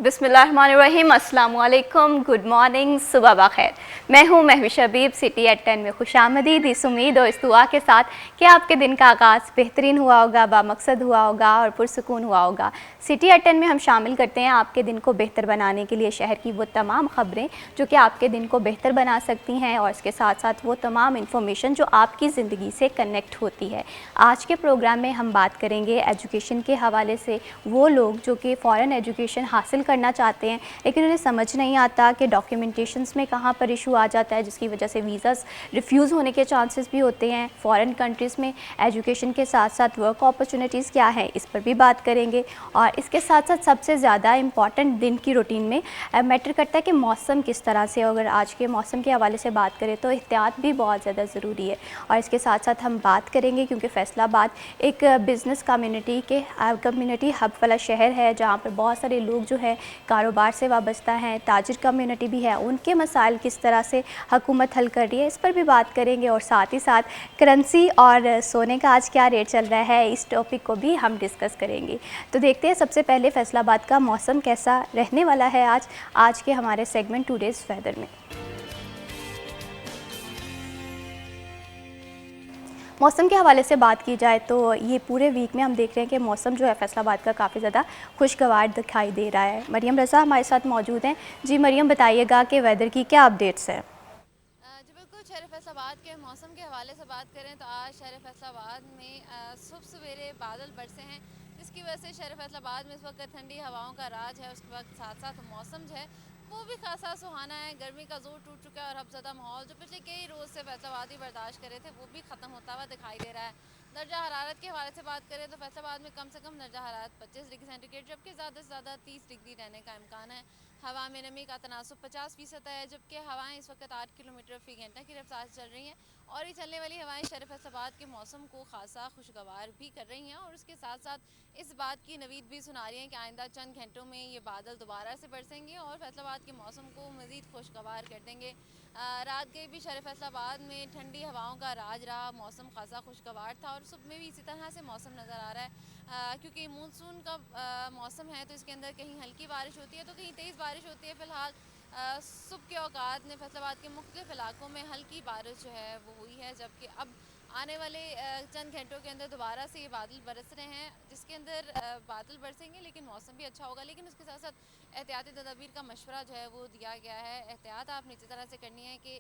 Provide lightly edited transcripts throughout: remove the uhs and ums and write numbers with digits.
बिस्मिल्लाहिर्रहमानिर्रहीम, अस्सलाम वालेकुम, गुड मॉर्निंग, सुबह बखैर। मैं हूँ महविश हबीब, सिटी एट 10 में खुशामदीद। इस उम्मीद और इस दुआ के साथ कि आपके दिन का आगाज़ बेहतरीन हुआ होगा, बामकसद हुआ होगा और पुरसुकून हुआ होगा। सिटी एट 10 में हम शामिल करते हैं आपके दिन को बेहतर बनाने के लिए शहर की वो तमाम ख़बरें जो कि आपके दिन को बेहतर बना सकती हैं, और इसके साथ साथ वो तमाम इन्फॉर्मेशन जो आपकी ज़िंदगी से कनेक्ट होती है। आज के प्रोग्राम में हम बात करेंगे एजुकेशन के हवाले से। वो लोग जो कि फ़ॉरेन एजुकेशन हासिल करना चाहते हैं लेकिन उन्हें समझ नहीं आता कि डॉक्यूमेंटेशंस में कहाँ पर इशू आ जाता है, जिसकी वजह से वीज़ास रिफ्यूज़ होने के चांसेस भी होते हैं। फ़ॉरेन कंट्रीज़ में एजुकेशन के साथ साथ वर्क अपॉर्चुनिटीज़ क्या है, इस पर भी बात करेंगे। और इसके साथ साथ सबसे ज़्यादा इम्पॉर्टेंट दिन की रूटीन में मैटर करता है कि मौसम किस तरह से। अगर आज के मौसम के हवाले से बात करें तो एहतियात भी बहुत ज़्यादा ज़रूरी है। और इसके साथ साथ हम बात करेंगे क्योंकि फैसलाबाद एक बिज़नेस कम्युनिटी हब वाला शहर है, जहाँ पर बहुत सारे लोग जो है कारोबार से वाबस्ता हैं, ताजिर कम्युनिटी भी है, उनके मसाइल किस तरह से हुकूमत हल कर रही है, इस पर भी बात करेंगे। और साथ ही साथ करेंसी और सोने का आज क्या रेट चल रहा है, इस टॉपिक को भी हम डिस्कस करेंगे। तो देखते हैं सबसे पहले फैसलाबाद का मौसम कैसा रहने वाला है आज के हमारे सेगमेंट टुडेज़ वेदर में। मौसम के हवाले से बात की जाए तो ये पूरे वीक में हम देख रहे हैं कि मौसम जो है फैसलाबाद का काफ़ी ज़्यादा खुशगवार दिखाई दे रहा है। मरियम रज़ा हमारे साथ मौजूद हैं। जी मरियम, बताइएगा कि वेदर की क्या अपडेट्स हैं। जी बिल्कुल, शहर फैसलाबाद के मौसम के हवाले से बात करें तो आज शहर फैसलाबाद में सुबह सवेरे बादल बरसे हैं, जिसकी वजह से शहर फैसलाबाद में इस वक्त ठंडी हवाओं का राज है। उसके वक्त साथ साथ मौसम जो है वो भी खासा सुहाना है। गर्मी का जोर टूट चुका है और अब ज़्यादा माहौल जो पिछले कई रोज़ से फैसलाबाद ही बर्दाश्त कर रहे थे वो भी ख़त्म होता हुआ दिखाई दे रहा है। दर्जा हरारत के हवाले से बात करें तो फैसलाबाद में कम से कम दर्जा हरारत 25 डिग्री सेंटीग्रेड जबकि ज़्यादा से ज़्यादा 30 डिग्री रहने का इम्कान है। हवा में नमी का तनासुब 50% है, जबकि हवाएं इस वक्त 8 किलोमीटर फी घंटा की रफ्तार से चल रही हैं। और ये चलने वाली हवाएं शहर फैसलाबाद के मौसम को खासा खुशगवार भी कर रही हैं और उसके साथ साथ इस बात की नवीद भी सुना रही हैं कि आइंदा चंद घंटों में ये बादल दोबारा से बरसेंगे और फैसलाबाद के मौसम को मज़ीद खुशगवार कर देंगे। रात गई भी शहर फैसलाबाद में ठंडी हवाओं का राज रहा, मौसम खासा खुशगवार था और सुबह में भी इसी तरह से मौसम नज़र आ रहा है। क्योंकि मानसून का मौसम है तो इसके अंदर कहीं हल्की बारिश होती है तो कहीं तेज़ बारिश होती है। फ़िलहाल सुबह के औकात में फैसलाबाद के मुख्तलिफ इलाकों में हल्की बारिश जो है वो हुई है, जबकि अब आने वाले चंद घंटों के अंदर दोबारा से ये बादल बरस रहे हैं, जिसके अंदर बादल बरसेंगे लेकिन मौसम भी अच्छा होगा। लेकिन उसके साथ साथ एहतियाती तदाबीर का मशवरा जो है वो दिया गया है। एहतियात आपने इसी तरह से करनी है कि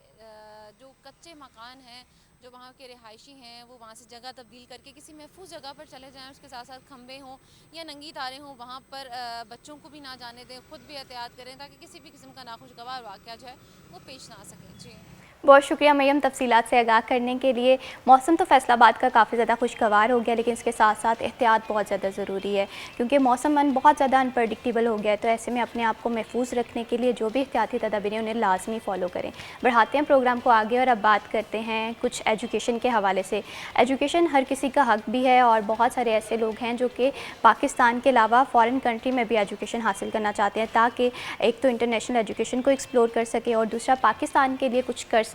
जो कच्चे मकान हैं, जो वहाँ के रिहायशी हैं, वो वहाँ से जगह तब्दील करके किसी महफूज जगह पर चले जाएं। उसके साथ साथ खंबे हों या नंगी तारें हों, वहाँ पर बच्चों को भी ना जाने दें, खुद भी एहतियात करें ताकि किसी भी किस्म का नाखुशगवार वाक़या जो है वो पेश ना आ सके। जी बहुत शुक्रिया मरियम तफसीलात से आगाह करने के लिए। मौसम तो फैसलाबाद का काफ़ी ज़्यादा खुशगवार हो गया लेकिन इसके साथ साथ एहतियात बहुत ज़्यादा ज़रूरी है क्योंकि मौसम बहुत ज़्यादा अनप्रडिक्टेबल हो गया है। तो ऐसे में अपने आप को महफूज रखने के लिए जो भी एहतियाती तदाबीरें उन्हें लाजमी फ़ॉलो करें। बढ़ाते हैं प्रोग्राम को आगे और अब बात करते हैं कुछ एजुकेशन के हवाले से। एजुकेशन हर किसी का हक भी है और बहुत सारे ऐसे लोग हैं जो कि पाकिस्तान के अलावा फ़ॉरेन कंट्री में भी एजुकेशन हासिल करना चाहते हैं ताकि एक तो इंटरनेशनल एजुकेशन को एक्सप्लोर कर सके और दूसरा पाकिस्तान के लिए कुछ कर सकें।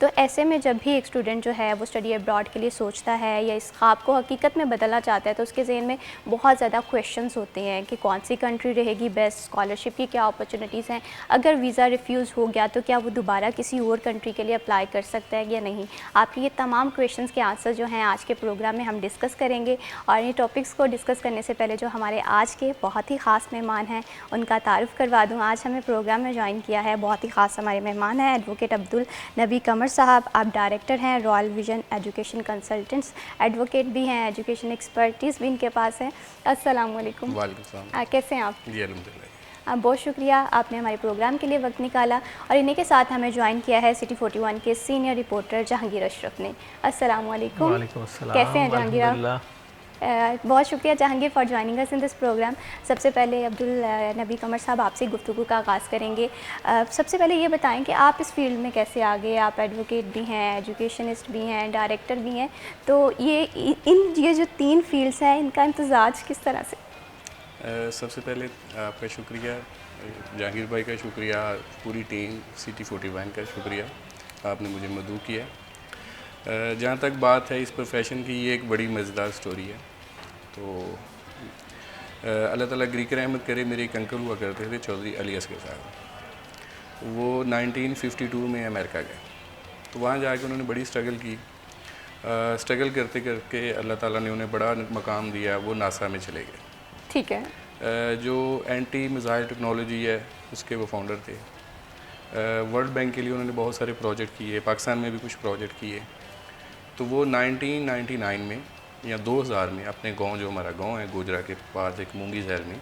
तो ऐसे में जब भी एक स्टूडेंट जो है वो स्टडी अब्रॉड के लिए सोचता है या इस ख्वाब को हकीकत में बदलना चाहता है तो उसके ज़हन में बहुत ज़्यादा क्वेश्चंस होते हैं कि कौन सी कंट्री रहेगी बेस्ट, स्कॉलरशिप की क्या अपॉर्चुनिटीज़ हैं, अगर वीज़ा रिफ्यूज़ हो गया तो क्या वो दोबारा किसी और कंट्री के लिए अप्लाई कर सकता है या नहीं। आपके ये तमाम क्वेश्चंस के आंसर जो हैं आज के प्रोग्राम में हम डिस्कस करेंगे। और इन टॉपिक्स को डिस्कस करने से पहले जो हमारे आज के बहुत ही ख़ास मेहमान हैं उनका तारुफ़ करवा दूँ। आज हमें प्रोग्राम में ज्वाइन किया है बहुत ही ख़ास हमारे मेहमान हैं एडवोकेट अब्दुल नबी कमर साहब। आप डायरेक्टर हैं royal vision education consultants, advocate भी हैं, एजुकेशन एक्सपर्टीज़ भी इनके पास है। अस्सलाम वालेकुम। वालेकुम सलाम। कैसे हैं आप? जी अल्हम्दुलिल्लाह। बहुत शुक्रिया आपने हमारे प्रोग्राम के लिए वक्त निकाला। और इन्हीं के साथ हमें ज्वाइन किया है सिटी 41 के सीनियर रिपोर्टर जहांगीर अशरफ ने। अस्सलाम वालेकुम। वालेकुम अस्सलाम। कैसे हैं जहांगीर आप? बहुत शुक्रिया Jahangir for joining us in this programme. सबसे पहले अब्दुल नबी कमर साहब आपसे गुफ्तगू का आगाज़ करेंगे। सबसे पहले ये बताएं कि आप इस फील्ड में कैसे आ गए। आप एडवोकेट भी हैं, एजुकेशनिस्ट भी हैं, डायरेक्टर भी हैं, तो ये जो तीन फील्ड्स हैं इनका इम्तजाज किस तरह से? सबसे पहले आपका शुक्रिया, जहांगीर भाई का शुक्रिया, पूरी टीम सिटी 41 का शुक्रिया, आपने मुझे मदऊ किया। जहाँ तक बात है इस प्रोफेशन की, ये एक बड़ी मज़ेदार स्टोरी है। तो अल्लाह ताला गरीक रहमत करे, मेरे एक अंकल हुआ करते थे चौधरी अली असगर साहब। वो 1952 में अमेरिका गए, तो वहाँ जाके उन्होंने बड़ी स्ट्रगल की। स्ट्रगल करते करके अल्लाह ताला ने उन्हें बड़ा मकाम दिया, वो नासा में चले गए। ठीक है। जो एंटी मिसाइल टेक्नोलॉजी है उसके वो फाउंडर थे। वर्ल्ड बैंक के लिए उन्होंने बहुत सारे प्रोजेक्ट किए, पाकिस्तान में भी कुछ प्रोजेक्ट किए। तो वो 1999 में या 2000 में अपने गांव, जो हमारा गांव है गोजरा के पास एक मूंगी झैल में,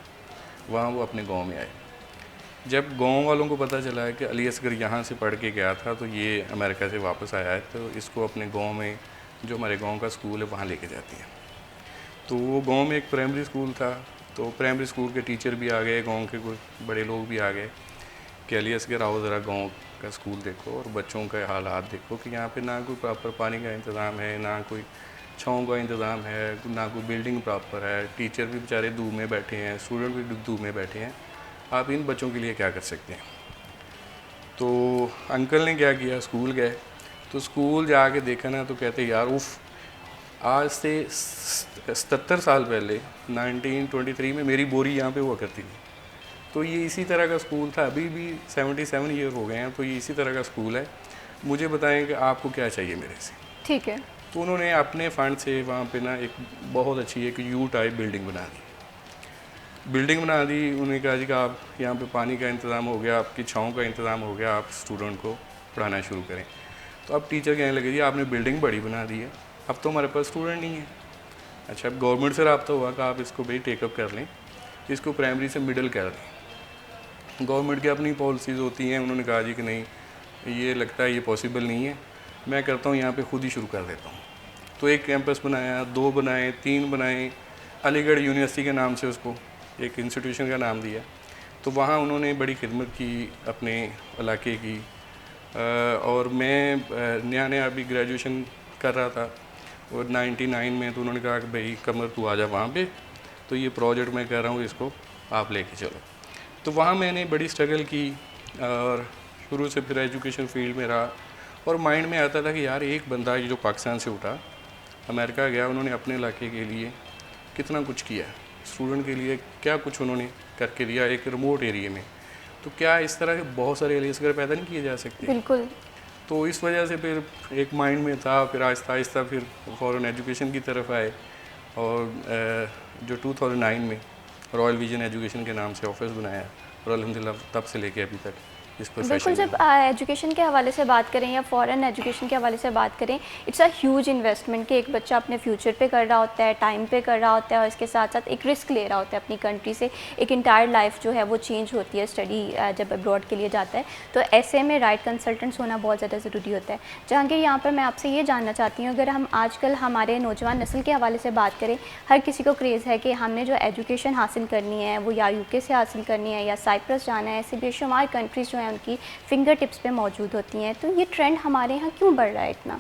वहाँ वो अपने गांव में आए। जब गांव वालों को पता चला है कि अली असगर यहाँ से पढ़ के गया था, तो ये अमेरिका से वापस आया है, तो इसको अपने गांव में, जो हमारे गांव का स्कूल है, वहाँ लेके जाती हैं। तो वो गांव में एक प्राइमरी स्कूल था, तो प्राइमरी स्कूल के टीचर भी आ गए, गांव के कुछ बड़े लोग भी आ गए कि अली असगर आओ ज़रा गांव का स्कूल देखो और बच्चों के हालात देखो कि यहाँ पे ना कोई प्रॉपर पानी का इंतज़ाम है, ना कोई छाँव का इंतज़ाम है, ना कोई बिल्डिंग प्रॉपर है, टीचर भी बेचारे धूप में बैठे हैं, स्टूडेंट भी धूप में बैठे हैं, आप इन बच्चों के लिए क्या कर सकते हैं। तो अंकल ने क्या किया, स्कूल गए, तो स्कूल जाके देखा ना, तो कहते यार उफ, आज से 77 साल पहले 1923 में मेरी बोरी यहाँ पे हुआ करती थी। तो ये इसी तरह का स्कूल था, अभी भी 77 ईयर हो गए हैं, तो ये इसी तरह का स्कूल है। मुझे बताएं कि आपको क्या चाहिए मेरे से। ठीक है। तो उन्होंने अपने फ़ंड से वहाँ पे ना एक बहुत अच्छी एक यू टाइप बिल्डिंग बना दी। उन्होंने कहा जी कि आप यहाँ पे पानी का इंतज़ाम हो गया, आपकी छाँव का इंतज़ाम हो गया, आप स्टूडेंट को पढ़ाना शुरू करें। तो अब टीचर कहने लगे जी आपने बिल्डिंग बड़ी बना दी है, अब तो हमारे पास स्टूडेंट नहीं है। अच्छा, अब गवर्नमेंट से रब्ता हुआ कि आप इसको भाई टेकअप कर लें, इसको प्राइमरी से मिडिल कर दें। गवर्नमेंट की अपनी पॉलिसीज़ होती हैं। उन्होंने कहा जी कि नहीं, ये लगता है ये पॉसिबल नहीं है, मैं करता हूँ यहाँ पे खुद ही शुरू कर देता हूँ। तो एक कैंपस बनाया, 2 बनाए, 3 बनाए, अलीगढ़ यूनिवर्सिटी के नाम से उसको एक इंस्टीट्यूशन का नाम दिया। तो वहाँ उन्होंने बड़ी खिदमत की अपने इलाके की। और मैं नया अभी ग्रेजुएशन कर रहा था और 99 में, तो उन्होंने कहा कि भाई कमर तू आ जा वहाँ पे, तो ये प्रोजेक्ट मैं कर रहा हूँ, इसको आप लेके चलो। तो वहाँ मैंने बड़ी स्ट्रगल की और शुरू से फिर एजुकेशन फील्ड में रहा। और माइंड में आता था कि यार एक बंदा जो पाकिस्तान से उठा, अमेरिका गया, उन्होंने अपने इलाके के लिए कितना कुछ किया, स्टूडेंट के लिए क्या कुछ उन्होंने करके दिया एक रिमोट एरिया में। तो क्या इस तरह के बहुत सारे अली असगर पैदा नहीं किए जा सकते? बिल्कुल। तो इस वजह से फिर एक माइंड में था, फिर आहिस्ता आहिस्ता फिर फ़ौरन एजुकेशन की तरफ आए। और जो 2009 में रॉयल विजन एजुकेशन के नाम से ऑफिस बनाया और अल्हम्दुलिल्लाह तब से लेके अभी तक इस बिल्कुल। प्रोफेशन जब एजुकेशन के हवाले से बात करें या फॉरेन एजुकेशन के हवाले से बात करें, इट्स अ ह्यूज इन्वेस्टमेंट कि एक बच्चा अपने फ्यूचर पे कर रहा होता है, टाइम पे कर रहा होता है, और इसके साथ साथ एक रिस्क ले रहा होता है अपनी कंट्री से। एक इंटायर लाइफ जो है वो चेंज होती है स्टडी जब अब्रॉड के लिए जाता है। तो ऐसे में राइट कंसल्टेंट्स होना बहुत ज़्यादा ज़रूरी होता है। जहांगीर, यहाँ पर मैं आपसे ये जानना चाहती हूँ, अगर हम आजकल हमारे नौजवान नस्ल के हवाले से बात करें, हर किसी को क्रेज़ है कि हमने जो एजुकेशन हासिल करनी है वो या यूके से हासिल करनी है या साइप्रस जाना है। ऐसे बेशुमार कंट्रीज़ जो हैं उनकी फिंगर टिप्स पे मौजूद होती हैं। तो ये ट्रेंड हमारे यहाँ क्यों बढ़ रहा है इतना?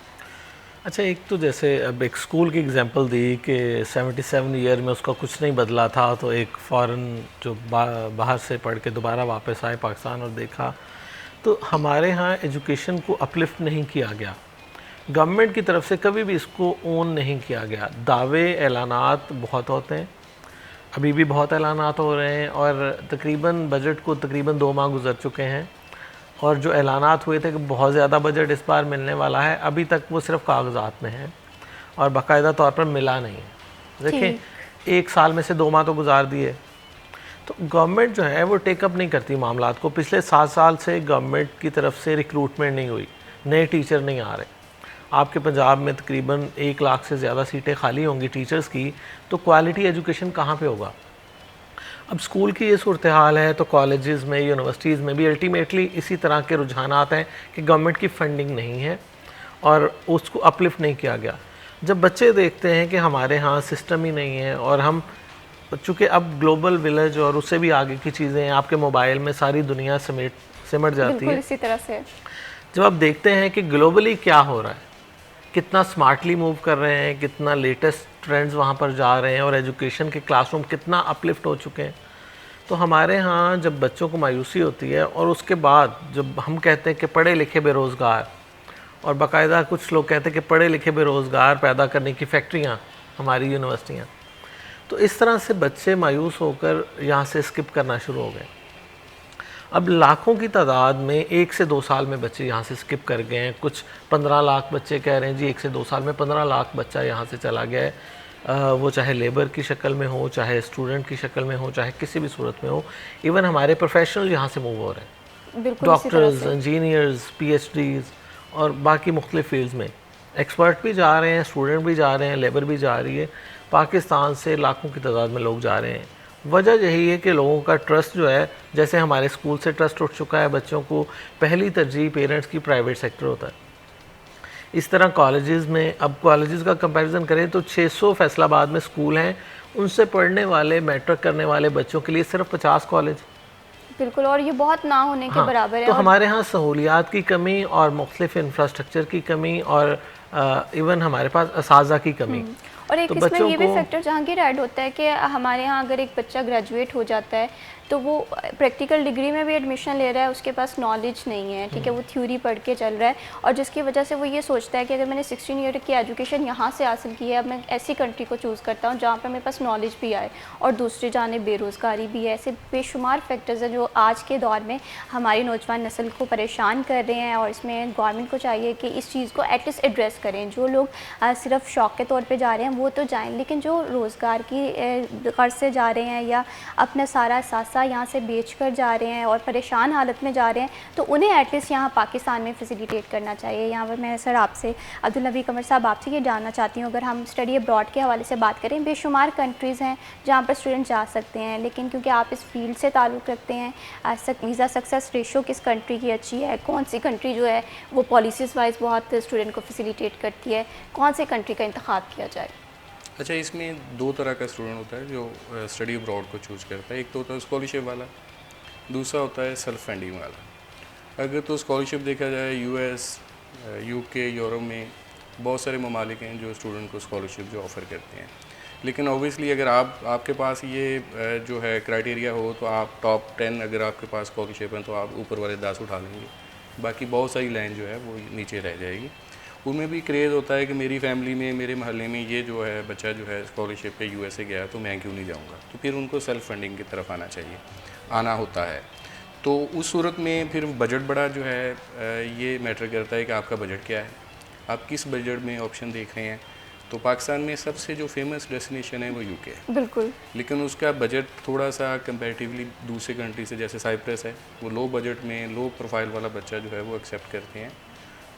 अच्छा, एक तो जैसे अब एक स्कूल की एग्जांपल दी कि 77 ईयर में उसका कुछ नहीं बदला था, तो एक फ़ॉरेन जो बाहर से पढ़ के दोबारा वापस आए पाकिस्तान और देखा, तो हमारे यहाँ एजुकेशन को अपलिफ्ट नहीं किया गया। गवर्नमेंट की तरफ से कभी भी इसको ओन नहीं किया गया। दावे ऐलानात बहुत होते हैं, अभी भी बहुत ऐलानात हो रहे हैं, और तकरीबन बजट को तकरीबन 2 माह गुजर चुके हैं, और जो ऐलानात हुए थे कि बहुत ज़्यादा बजट इस बार मिलने वाला है, अभी तक वो सिर्फ कागजात में है और बाकायदा तौर पर मिला नहीं है। देखिए, 1 साल में से 2 माह तो गुजार दिए। तो गवर्नमेंट जो है वो टेकअप नहीं करती मामलात को। पिछले 7 साल से गवर्नमेंट की तरफ से रिक्रूटमेंट नहीं हुई, नए टीचर नहीं आ रहे। आपके पंजाब में तकरीबन 1 लाख से ज़्यादा सीटें खाली होंगी टीचर्स की, तो क्वालिटी एजुकेशन कहाँ पे होगा? अब स्कूल की ये सूरत हाल है, तो कॉलेजेस में, यूनिवर्सिटीज़ में भी अल्टीमेटली इसी तरह के रुझानात हैं कि गवर्नमेंट की फंडिंग नहीं है और उसको अपलिफ्ट नहीं किया गया। जब बच्चे देखते हैं कि हमारे यहाँ सिस्टम ही नहीं है, और हम चूँकि अब ग्लोबल विलेज और उससे भी आगे की चीज़ें आपके मोबाइल में सारी दुनिया सिमट जाती है। इसी तरह से जब आप देखते हैं कि ग्लोबली क्या हो रहा है, कितना स्मार्टली मूव कर रहे हैं, कितना लेटेस्ट ट्रेंड्स वहाँ पर जा रहे हैं, और एजुकेशन के क्लासरूम कितना अपलिफ्ट हो चुके हैं, तो हमारे यहाँ जब बच्चों को मायूसी होती है, और उसके बाद जब हम कहते हैं कि पढ़े लिखे बेरोज़गार, और बाकायदा कुछ लोग कहते हैं कि पढ़े लिखे बेरोज़गार पैदा करने की फैक्ट्रियाँ हमारी यूनिवर्सिटियाँ, तो इस तरह से बच्चे मायूस होकर यहाँ से स्किप करना शुरू हो गए। अब लाखों की तादाद में 1 से 2 साल में बच्चे यहाँ से स्किप कर गए हैं। कुछ 15 लाख बच्चे कह रहे हैं जी 1 से 2 साल में 15 लाख बच्चा यहाँ से चला गया है। वो चाहे लेबर की शक्ल में हो, चाहे स्टूडेंट की शक्ल में हो, चाहे किसी भी सूरत में हो। इवन हमारे प्रोफेशनल यहाँ से मूव हो रहे हैं, डॉक्टर्स, इंजीनियर्स, PhDs और बाकी मुख्तलिफ फील्ड्स में एक्सपर्ट भी जा रहे हैं, स्टूडेंट भी जा रहे हैं, लेबर भी जा रही है। पाकिस्तान से लाखों की तादाद में लोग जा रहे हैं। वजह यही है कि लोगों का ट्रस्ट जो है, जैसे हमारे स्कूल से ट्रस्ट उठ चुका है, बच्चों को पहली तरजीह पेरेंट्स की प्राइवेट सेक्टर होता है। इस तरह कॉलेजेस में, अब कॉलेजेस का कंपैरिजन करें तो 600 फैसलाबाद में स्कूल हैं, उनसे पढ़ने वाले, मैट्रिक करने वाले बच्चों के लिए सिर्फ 50 कॉलेज। बिल्कुल, और ये बहुत ना होने के बराबर है। तो हमारे यहाँ सहूलियात की कमी और मुख्तलिफ इंफ्रास्ट्रक्चर की कमी और इवन हमारे पास असाज़ा की कमी। और एक तो इसमें बच्चों ये भी को फैक्टर जहांगीर ऐड होता है कि हमारे यहाँ अगर एक बच्चा ग्रेजुएट हो जाता है तो वो प्रैक्टिकल डिग्री में भी एडमिशन ले रहा है, उसके पास नॉलेज नहीं है, ठीक है, वो थ्योरी पढ़ के चल रहा है, और जिसकी वजह से वो ये सोचता है कि अगर मैंने 16 ईयर की एजुकेशन यहाँ से हासिल की है, अब मैं ऐसी कंट्री को चूज़ करता हूँ जहाँ पर मेरे पास नॉलेज भी आए, और दूसरी जाने बेरोज़गारी भी है। ऐसे बेशुमार फैक्टर्स हैं जो आज के दौर में हमारी नौजवान नस्ल को परेशान कर रहे हैं, और इसमें गवर्नमेंट को चाहिए कि इस चीज़ को एटलीस्ट एड्रेस करें। जो लोग सिर्फ शौक़ के तौर पर जा रहे हैं वो तो जाएँ, लेकिन जो रोज़गार की गर्ज से जा रहे हैं या अपना सारा सासा यहाँ से बेच कर जा रहे हैं और परेशान हालत में जा रहे हैं, तो उन्हें एटलीस्ट यहाँ पाकिस्तान में फैसिलिटेट करना चाहिए। यहाँ पर मैं सर आपसे, अब्दुल नबी कमर साहब, आपसे ये जानना चाहती हूँ, अगर हम स्टडी अब्रॉड के हवाले से बात करें, बेशुमार कंट्रीज़ हैं जहाँ पर स्टूडेंट जा सकते हैं, लेकिन क्योंकि आप इस फील्ड से ताल्लुक़ रखते हैं, वीज़ा सक्सेस रेशो किस कंट्री की अच्छी है, कौन सी कंट्री जो है वो पॉलिसीज़ वाइज बहुत स्टूडेंट को फैसिलिटेट करती है, कौन सी कंट्री का इंतखाब किया जाए? अच्छा, इसमें 2 तरह का स्टूडेंट होता है जो स्टडी अब्रॉड को चूज़ करता है। एक तो होता है स्कॉलरशिप वाला, दूसरा होता है सेल्फ फंडिंग वाला। अगर तो स्कॉलरशिप देखा जाए, US, UK, यूरोप में बहुत सारे ममालिक हैं जो स्टूडेंट को स्कॉलरशिप जो ऑफ़र करते हैं, लेकिन ऑब्वियसली अगर आपके पास ये जो है क्राइटेरिया हो तो आप टॉप 10 अगर आपके पास स्कॉलरशिप हैं तो आप ऊपर वाले 10 उठा लेंगे, बाकी बहुत सारी लाइन जो है वो नीचे रह जाएगी। उनमें भी क्रेज़ होता है कि मेरी फैमिली में, मेरे महल्ले में ये जो है बच्चा जो है स्कॉलरशिप पे USA गया तो मैं क्यों नहीं जाऊंगा, तो फिर उनको सेल्फ फंडिंग की तरफ आना होता है। तो उस सूरत में फिर बजट बड़ा जो है ये मैटर करता है कि आपका बजट क्या है, आप किस बजट में ऑप्शन देख रहे हैं। तो पाकिस्तान में सबसे जो फेमस डेस्टिनेशन है वो UK है, बिल्कुल, लेकिन उसका बजट थोड़ा सा कंपैरेटिवली दूसरे कंट्री से, जैसे साइप्रस है, वो लो बजट में लो प्रोफाइल वाला बच्चा जो है वो एक्सेप्ट करते हैं।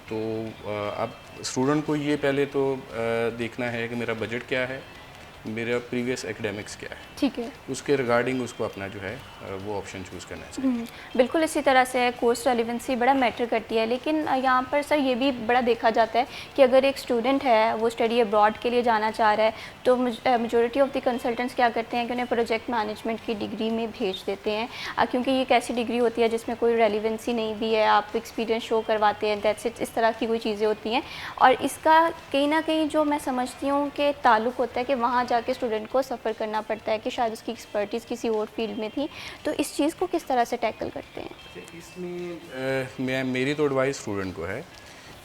तो अब स्टूडेंट को ये पहले तो देखना है कि मेरा बजट क्या है, मेरा प्रीवियस एकेडमिक्स क्या है, ठीक है, उसके रिगार्डिंग उसको अपना जो है वो ऑप्शन चूज़ करना चाहिए। बिल्कुल इसी तरह से कोर्स रेलिवेंसी बड़ा मैटर करती है, लेकिन यहाँ पर सर ये भी बड़ा देखा जाता है कि अगर एक स्टूडेंट है वो स्टडी अब्रॉड के लिए जाना चाह रहा है तो मेजॉरिटी ऑफ द कंसल्टेंट्स क्या करते हैं कि उन्हें प्रोजेक्ट मैनेजमेंट की डिग्री में भेज देते हैं, क्योंकि ये एक ऐसी डिग्री होती है जिसमें कोई रेलिवेंसी नहीं भी है, आप एक्सपीरियंस शो करवाते हैं, दैट्स इट, इस तरह की कोई चीज़ें होती हैं। और इसका कहीं ना कहीं जो मैं समझती हूँ कि ताल्लुक़ होता है कि वहाँ जाके स्टूडेंट को सफ़र करना पड़ता है कि शायद उसकी एक्सपर्टीज़ किसी और फील्ड में थी, तो इस चीज़ को किस तरह से टैकल करते हैं? इसमें मेरी तो एडवाइस स्टूडेंट को है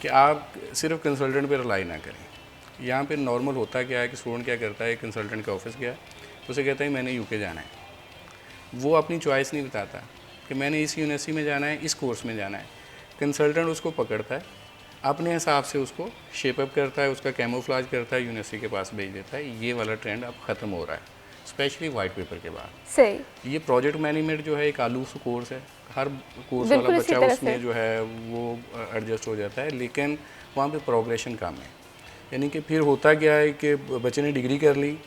कि आप सिर्फ कंसल्टेंट पे रिलाई ना करें। यहाँ पे नॉर्मल होता क्या है कि स्टूडेंट क्या करता है, कंसल्टेंट के ऑफिस गया, उसे कहता है मैंने UK जाना है, वो अपनी चॉइस नहीं बताता कि मैंने इस यूनिवर्सिटी में जाना है, इस कोर्स में जाना है। कंसल्टेंट उसको पकड़ता है, अपने हिसाब से उसको शेपअप करता है, उसका कैमोफ्लाज करता है, यूनिवर्सिटी के पास भेज देता है। ये वाला ट्रेंड अब ख़त्म हो रहा है, स्पेशली वाइट पेपर के बाद। सही, ये प्रोजेक्ट मैनेजमेंट जो है एक आलूस कोर्स है, हर कोर्स वाला बच्चा उसमें जो है वो एडजस्ट हो जाता है, लेकिन वहाँ पे प्रोग्रेशन कम है। यानी कि फिर होता क्या है कि बच्चे ने डिग्री कर ली,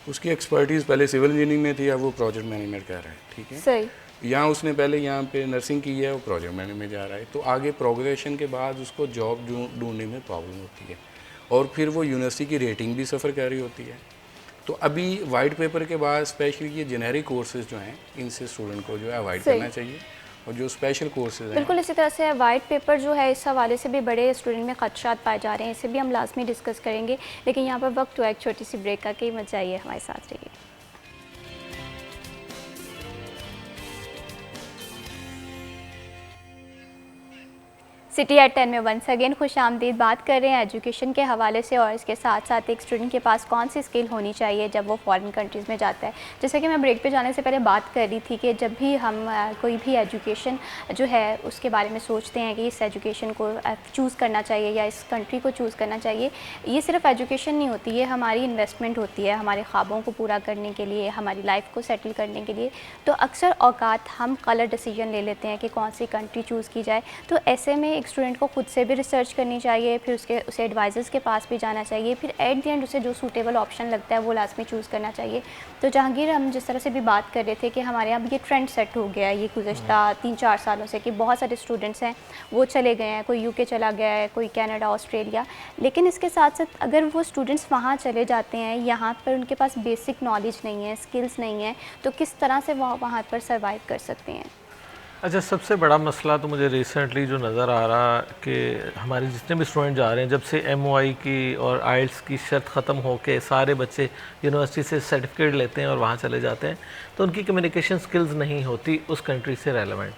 उसकी एक्सपर्टीज़ पहले सिविल इंजीनियरिंग में थी, अब वो प्रोजेक्ट मैनेजमेंट कर रहा है, ठीक है, सही, यहाँ उसने पहले यहाँ पे नर्सिंग की है, वो प्रोजेक्ट मैनेजमेंट में जा रहा है, तो आगे प्रोग्रेशन के बाद उसको जॉब ढूंढने में प्रॉब्लम होती है, और फिर वो यूनिवर्सिटी की रेटिंग भी सफ़र कर रही होती है। तो अभी वाइट पेपर के बाद स्पेशली ये जेनेरिक कोर्सेज जो हैं, इनसे स्टूडेंट को जो है अवॉइड करना चाहिए, और जो स्पेशल कोर्सेज हैं, बिल्कुल इसी तरह से वाइट पेपर जो है इस हवाले से भी बड़े स्टूडेंट में खदशात पाए जा रहे हैं, इसे भी हम लाजमी डिस्कस करेंगे, लेकिन यहाँ पर वक्त हुआ एक छोटी सी ब्रेक का, कि मत जाइए, हमारे साथ रहिए। सिटी एट 10 में वंस अगेन खुश आमदीद। बात कर रहे हैं एजुकेशन के हवाले से और इसके साथ साथ एक स्टूडेंट के पास कौन सी स्किल होनी चाहिए जब वो फॉरेन कंट्रीज़ में जाता है। जैसे कि मैं ब्रेक पे जाने से पहले बात कर रही थी कि जब भी हम कोई भी एजुकेशन जो है उसके बारे में सोचते हैं कि इस एजुकेशन को चूज़ करना चाहिए या इस कंट्री को चूज़ करना चाहिए, ये सिर्फ एजुकेशन नहीं होती, ये हमारी इन्वेस्टमेंट होती है हमारे ख्वाबों को पूरा करने के लिए, हमारी लाइफ को सेटल करने के लिए। तो अक्सर औकात हम कलर डिसीजन ले लेते हैं कि कौन सी कंट्री चूज़ की जाए। तो ऐसे में एक स्टूडेंट को खुद से भी रिसर्च करनी चाहिए, फिर उसे एडवाइज़र्स के पास भी जाना चाहिए, फिर एट द एंड उसे जो सूटेबल ऑप्शन लगता है वो लास्ट में चूज़ करना चाहिए। तो जहांगीर, हम जिस तरह से भी बात कर रहे थे कि हमारे यहाँ ये ट्रेंड सेट हो गया है ये गुज़श्ता 3-4 सालों से कि बहुत सारे स्टूडेंट्स हैं वो चले गए हैं, कोई यूके चला गया है, कोई कनाडा, ऑस्ट्रेलिया। लेकिन इसके साथ साथ अगर वो स्टूडेंट्स वहाँ चले जाते हैं, यहाँ पर उनके पास बेसिक नॉलेज नहीं है, स्किल्स नहीं है, तो किस तरह से वो वहाँ पर सर्वाइव कर सकते हैं? अच्छा, सबसे बड़ा मसला तो मुझे रिसेंटली जो नज़र आ रहा कि हमारे जितने भी स्टूडेंट जा रहे हैं, जब से MOI की और IELTS की शर्त ख़त्म हो के सारे बच्चे यूनिवर्सिटी से सर्टिफिकेट लेते हैं और वहाँ चले जाते हैं, तो उनकी कम्युनिकेशन स्किल्स नहीं होती उस कंट्री से रेलेवेंट।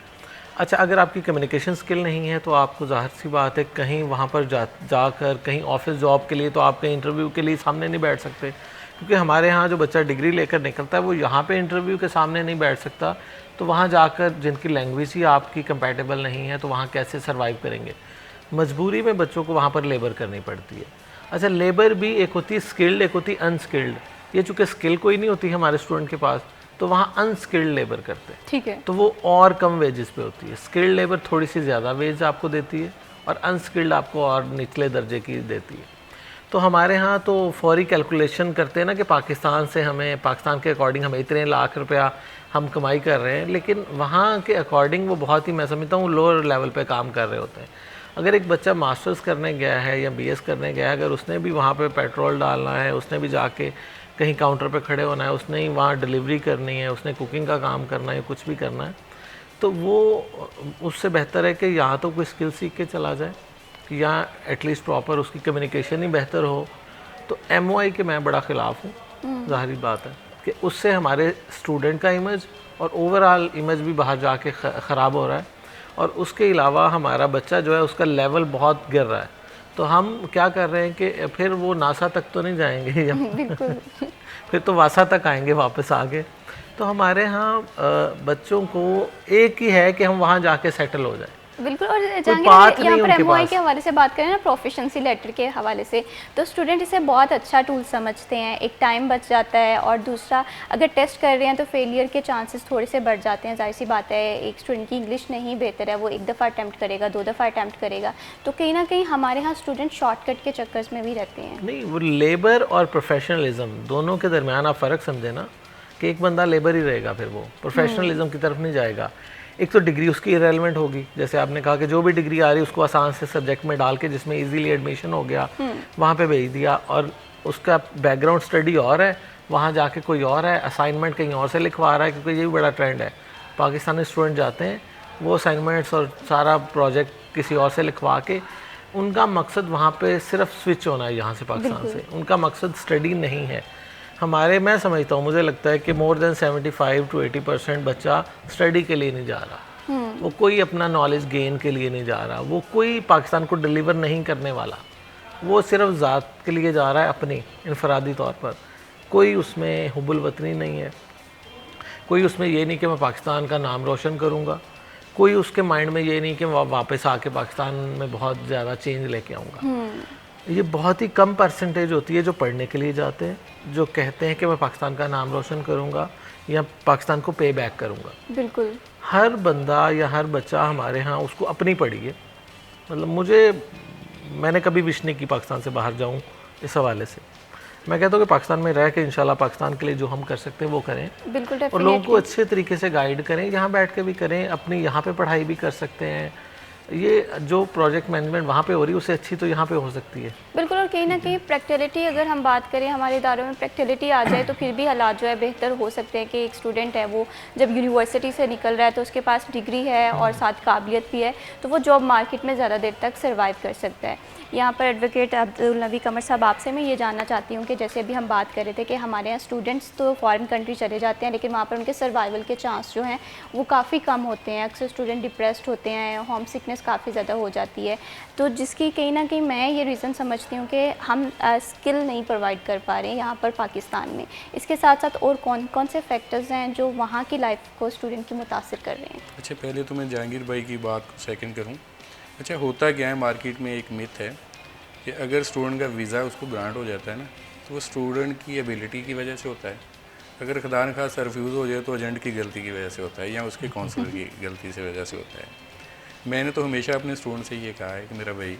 अच्छा, अगर आपकी कम्युनिकेशन स्किल नहीं है तो आपको ज़ाहिर सी बात है कहीं वहाँ पर जाकर कहीं ऑफिस जॉब के लिए तो आप कहीं इंटरव्यू के लिए सामने नहीं बैठ सकते, क्योंकि हमारे यहाँ जो बच्चा डिग्री लेकर निकलता है वो यहाँ पे इंटरव्यू के सामने नहीं बैठ सकता। तो वहाँ जाकर जिनकी लैंग्वेज ही आपकी कंपैटिबल नहीं है तो वहाँ कैसे सर्वाइव करेंगे। मजबूरी में बच्चों को वहाँ पर लेबर करनी पड़ती है। अच्छा, लेबर भी एक होती है स्किल्ड, एक होती है अनस्किल्ड। ये चूँकि स्किल कोई नहीं होती हमारे स्टूडेंट के पास, तो वहाँ अनस्किल्ड लेबर करते हैं, ठीक है। तो वो और कम वेजेस पे होती है। स्किल्ड लेबर थोड़ी सी ज़्यादा वेज आपको देती है और अनस्किल्ड आपको और निचले दर्जे की देती है। तो हमारे यहाँ तो फौरी कैलकुलेशन करते हैं ना कि पाकिस्तान से हमें, पाकिस्तान के अकॉर्डिंग हमें इतने लाख रुपया हम कमाई कर रहे हैं, लेकिन वहाँ के अकॉर्डिंग वो बहुत ही, मैं समझता हूँ, लोअर लेवल पे काम कर रहे होते हैं। अगर एक बच्चा मास्टर्स करने गया है या BS करने गया है, अगर उसने भी वहाँ पे पेट्रोल डालना है, उसने भी जाके कहीं काउंटर पे खड़े होना है, उसने ही वहाँ डिलीवरी करनी है, उसने कुकिंग का काम करना है, कुछ भी करना है, तो वो उससे बेहतर है कि यहाँ तो कोई स्किल सीख के चला जाए या एटलीस्ट प्रॉपर उसकी कम्युनिकेशन ही बेहतर हो। तो MOI के मैं बड़ा ख़िलाफ़ हूँ। ज़ाहिर बात है कि उससे हमारे स्टूडेंट का इमेज और ओवरऑल इमेज भी बाहर जाके ख़राब हो रहा है, और उसके अलावा हमारा बच्चा जो है उसका लेवल बहुत गिर रहा है। तो हम क्या कर रहे हैं कि फिर वो नासा तक तो नहीं जाएंगे या बिल्कुल फिर तो वासा तक आएंगे वापस आगे। तो हमारे यहाँ बच्चों को एक ही है कि हम वहाँ जाके सेटल हो जाए। बिल्कुल। और पाथ जहांगीर, यहाँ नहीं पर उनके MOI पास। के हवाले से बात करें ना, प्रोफिशिएंसी लेटर के हवाले से, तो स्टूडेंट इसे बहुत अच्छा टूल समझते हैं, एक टाइम बच जाता है, और दूसरा अगर टेस्ट कर रहे हैं तो फेलियर के चांसेस थोड़े से बढ़ जाते हैं। जाहिर सी बात है एक स्टूडेंट की इंग्लिश नहीं बेहतर है, वो एक दफ़ा अटैम्प्ट करेगा, 2 दफ़ा अटैम्प्ट करेगा, तो कहीं ना कहीं हमारे यहाँ स्टूडेंट शॉर्टकट के चक्कर में भी रहते हैं। नहीं, वो लेबर और प्रोफेशनलिज्म दोनों के दरमियान आप फ़र्क समझे ना, कि एक बंदा लेबर ही रहेगा, फिर वो प्रोफेशनलिज्म की तरफ नहीं जाएगा। एक तो डिग्री उसकी इरेलेवेंट होगी, जैसे आपने कहा कि जो भी डिग्री आ रही है उसको आसान से सब्जेक्ट में डाल के जिसमें इजीली एडमिशन हो गया वहाँ पे भेज दिया, और उसका बैकग्राउंड स्टडी और है, वहाँ जाके कोई और है, असाइनमेंट कहीं और से लिखवा रहा है, क्योंकि ये भी बड़ा ट्रेंड है। पाकिस्तानी स्टूडेंट जाते हैं, वो असाइनमेंट्स और सारा प्रोजेक्ट किसी और से लिखवा के, उनका मकसद वहाँ पर सिर्फ स्विच होना है यहाँ से पाकिस्तान से, उनका मकसद स्टडी नहीं है। हमारे, मैं समझता हूँ, मुझे लगता है कि मोर देन 75 to 80% बच्चा स्टडी के लिए नहीं जा रहा, वो कोई अपना नॉलेज गेन के लिए नहीं जा रहा, वो कोई पाकिस्तान को डिलीवर नहीं करने वाला, वो सिर्फ ज़ात के लिए जा रहा है अपनी इनफरादी तौर पर। कोई उसमें हुब्बुल वतनी नहीं है, कोई उसमें ये नहीं कि मैं पाकिस्तान का नाम रोशन करूँगा, कोई उसके माइंड में ये नहीं कि मैं वापस आके पाकिस्तान में बहुत ज़्यादा चेंज लेके आऊँगा। ये बहुत ही कम परसेंटेज होती है जो पढ़ने के लिए जाते हैं, जो कहते हैं कि मैं पाकिस्तान का नाम रोशन करूंगा या पाकिस्तान को पे बैक करूंगा। बिल्कुल। हर बंदा या हर बच्चा हमारे यहाँ उसको अपनी पड़ी है। मतलब मैंने कभी विश नहीं की पाकिस्तान से बाहर जाऊँ। इस हवाले से मैं कहता हूँ कि पाकिस्तान में रह के इंशाल्लाह पाकिस्तान के लिए जो हम कर सकते हैं वो करें, बिल्कुल, और लोगों को अच्छे तरीके से गाइड करें, यहाँ बैठ के भी करें, अपनी यहाँ पे पढ़ाई भी कर सकते हैं। ये जो प्रोजेक्ट मैनेजमेंट वहाँ पे हो रही है उससे अच्छी तो यहाँ पे हो सकती है। बिल्कुल। और कहीं ना कहीं प्रैक्टिकलिटी, अगर हम बात करें हमारे इदारों में प्रैक्टिकलिटी आ जाए तो फिर भी हालात जो है बेहतर हो सकते हैं कि एक स्टूडेंट है वो जब यूनिवर्सिटी से निकल रहा है तो उसके पास डिग्री है और साथ काबिलियत भी है, तो वो जॉब मार्केट में ज़्यादा देर तक सर्वाइव कर सकता है। यहाँ पर एडवोकेट अब्दुल नबी कमर साहब, आपसे मैं ये जानना चाहती हूँ कि जैसे अभी हम बात कर रहे थे कि हमारे यहाँ स्टूडेंट्स तो फॉरेन कंट्री चले जाते हैं, लेकिन वहाँ पर उनके सर्वाइवल के चांस जो हैं वो काफ़ी कम होते हैं। अक्सर स्टूडेंट डिप्रेस्ड होते हैं, होम सिकनेस ब्राइटनेस काफ़ी ज़्यादा हो जाती है, तो जिसकी कहीं ना कहीं मैं ये रीज़न समझती हूँ कि हम स्किल नहीं प्रोवाइड कर पा रहे हैं यहाँ पर पाकिस्तान में। इसके साथ साथ और कौन कौन से फैक्टर्स हैं जो वहाँ की लाइफ को स्टूडेंट की मुतासिर कर रहे हैं? अच्छा, पहले तो मैं जहांगीर भाई की बात को सेकंड करूं। अच्छा, होता क्या है, मार्केट में एक मिथ है कि अगर स्टूडेंट का वीज़ा उसको ग्रांट हो जाता है ना, तो वो स्टूडेंट की एबिलिटी की वजह से होता है। अगर खुदा न खासा रिफ्यूज़ हो जाए तो एजेंट की गलती की वजह से होता है या उसके काउंसलर की गलती से वजह से होता है। मैंने तो हमेशा अपने स्टूडेंट से ये कहा है कि मेरा भाई,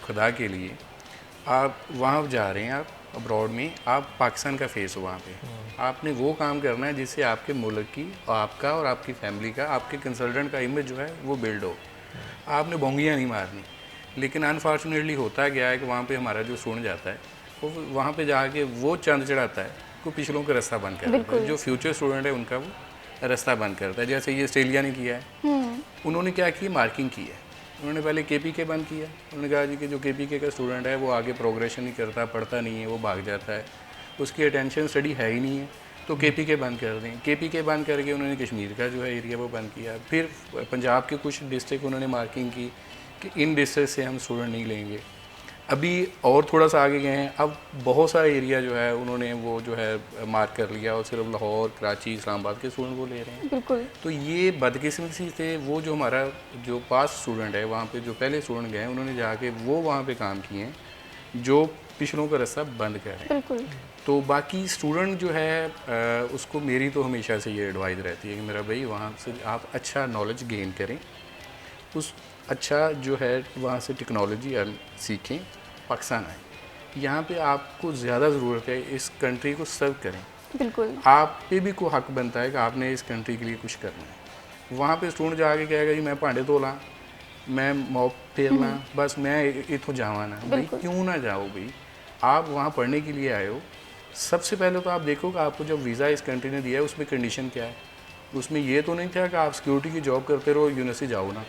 खुदा के लिए आप वहाँ जा रहे हैं, आप अब्रॉड में, आप पाकिस्तान का फेस हो वहाँ पे, आपने वो काम करना है जिससे आपके मुल्क की, आपका और आपकी फैमिली का, आपके कंसल्टेंट का इमेज जो है वो बिल्ड हो। आपने बोंगियाँ नहीं मारनी। लेकिन अनफॉर्चुनेटली होता क्या है कि वहाँ पे हमारा जो स्टूडेंट जाता है वो वहाँ पे जाके वो चंद चढ़ाता है, वो पिछलों का रास्ता बंद कर देता है। जो फ्यूचर स्टूडेंट है उनका वो रास्ता बंद करता है। जैसे ये ऑस्ट्रेलिया ने किया है, उन्होंने क्या की, मार्किंग की है। उन्होंने पहले KPK बंद किया। उन्होंने कहा जी कि जो KPK का स्टूडेंट है वो आगे प्रोग्रेशन नहीं करता, पढ़ता नहीं है, वो भाग जाता है, उसकी अटेंशन स्टडी है ही नहीं है, तो KPK बंद कर दें। KPK बंद करके उन्होंने कश्मीर का जो है एरिया वो बंद किया। फिर पंजाब के कुछ डिस्ट्रिक्ट उन्होंने मार्किंग की कि इन डिस्ट्रिक्ट से हम स्टूडेंट नहीं लेंगे। अभी और थोड़ा सा आगे गए हैं, अब बहुत सारा एरिया जो है उन्होंने वो जो है मार्क कर लिया और सिर्फ लाहौर, कराची, इस्लामाबाद के स्टूडेंट वो ले रहे हैं। बिल्कुल। तो ये बदकिस्मती से वो जो हमारा जो पास स्टूडेंट है वहाँ पे, जो पहले स्टूडेंट गए उन्होंने जाके वो वहाँ पे काम किए हैं जो पिछलों का रास्ता बंद कर रहे हैं। बिल्कुल। तो बाकी स्टूडेंट जो है उसको मेरी तो हमेशा से ये एडवाइस रहती है कि मेरा भाई वहाँ से आप अच्छा नॉलेज गेन करें, उस अच्छा जो है वहाँ से टेक्नोलॉजी सीखें, पाकिस्तान आए। यहाँ पे आपको ज़्यादा ज़रूरत है, इस कंट्री को सर्व करें। बिल्कुल। आप पे भी कोई हक बनता है कि आपने इस कंट्री के लिए कुछ करना है। वहाँ पे स्टूडेंट जाके कहेगा जी मैं भांडे धोला, मैं मॉप फेरना, बस मैं इतों जावा ना। भाई क्यों ना जाओ भाई, आप वहाँ पढ़ने के लिए आए हो। सबसे पहले तो आप देखो कि आपको जब वीज़ा इस कंट्री ने दिया है उसमें कंडीशन क्या है। उसमें ये तो नहीं था कि आप सिक्योरिटी की जॉब करते रहो, यूनिवर्सिटी जाओ ना।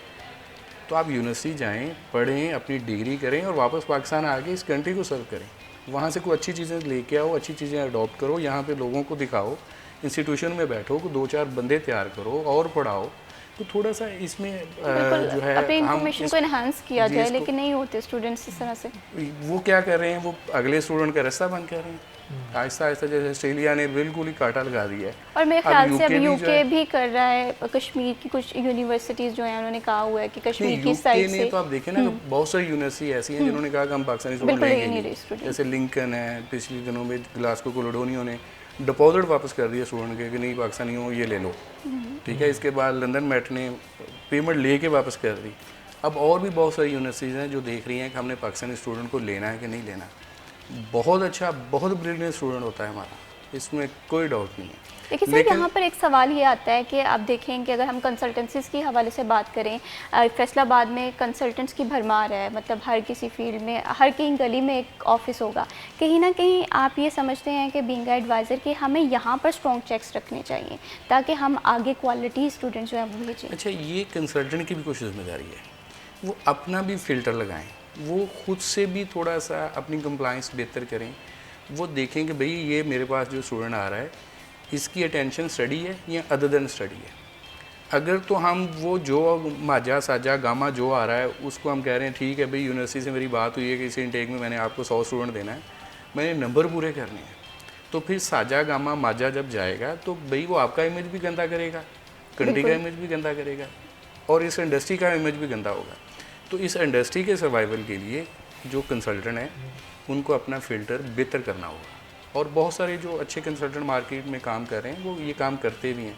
तो आप यूनिवर्सिटी जाएं, पढ़ें, अपनी डिग्री करें और वापस पाकिस्तान आके इस कंट्री को सर्व करें। वहाँ से कोई अच्छी चीज़ें लेके आओ, अच्छी चीज़ें अडॉप्ट करो, यहाँ पे लोगों को दिखाओ, इंस्टीट्यूशन में बैठो, 2-4 बंदे तैयार करो और पढ़ाओ। तो थोड़ा सा इसमें जो है अपनी इंफॉर्मेशन को एनहांस किया जी, जाए, लेकिन नहीं होते स्टूडेंट्स इस तरह से। वो क्या कर रहे हैं, वो अगले स्टूडेंट का रास्ता बंद कर रहे हैं। आहिस्ता आहिस्ता जैसे ऑस्ट्रेलिया ने बिल्कुल ही कांटा लगा दिया है। और मेरे ख्याल से अब जो यूके है- भी कर रहा है। कश्मीर की कुछ यूनिवर्सिटीज़ जो हैं उन्होंने कहा हुआ है कि कश्मीर की यूके साइड ने से तो आप देखें ना, तो बहुत सारी यूनिवर्सिटी ऐसी हैं जिन्होंने कहा कि हम पाकिस्तानी स्टूडेंट बिल्कुल लेंगे नहीं नहीं। रहे student। जैसे लिंकन है, पिछले दिनों में ग्लासगो कोलोडोनियो ने डिपॉजिट वापस कर दिया स्टूडेंट के कि नहीं पाकिस्तानी हो ये ले लो, ठीक है। इसके बाद लंदन मेट ने पेमेंट लेके वापस कर दी। अब और भी बहुत सारी यूनिवर्सिटीज़ हैं जो देख रही हैं कि हमने पाकिस्तानी स्टूडेंट को लेना है कि नहीं लेना। बहुत अच्छा, बहुत ब्रिलियंट स्टूडेंट होता है हमारा, इसमें कोई डाउट नहीं है। देखिए सर, यहाँ पर एक सवाल ये आता है कि आप देखें कि अगर हम कंसल्टेंसीज के हवाले से बात करें, फैसलाबाद में कंसल्टेंट्स की भरमार है। मतलब हर किसी फील्ड में, हर कहीं गली में एक ऑफिस होगा। कहीं ना कहीं आप ये समझते हैं कि बीइंग एडवाइज़र कि हमें यहाँ पर स्ट्रॉन्ग चेक्स रखने चाहिए ताकि हम आगे क्वालिटी स्टूडेंट्स जो है वो भेजें? अच्छा, ये कंसल्टेंट की भी कुछ जिम्मेदारी है, वो अपना भी फ़िल्टर लगाएं, वो खुद से भी थोड़ा सा अपनी कंप्लाइंस बेहतर करें। वो देखें कि भाई ये मेरे पास जो स्टूडेंट आ रहा है इसकी अटेंशन स्टडी है या अदर देन स्टडी है। अगर तो हम वो जो माजा साजा गामा जो आ रहा है उसको हम कह रहे हैं ठीक है भाई, यूनिवर्सिटी से मेरी बात हुई है कि इस इनटेक में मैंने आपको 100 स्टूडेंट देना है, मैंने नंबर पूरे करने हैं, तो फिर साजा गामा माजा जब जाएगा तो भाई वो आपका इमेज भी गंदा करेगा, कंट्री का इमेज भी गंदा करेगा और इस इंडस्ट्री का इमेज भी गंदा होगा। तो इस इंडस्ट्री के सर्वाइवल के लिए जो कंसल्टेंट हैं उनको अपना फ़िल्टर बेहतर करना होगा। और बहुत सारे जो अच्छे कंसल्टेंट मार्केट में काम कर रहे हैं वो ये काम करते भी हैं,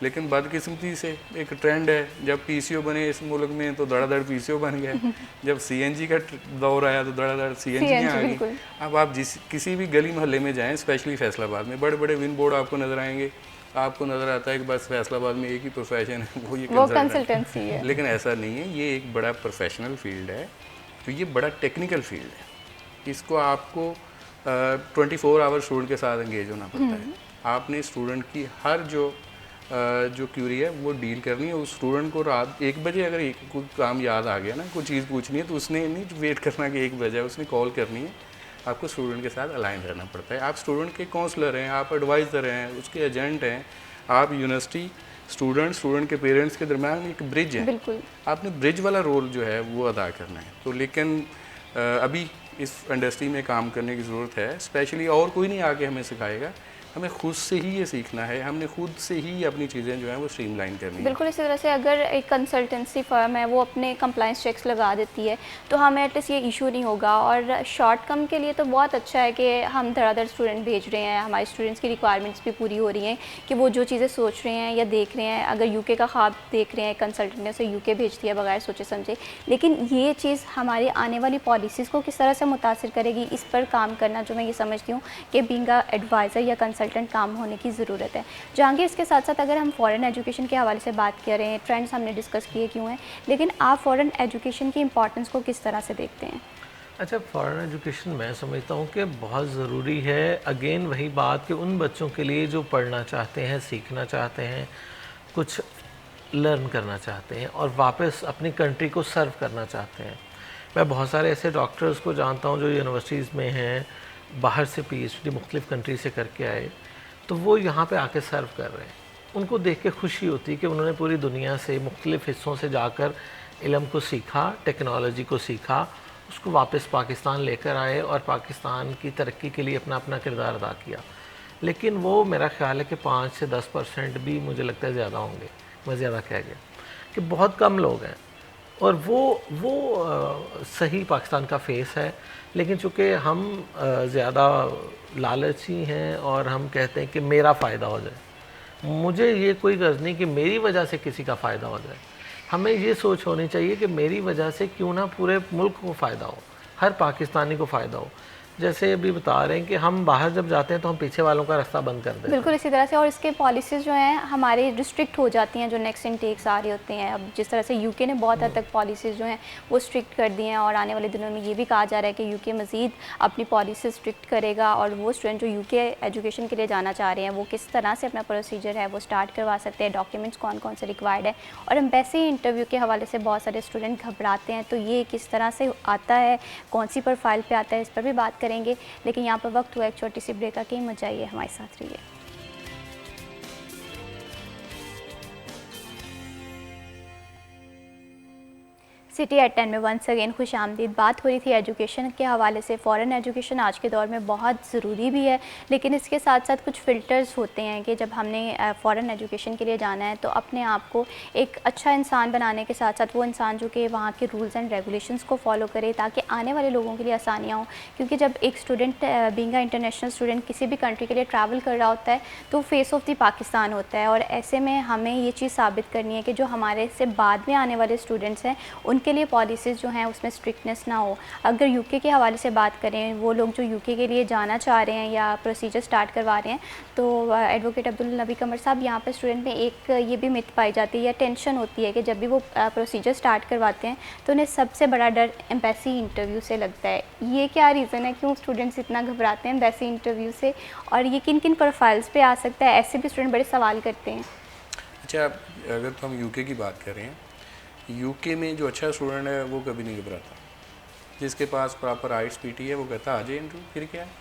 लेकिन बदकिस्मती से एक ट्रेंड है, जब PCO बने इस मुल्क में तो धड़ाधड़ PCO बन गया। जब CNG का दौर आया तो धड़ाधड़ CNG आ गई। अब आप किसी भी गली मोहल्ले में जाएं, स्पेशली फैसलाबाद में बड़े बड़े विन बोर्ड आपको नज़र आएंगे, आपको नज़र आता है कि बस फैसलाबाद में एक ही प्रोफेशन है, वो ये कंसल्टेंसी है। लेकिन ऐसा नहीं है, ये एक बड़ा प्रोफेशनल फील्ड है, तो ये बड़ा टेक्निकल फील्ड है। इसको आपको 24 आवर स्टूडेंट के साथ एंगेज होना पड़ता है। आपने स्टूडेंट की हर जो क्यूरी है वो डील करनी है। उस स्टूडेंट को रात 1 बजे अगर कोई काम याद आ गया ना, कोई चीज़ पूछनी है, तो उसने नहीं वेट करना कि 1 बजे, उसने कॉल करनी है। आपको स्टूडेंट के साथ अलाइन रहना पड़ता है। आप स्टूडेंट के काउंसलर हैं, आप एडवाइज़र हैं, उसके एजेंट हैं, आप यूनिवर्सिटी स्टूडेंट के पेरेंट्स के दरम्यान एक ब्रिज है, बिल्कुल। आपने ब्रिज वाला रोल जो है वो अदा करना है। तो लेकिन अभी इस इंडस्ट्री में काम करने की ज़रूरत है, स्पेशली और कोई नहीं आके हमें सिखाएगा, हमें खुद से ही ये सीखना है, हमने खुद से ही अपनी चीज़ें जो हैं वो स्ट्रीमलाइन करनी है। बिल्कुल इसी तरह से अगर एक कंसल्टेंसी फर्म है वो अपने कंप्लाइंस चेक्स लगा देती है तो हमें एटलीस्ट ये इशू नहीं होगा। और शॉर्ट टर्म के लिए तो बहुत अच्छा है कि हम धड़ाधड़ स्टूडेंट भेज रहे हैं, हमारे स्टूडेंट्स की रिक्वायरमेंट्स भी पूरी हो रही हैं कि वो जो चीज़ें सोच रहे हैं या देख रहे हैं, अगर यूके का ख्वाब देख रहे हैं, कंसल्टेंट ने उसे यूके भेज दिया बगैर सोचे समझे। लेकिन ये चीज़ हमारी आने वाली पॉलिसीज़ को किस तरह से मुतासिर करेगी, इस पर काम करना जो मैं ये समझती हूँ कि बीइंग अ एडवाइज़र या कंसल्टेंट काम होने की ज़रूरत है। जहांगीर, इसके साथ साथ अगर हम फ़ॉरेन एजुकेशन के हवाले से बात कर रहे हैं, ट्रेंड्स हमने डिस्कस किए क्यों हैं, लेकिन आप फ़ॉरेन एजुकेशन की इंपॉर्टेंस को किस तरह से देखते हैं? अच्छा, फॉरेन एजुकेशन मैं समझता हूँ कि बहुत ज़रूरी है। अगेन वही बात कि उन बच्चों के लिए जो पढ़ना चाहते हैं, सीखना चाहते हैं, कुछ लर्न करना चाहते हैं और वापस अपनी कंट्री को सर्व करना चाहते हैं। मैं बहुत सारे ऐसे डॉक्टर्स को जानता हूँ जो यूनिवर्सिटीज़ में हैं, बाहर से पीएचडी मुख्तलिफ़ कंट्री से करके आए, तो वो यहाँ पे आके सर्व कर रहे हैं। उनको देख के खुशी होती है कि उन्होंने पूरी दुनिया से मुख्तलिफ़ हिस्सों से जाकर इल्म को सीखा, टेक्नोलॉजी को सीखा, उसको वापस पाकिस्तान लेकर आए और पाकिस्तान की तरक्की के लिए अपना अपना किरदार अदा किया। लेकिन वो मेरा ख़्याल है कि 5 से 10% भी मुझे लगता है ज़्यादा होंगे, मैं ज़्यादा कह गया कि बहुत कम लोग हैं और वो सही पाकिस्तान का फेस है। लेकिन चूँकि हम ज़्यादा लालची हैं और हम कहते हैं कि मेरा फ़ायदा हो जाए, मुझे ये कोई गर्ज नहीं कि मेरी वजह से किसी का फ़ायदा हो जाए। हमें ये सोच होनी चाहिए कि मेरी वजह से क्यों ना पूरे मुल्क को फ़ायदा हो, हर पाकिस्तानी को फ़ायदा हो। जैसे अभी बता रहे हैं कि हम बाहर जब जाते हैं तो हम पीछे वालों का रास्ता बंद कर देते हैं। बिल्कुल इसी तरह से, और इसके पॉलिसीज़ जो हैं हमारे रिस्ट्रिक्ट हो जाती हैं जो नेक्स्ट इनटेक्स आ रहे होते हैं। अब जिस तरह से यूके ने बहुत हद तक पॉलिसीज़ जो हैं वो स्ट्रिक्ट कर दी हैं और आने वाले दिनों में ये भी कहा जा रहा है कि यूके मज़ीद अपनी पॉलिसी स्ट्रिक्ट करेगा और वो स्टूडेंट जो यूके एजुकेशन के लिए जाना चाह रहे हैं वो किस तरह से अपना प्रोसीजर है वो स्टार्ट करवा सकते हैं, डॉक्यूमेंट्स कौन कौन से रिक्वायर्ड है। और एम्बेसी इंटरव्यू के हवाले से बहुत सारे स्टूडेंट घबराते हैं, तो ये किस तरह से आता है, कौन सी प्रोफाइल पे आता है, इस पर भी बात करेंगे। लेकिन यहाँ पर वक्त हुआ एक छोटी सी ब्रेक का, कहीं मत जाइए, हमारे साथ रहिए। सिटी एट 10 में वंस अगेन खुश आमदीद। बात हो रही थी एजुकेशन के हवाले से। फ़ॉरेन एजुकेशन आज के दौर में बहुत ज़रूरी भी है, लेकिन इसके साथ साथ कुछ फ़िल्टर्स होते हैं कि जब हमने फ़ॉरेन एजुकेशन के लिए जाना है तो अपने आप को एक अच्छा इंसान बनाने के साथ साथ वो इंसान जो कि वहाँ के रूल्स एंड रेगुलेशंस को फॉलो करे ताकि आने वाले लोगों के लिए आसानियाँ हों। क्योंकि जब एक student being a international student किसी भी कंट्री के लिए ट्रैवल कर रहा होता है तो फेस ऑफ द पाकिस्तान होता है, और ऐसे में हमें ये चीज़ साबित करनी है कि जो हमारे से बाद में आने वाले स्टूडेंट्स हैं उनके लिए पॉलिसीज़ जो हैं उसमें स्ट्रिक्टनेस ना हो। अगर यूके के हवाले से बात करें, वो लोग जो यूके के लिए जाना चाह रहे हैं या प्रोसीजर स्टार्ट करवा रहे हैं, तो एडवोकेट अब्दुल नबी कमर साहब, यहाँ पर स्टूडेंट में एक ये भी मिथ पाई जाती है या टेंशन होती है कि जब भी वो प्रोसीजर स्टार्ट करवाते हैं तो उन्हें सबसे बड़ा डर एम्बेसी इंटरव्यू से लगता है। ये क्या रीज़न है, क्यों स्टूडेंट्स इतना घबराते हैं एम्बेसी इंटरव्यू से, और ये किन किन प्रोफाइल्स पे आ सकता है? ऐसे भी स्टूडेंट बड़े सवाल करते हैं। अच्छा, अगर तो हम यूके की बात करें, यूके में जो अच्छा स्टूडेंट है वो कभी नहीं घबराता। जिसके पास प्रॉपर आइट्स पीटी है वो कहता आ जाए इंटरव्यू, फिर क्या है।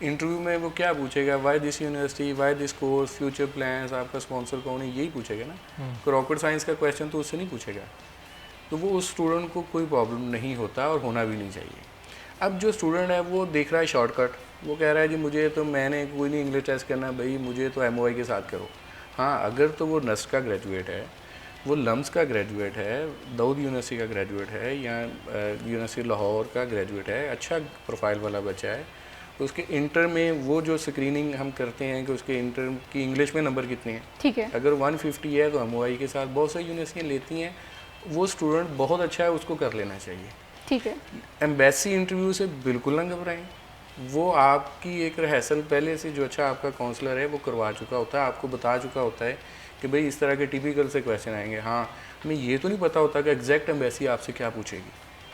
इंटरव्यू में वो क्या पूछेगा, why this university, why this course, future plans, आपका स्पॉन्सर कौन है, यही पूछेगा ना। रॉकेट साइंस का क्वेश्चन तो उससे नहीं पूछेगा। तो वो उस स्टूडेंट को कोई प्रॉब्लम नहीं होता और होना भी नहीं चाहिए। अब जो स्टूडेंट है वो देख रहा है शॉर्टकट, वो कह रहा है जी मुझे तो, मैंने कोई नहीं इंग्लिश टेस्ट करना भाई, मुझे तो MOI के साथ करो। हाँ, अगर तो वो नस्ट का ग्रेजुएट है, वो लम्स का ग्रेजुएट है, दाऊद यूनिवर्सिटी का ग्रेजुएट है या यूनिवर्सिटी लाहौर का ग्रेजुएट है, अच्छा प्रोफाइल वाला बच्चा है, तो उसके इंटर में वो जो स्क्रीनिंग हम करते हैं कि उसके इंटर की इंग्लिश में नंबर कितने हैं, ठीक है, अगर 150 है तो MOI के साथ बहुत सारी यूनिवर्सिटियाँ लेती हैं, वो स्टूडेंट बहुत अच्छा है, उसको कर लेना चाहिए। ठीक है। एम्बेसी इंटरव्यू से बिल्कुल ना घबराएं। वो आपकी एक रिहर्सल पहले से जो अच्छा आपका काउंसलर है वो करवा चुका होता है, आपको बता चुका होता है कि भाई इस तरह के टिपिकल से क्वेश्चन आएंगे। हाँ, हमें ये तो नहीं पता होता कि एग्जैक्ट एम्बेसी आपसे क्या पूछेगी,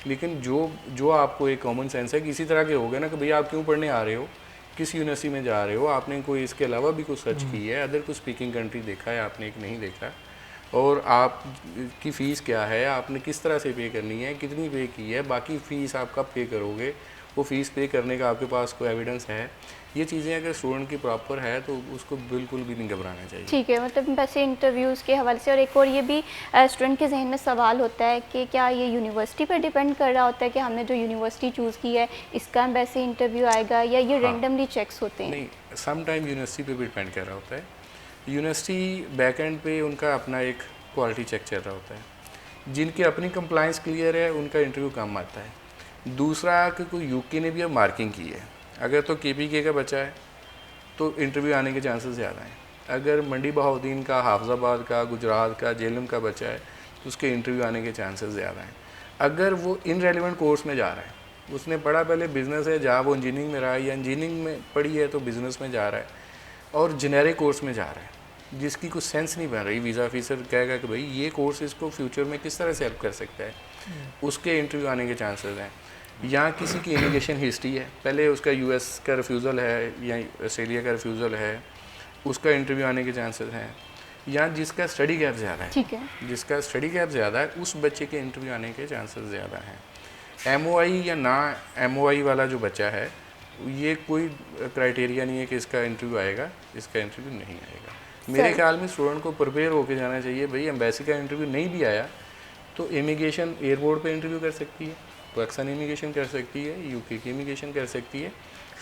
लेकिन जो आपको एक कॉमन सेंस है कि इसी तरह के हो गए ना कि भाई आप क्यों पढ़ने आ रहे हो, किस यूनिवर्सिटी में जा रहे हो, आपने कोई इसके अलावा भी कुछ सर्च की है, अदर कुछ स्पीकिंग कंट्री देखा है आपने, एक नहीं देखा, और आप की फ़ीस क्या है, आपने किस तरह से पे करनी है, कितनी पे की है, बाकी फ़ीस आप कब पे करोगे, वो फ़ीस पे करने का आपके पास कोई एविडेंस है, ये चीज़ें अगर स्टूडेंट की प्रॉपर है तो उसको बिल्कुल भी नहीं घबराना चाहिए। ठीक है, मतलब वैसे इंटरव्यूज़ के हवाले से और एक और ये भी स्टूडेंट के जहन में सवाल होता है कि क्या ये यूनिवर्सिटी पर डिपेंड कर रहा होता है कि हमने जो यूनिवर्सिटी चूज़ की है इसका वैसे इंटरव्यू आएगा, या ये रैंडमली चेक्स होते हैं? नहीं, सम टाइम यूनिवर्सिटी पे भी डिपेंड कर रहा होता है। यूनिवर्सिटी बैक एंड पे उनका अपना एक क्वालिटी चेक चल रहा होता है। जिनकी अपनी कंप्लाइंस क्लियर है उनका इंटरव्यू कम आता है। दूसरा कि कोई यूके ने भी अब मार्किंग की है, अगर तो केपीके का बच्चा है तो इंटरव्यू आने के चांसेस ज़्यादा हैं। अगर मंडी बहाउद्दीन का, हाफजाबाद का, गुजरात का, जेएलएम का बच्चा है तो उसके इंटरव्यू आने के चांसेस ज़्यादा हैं। अगर वो इनरेलेवेंट कोर्स में जा रहा है, उसने पढ़ा पहले बिज़नेस है, जहाँ वो इंजीनियरिंग में रहा है, या इंजीनियरिंग में पढ़ी है तो बिज़नेस में जा रहा है, और जेनेरिक कोर्स में जा रहा है जिसकी कुछ सेंस नहीं बन रही, वीज़ा ऑफिसर कहेगा कि भाई ये कोर्स इसको फ्यूचर में किस तरह से हेल्प कर सकता है, उसके इंटरव्यू आने के चांसेस हैं। या किसी की इमिग्रेशन हिस्ट्री है, पहले उसका यूएस का रिफ्यूज़ल है या ऑस्ट्रेलिया का रिफ्यूज़ल है, उसका इंटरव्यू आने के चांसेस हैं। या जिसका स्टडी गैप ज़्यादा है, ठीक है, जिसका स्टडी गैप ज़्यादा है, उस बच्चे के इंटरव्यू आने के चांसेस ज़्यादा हैं। एमओआई या ना एमओआई वाला जो बच्चा है, ये कोई क्राइटेरिया नहीं है कि इसका इंटरव्यू आएगा, इसका इंटरव्यू नहीं आएगा। मेरे ख्याल में स्टूडेंट को प्रिपेयर होकर जाना चाहिए। भाई एम्बेसी का इंटरव्यू नहीं भी आया तो इमिग्रेशन एयरपोर्ट पे इंटरव्यू कर सकती है, पाकिस्तान इमिग्रेशन कर सकती है, यूके की इमिग्रेशन कर सकती है।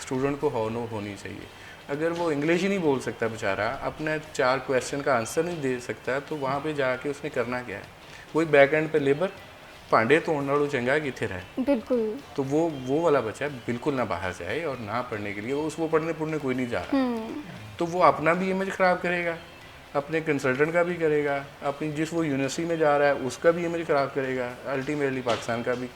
स्टूडेंट को हॉनो होनी चाहिए। अगर वो इंग्लिश ही नहीं बोल सकता बेचारा, अपने 4 क्वेश्चन का आंसर नहीं दे सकता, तो वहाँ पे जाके उसने करना क्या है? वही बैक एंड पे लेबर भांडे तोड़ने वालों चंगा किथे रहे। बिल्कुल। तो वो वाला बच्चा बिल्कुल ना बाहर जाए और ना पढ़ने के लिए, वो पढ़ने कोई नहीं जा रहा। तो वो अपना भी इमेज ख़राब करेगा, अपने कंसल्टेंट का भी करेगा, अपनी जिस वो यूनिवर्सिटी में जा रहा है उसका भी इमेज ख़राब करेगा, अल्टीमेटली पाकिस्तान का भी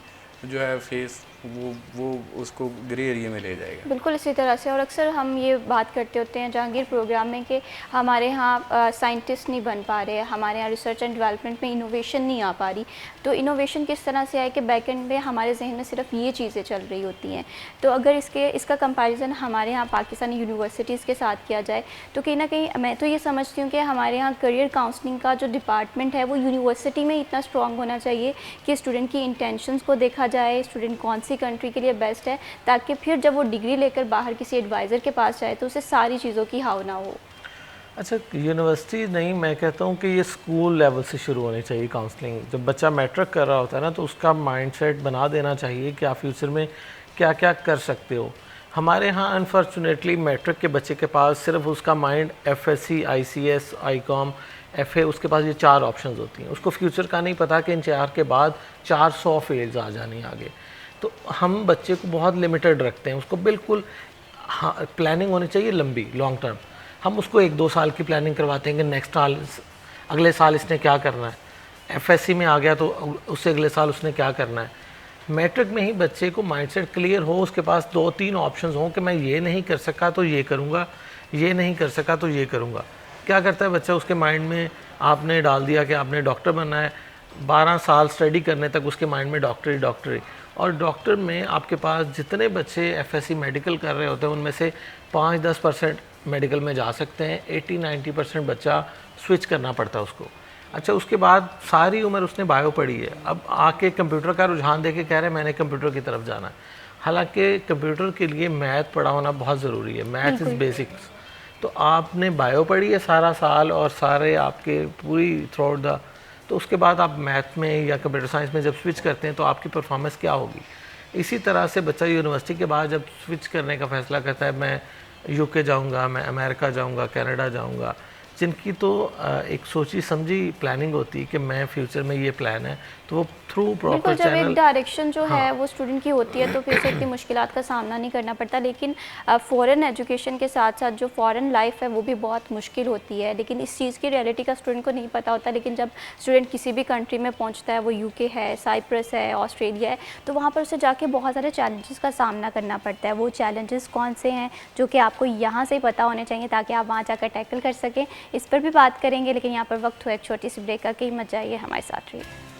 जो है फेस वो उसको ग्रे एरिया में ले जाएगा। बिल्कुल इसी तरह से। और अक्सर हम ये बात करते होते हैं जहांगीर प्रोग्राम में कि हमारे यहाँ साइंटिस्ट नहीं बन पा रहे, हमारे यहाँ रिसर्च एंड डेवलपमेंट में इनोवेशन नहीं आ पा रही। तो इनोवेशन किस तरह से आए कि बैक एंड में हमारे जहन में सिर्फ ये चीज़ें चल रही होती हैं। तो अगर इसका कंपैरिजन हमारे यहाँ पाकिस्तानी यूनिवर्सिटीज़ के साथ किया जाए तो कहीं ना कहीं मैं तो ये समझती हूँ कि हमारे यहाँ करियर काउंसलिंग का जो डिपार्टमेंट है वो यूनिवर्सिटी में इतना स्ट्रॉन्ग होना चाहिए कि स्टूडेंट की इंटेंशंस को देखा जाए, स्टूडेंट कौन सी कंट्री के लिए बेस्ट है, ताकि फिर जब वो डिग्री लेकर बाहर किसी एडवाइज़र के पास जाए तो उसे सारी चीज़ों की हाव ना हो। अच्छा, यूनिवर्सिटी नहीं, मैं कहता हूँ कि ये स्कूल लेवल से शुरू होनी चाहिए काउंसलिंग। जब बच्चा मैट्रिक कर रहा होता है ना, तो उसका माइंडसेट बना देना चाहिए कि आप फ्यूचर में क्या क्या कर सकते हो। हमारे यहाँ अनफॉर्चुनेटली मैट्रिक के बच्चे के पास सिर्फ उसका mind FSc, ICS, Icom, FA, उसके पास ये 4 ऑप्शंस होती हैं। उसको फ्यूचर का नहीं पता कि इन 4 के बाद 400 फील्ड्स आ जानी आगे। तो हम बच्चे को बहुत लिमिटेड रखते हैं, उसको बिल्कुल हाँ प्लानिंग होनी चाहिए लंबी, लॉन्ग टर्म। हम उसको 1-2 साल की प्लानिंग करवाते हैं कि नेक्स्ट साल, अगले साल इसने क्या करना है। एफएससी में आ गया तो उससे अगले साल उसने क्या करना है। मैट्रिक में ही बच्चे को माइंडसेट क्लियर हो, उसके पास 2-3 ऑप्शंस हों कि मैं ये नहीं कर सका तो ये करूँगा, ये नहीं कर सका तो ये करूँगा। क्या करता है बच्चा, उसके माइंड में आपने डाल दिया कि आपने डॉक्टर बनना है, 12 साल स्टडी करने तक उसके माइंड में डॉक्टरी। और डॉक्टर में आपके पास जितने बच्चे एफएससी मेडिकल कर रहे होते हैं उनमें से 5-10% मेडिकल में जा सकते हैं, 80-90% बच्चा स्विच करना पड़ता है उसको। अच्छा, उसके बाद सारी उम्र उसने बायो पढ़ी है, अब आके कंप्यूटर का रुझान दे के कह रहे हैं मैंने कंप्यूटर की तरफ जाना है। हालांकि कंप्यूटर के लिए मैथ पढ़ा होना बहुत ज़रूरी है, मैथ इज़ बेसिक्स। तो आपने बायो पढ़ी है सारा साल और सारे आपके पूरी थ्रू आउट द, तो उसके बाद आप मैथ में या कंप्यूटर साइंस में जब स्विच करते हैं तो आपकी परफॉर्मेंस क्या होगी। इसी तरह से बच्चा यूनिवर्सिटी के बाद जब स्विच करने का फैसला करता है, मैं यूके जाऊंगा, मैं अमेरिका जाऊंगा, कनाडा जाऊंगा, जिनकी तो एक सोची समझी प्लानिंग होती है कि मैं फ्यूचर में ये प्लान है, तो वो थ्रू प्रॉपर जब एक चैनल डायरेक्शन जो है वो स्टूडेंट की होती है तो फिर से इतनी मुश्किलात का सामना नहीं करना पड़ता। लेकिन फ़ॉरेन एजुकेशन के साथ साथ जो फ़ॉरेन लाइफ है वो भी बहुत मुश्किल होती है, लेकिन इस चीज़ की रियलिटी का स्टूडेंट को नहीं पता होता। लेकिन जब स्टूडेंट किसी भी कंट्री में पहुंचता है, वो यूके है, साइप्रस है, ऑस्ट्रेलिया है, तो वहाँ पर उसे जाके बहुत सारे चैलेंजेस का सामना करना पड़ता है। वो चैलेंजेस कौन से हैं जो कि आपको यहाँ से ही पता होने चाहिए ताकि आप वहाँ जाकर टैकल कर सकें, इस पर भी बात करेंगे। लेकिन यहाँ पर वक्त हुआ एक छोटी सी ब्रेक का, कहीं मत जाइए, हमारे साथ रहिए।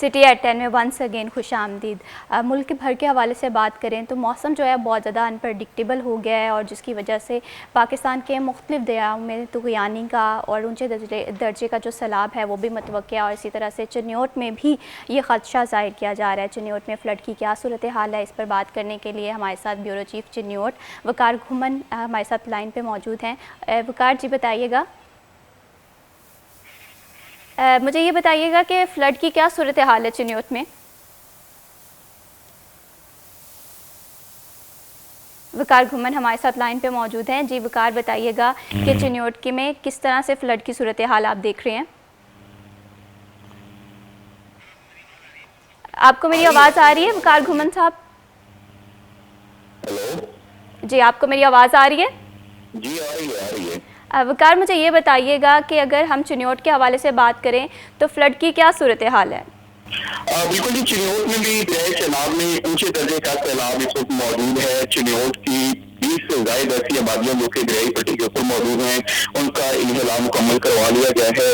सिटी एट 10 में वंस अगेन खुश आमदीद। मुल्क भर के हवाले से बात करें तो मौसम जो है बहुत ज़्यादा अनप्रडिक्टेबल हो गया है और जिसकी वजह से पाकिस्तान के मुख्तलिफ दरियाओं में तुग़यानी का और ऊँचे दर्जे का जो सैलाब है वो भी मतवक़्क़ा है और इसी तरह से चिन्योट में भी ये ख़दशा ज़ाहिर किया जा रहा है। चिन्योट में फ़्लड की क्या सूरत हाल है, इस पर बात करने के लिए हमारे साथ ब्यूरो चीफ़ चिन्योट वकार घुमन हमारे साथ लाइन पर मौजूद हैं। वकार जी बताइएगा, मुझे ये बताइएगा कि फ़्लड की क्या सूरत हाल है चिन्योट में। वकार घुमन हमारे साथ लाइन पे मौजूद हैं। जी वकार बताइएगा कि चिन्योट के में किस तरह से फ़्लड की सूरत हाल आप देख रहे हैं। आपको मेरी आवाज़ आ रही है वकार घुमन साहब? जी आपको मेरी आवाज़ आ रही है? जी आ रही है। वकार मुझे ये बताइएगा कि अगर हम चिन्योट के हवाले से बात करें तो फ़्लड की क्या सूरत हाल है। बिल्कुल जी, चिन्योट में भी दरिया चेनाब में ऊंचे दर्जे का सैलाब इस वक्त मौजूद है। चिन्योट की 20 से ज्यादा ऐसी आबादियां जो कि दरियाई पट्टी के ऊपर मौजूद हैं, उनका इन्हिला मुकम्मल करवा लिया गया है।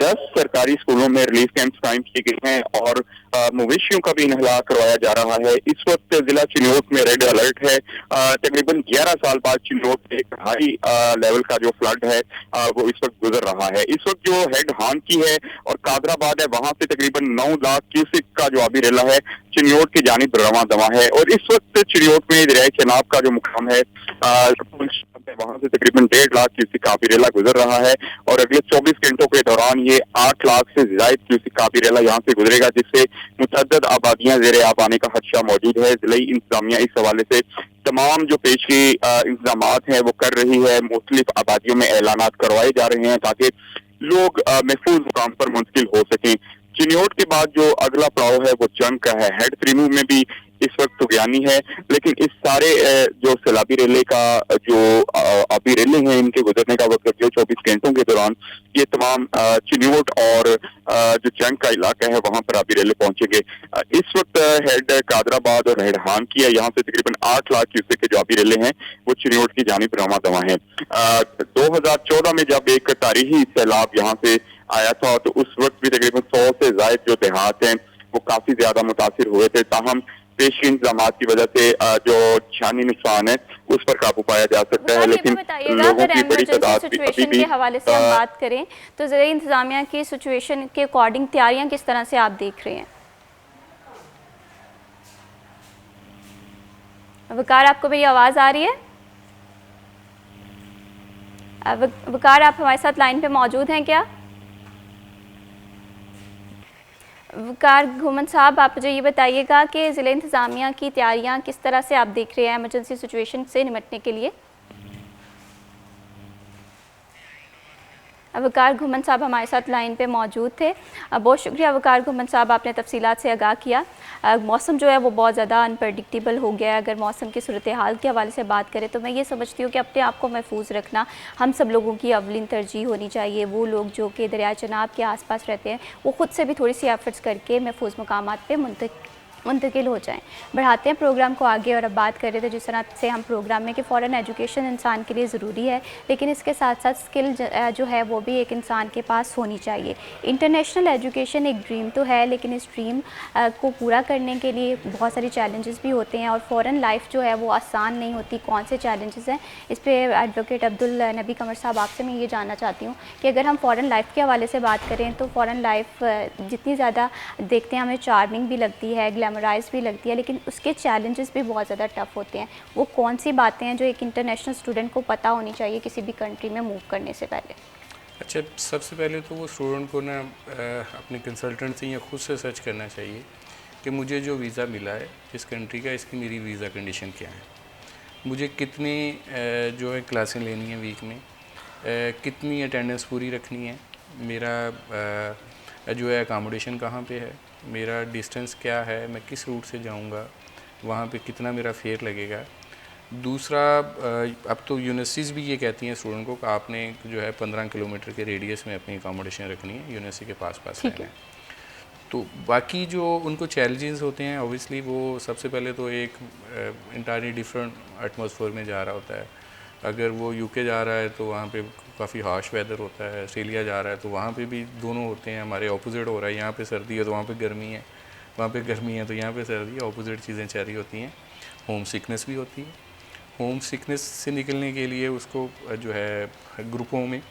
10 सरकारी स्कूलों में रिलीफ कैंप कायम किए गए हैं और मवेशियों का भी इन्हिला करवाया जा रहा है। इस वक्त जिला चिन्योट में रेड अलर्ट है। तकरीबन 11 साल बाद चिन्योट में एक हाई लेवल का जो फ्लड है वो इस वक्त गुजर रहा है। इस वक्त जो हेड हान की है और कादराबाद है, वहां से तकरीबन 9 लाख क्यूसिक का जो आबी रेला है चिन्योट की जानिब रवां दवा है और इस वक्त चिन्योट में दरिया चेनाब का जो मुकाम है वहां से तकरीबन 1.5 लाख क्यूसिक आबी रेला गुजर रहा है और अगले 24 घंटों के दौरान ये 8 लाख से ज्यादा क्यूसिक आबी रेला यहाँ से गुजरेगा, जिससे मुतअद्दिद आबादियां ज़ेरे आब आने का खदशा मौजूद है। जिलाई इंतजामिया इस हवाले से तमाम जो पेशी इंतजाम हैं वो कर रही है। मुख्तलिफ आबादियों में ऐलानात करवाए जा रहे हैं ताकि लोग महफूज मुकाम पर मुंतकिल हो सकें। चिन्योट के बाद जो अगला पड़ाव है वो जंग का है। हेड 3 में भी इस वक्त तुगयानी है, लेकिन इस सारे जो सैलाबी रेले का जो आबी रेले हैं इनके गुजरने का वक्त जो 24 घंटों के दौरान ये तमाम चिन्योट और जो जंग का इलाका है वहां पर आबी रेले पहुंचेंगे। इस वक्त हेड कादराबाद और हेड हान की है, यहाँ से तकरीबन 8 लाख क्यूसेक के जो आबी रेले हैं वो चिन्योट की जानिब रवां दवा है। 2014 में जब एक तारीखी सैलाब यहाँ से आया था तो उस वक्त भी तकरीबन 100 से ज्यादा जो देहात हैं वो काफी ज्यादा मुतासिर हुए थे। ताहम पेशी इंतजाम की वजह से जो जानी नुकसान है उस पर काबू पाया जा सकता है, लेकिन लोगों की बड़ी तादाद अभी भी के हवाले से हम बात करें तो ज़रा इंतजामिया की सिचुएशन के अकॉर्डिंग तैयारियां किस तरह से आप देख रहे हैं। वकार आपको मेरी आवाज़ आ रही है? वकार आप हमारे साथ लाइन पे मौजूद हैं क्या? वकार घुमन साहब आप मुझे ये बताइएगा कि ज़िला इंतज़ामिया की तैयारियां किस तरह से आप देख रहे हैं एमरजेंसी सिचुएशन से निपटने के लिए। वकार घुमन साहब हमारे साथ लाइन पे मौजूद थे। बहुत शुक्रिया वकार घुमन साहब, आपने तफसीलात से आगाह किया। मौसम जो है वो बहुत ज़्यादा अनप्रडिक्टेबल हो गया है। अगर मौसम की सूरत हाल के हवाले से बात करें तो मैं ये समझती हूँ कि अपने आप को महफूज रखना हम सब लोगों की अवलिन तरजीह होनी चाहिए। वो लोग जो कि दरिया चनाब के आसपास रहते हैं वो ख़ुद से भी थोड़ी सी एफर्ट्स करके महफूज मकामात पर मुंतकिल हो जाएं। बढ़ाते हैं प्रोग्राम को आगे और अब बात कर रहे थे जिस तरह से हम प्रोग्राम में कि फ़ौरन एजुकेशन इंसान के लिए ज़रूरी है, लेकिन इसके साथ साथ स्किल जो है वो भी एक इंसान के पास होनी चाहिए। इंटरनेशनल एजुकेशन एक ड्रीम तो है, लेकिन इस ड्रीम को पूरा करने के लिए बहुत सारे चैलेंजेस भी होते हैं और फ़ौरन लाइफ जो है वो आसान नहीं होती। कौन से चैलेंजेस हैं, इस पर एडवोकेट अब्दुल नबी कमर साहब आपसे मैं ये जानना चाहती हूँ कि अगर हम फ़ौरन लाइफ के हवाले से बात करें तो फ़ौरन लाइफ जितनी ज़्यादा देखते हैं हमें चार्मिंग भी लगती है, ग्लैमराइज भी लगती है, लेकिन उसके चैलेंजेस भी बहुत ज़्यादा टफ होते हैं। वो कौन सी बातें हैं जो एक इंटरनेशनल स्टूडेंट को पता होनी चाहिए किसी भी कंट्री में मूव करने से पहले? अच्छा, सबसे पहले तो वो स्टूडेंट को ना अपने कंसल्टेंट से या खुद से सर्च करना चाहिए कि मुझे जो वीज़ा मिला है इस कंट्री का, इसकी मेरी वीज़ा कंडीशन क्या है, मुझे कितनी जो है क्लासें लेनी है वीक में, कितनी अटेंडेंस पूरी रखनी है, मेरा जो है अकामोडेशन कहाँ पे है, मेरा डिस्टेंस क्या है, मैं किस रूट से जाऊंगा, वहाँ पे कितना मेरा फेयर लगेगा। दूसरा, अब तो यूनिवर्सिटीज़ भी ये कहती हैं स्टूडेंट को कि आपने जो है 15 किलोमीटर के रेडियस में अपनी अकामोडेशन रखनी है, यूनिवर्सिटी के पास रहना है। तो बाकी जो उनको चैलेंजेस होते हैं ऑब्वियसली वो सबसे पहले तो एक इंटायरली डिफरेंट एटमॉस्फेयर में जा रहा होता है। अगर वो यूके जा रहा है तो वहाँ पे काफ़ी हार्श वेदर होता है, ऑस्ट्रेलिया जा रहा है तो वहाँ पे भी दोनों होते हैं, हमारे ऑपोजिट हो रहा है, यहाँ पे सर्दी है तो वहाँ पे गर्मी है, वहाँ पे गर्मी है तो यहाँ पे सर्दी है, ऑपोजिट चीज़ें चल रही होती हैं। होम सिकनेस भी होती है। होम सिकनेस से निकलने के लिए उसको जो है ग्रुपों में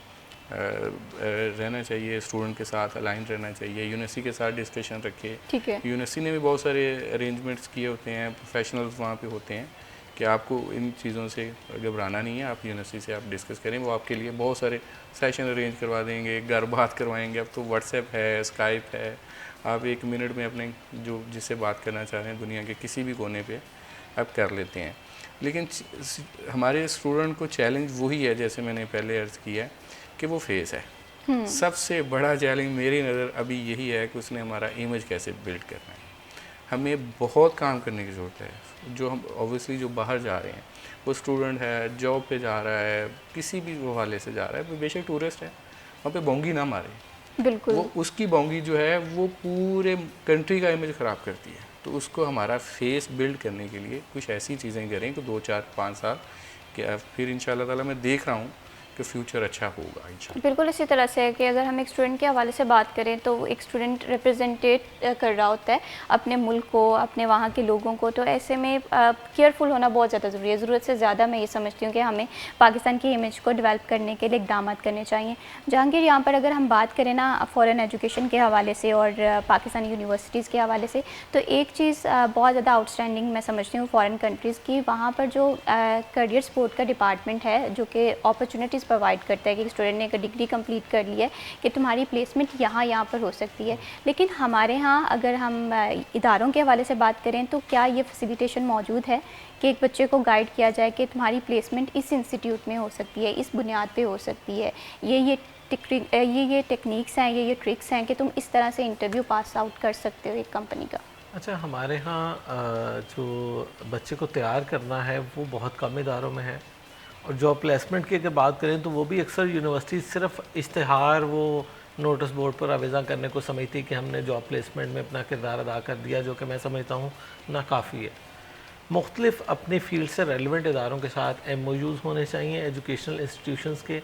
रहना चाहिए, स्टूडेंट के साथ अलाइन रहना चाहिए, यूनिवर्सिटी के साथ डिस्कशन रखे। ठीक है। यूनिवर्सिटी ने भी बहुत सारे अरेंजमेंट्स किए होते हैं, प्रोफेशनल्स वहाँ पे होते हैं कि आपको इन चीज़ों से घबराना नहीं है, आप यूनिवर्सिटी से आप डिस्कस करें, वो आपके लिए बहुत सारे सेशन अरेंज करवा देंगे, घर बात करवाएंगे। अब तो व्हाट्सएप है, स्काइप है, आप 1 मिनट में अपने जो जिससे बात करना चाह रहे हैं दुनिया के किसी भी कोने पे आप कर लेते हैं। लेकिन हमारे स्टूडेंट को चैलेंज वही है, जैसे मैंने पहले अर्ज़ किया कि वो फेस है। सबसे बड़ा चैलेंज मेरी नज़र अभी यही है कि उसने हमारा इमेज कैसे बिल्ड करना है। हमें बहुत काम करने की ज़रूरत है। जो हम ऑब्वियसली जो बाहर जा रहे हैं, वो स्टूडेंट है, जॉब पे जा रहा है, किसी भी हवाले से जा रहा है, बेशक टूरिस्ट है, वहाँ पे बोंगी ना मारे। बिल्कुल। वो उसकी बोंगी जो है वो पूरे कंट्री का इमेज ख़राब करती है। तो उसको हमारा फेस बिल्ड करने के लिए कुछ ऐसी चीज़ें करें कि 2, 4, 5 साल कि फिर इंशाल्लाह ताला मैं देख रहा हूँ कि फ्यूचर अच्छा होगा इंशाल्लाह। बिल्कुल इसी तरह से है कि अगर हम एक स्टूडेंट के हवाले से बात करें तो एक स्टूडेंट रिप्रेजेंटेट कर रहा होता है अपने मुल्क को, अपने वहाँ के लोगों को, तो ऐसे में केयरफुल होना बहुत ज़्यादा ज़रूरी है। ज़रूरत से ज़्यादा मैं ये समझती हूँ कि हमें पाकिस्तान की इमेज को डेवलप करने के लिए इकदाम करने चाहिए। जहांगीर, यहाँ पर अगर हम बात करें ना फ़ॉरेन एजुकेशन के हवाले से और पाकिस्तानी यूनिवर्सिटीज़ के हवाले से, तो एक चीज़ बहुत ज़्यादा आउटस्टैंडिंग मैं समझती हूँ फ़ॉरेन कंट्रीज़ की, वहाँ पर जो करियर सपोर्ट का डिपार्टमेंट है जो कि अपॉर्चुनिटीज़ प्रोवाइड करता है कि स्टूडेंट ने एक डिग्री कंप्लीट कर ली है कि तुम्हारी प्लेसमेंट यहाँ पर हो सकती है। लेकिन हमारे यहाँ अगर हम इदारों के हवाले से बात करें तो क्या ये फैसिलिटेशन मौजूद है कि एक बच्चे को गाइड किया जाए कि तुम्हारी प्लेसमेंट इस इंस्टीट्यूट में हो सकती है, इस बुनियाद पे हो सकती है, ये टेक्निक्स हैं, ये ट्रिक्स हैं कि तुम इस तरह से इंटरव्यू पास आउट कर सकते हो एक कंपनी का? अच्छा, हमारे यहाँ जो बच्चे को तैयार करना है वो बहुत कम इदारों में है, और जॉब प्लेसमेंट की अगर बात करें तो वो भी अक्सर यूनिवर्सिटी सिर्फ इश्तिहार वो नोटिस बोर्ड पर आवेदन करने को समझती है कि हमने जॉब प्लेसमेंट में अपना किरदार अदा कर दिया, जो कि मैं समझता हूँ नाकाफ़ी है। मुख्तलिफ अपनी फील्ड से रेलिवेंट इदारों के साथ MOUs होने चाहिए एजुकेशनल इंस्टीट्यूशंस के,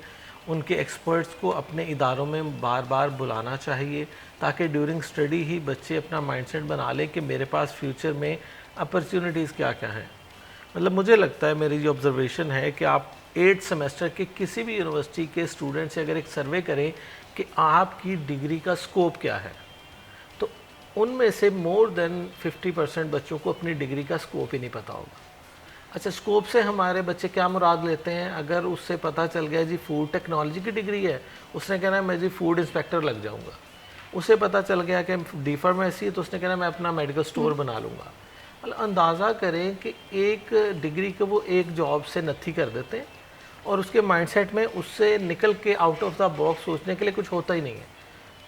उनके एक्सपर्ट्स को अपने इदारों में बार बार बुलाना चाहिए ताकि ड्यूरिंग स्टडी ही बच्चे अपना माइंडसेट बना लें कि मेरे पास फ्यूचर में अपॉर्चुनिटीज़ क्या क्या हैं। मतलब मुझे लगता है, मेरी जो ऑब्जर्वेशन है कि आप 8 सेमेस्टर के किसी भी यूनिवर्सिटी के स्टूडेंट से अगर एक सर्वे करें कि आपकी डिग्री का स्कोप क्या है, तो उनमें से मोर देन 50% बच्चों को अपनी डिग्री का स्कोप ही नहीं पता होगा। अच्छा, स्कोप से हमारे बच्चे क्या मुराद लेते हैं? अगर उससे पता चल गया जी फूड टेक्नोलॉजी की डिग्री है, उसने कहना है मैं जी फूड इंस्पेक्टर लग जाऊंगा। उसे पता चल गया कि डी फार्मेसी है तो उसने कहना मैं अपना मेडिकल स्टोर बना लूँगा। मतलब अंदाज़ा करें कि एक डिग्री को वो एक जॉब से नथी कर देते हैं और उसके माइंडसेट में उससे निकल के आउट ऑफ द बॉक्स सोचने के लिए कुछ होता ही नहीं है।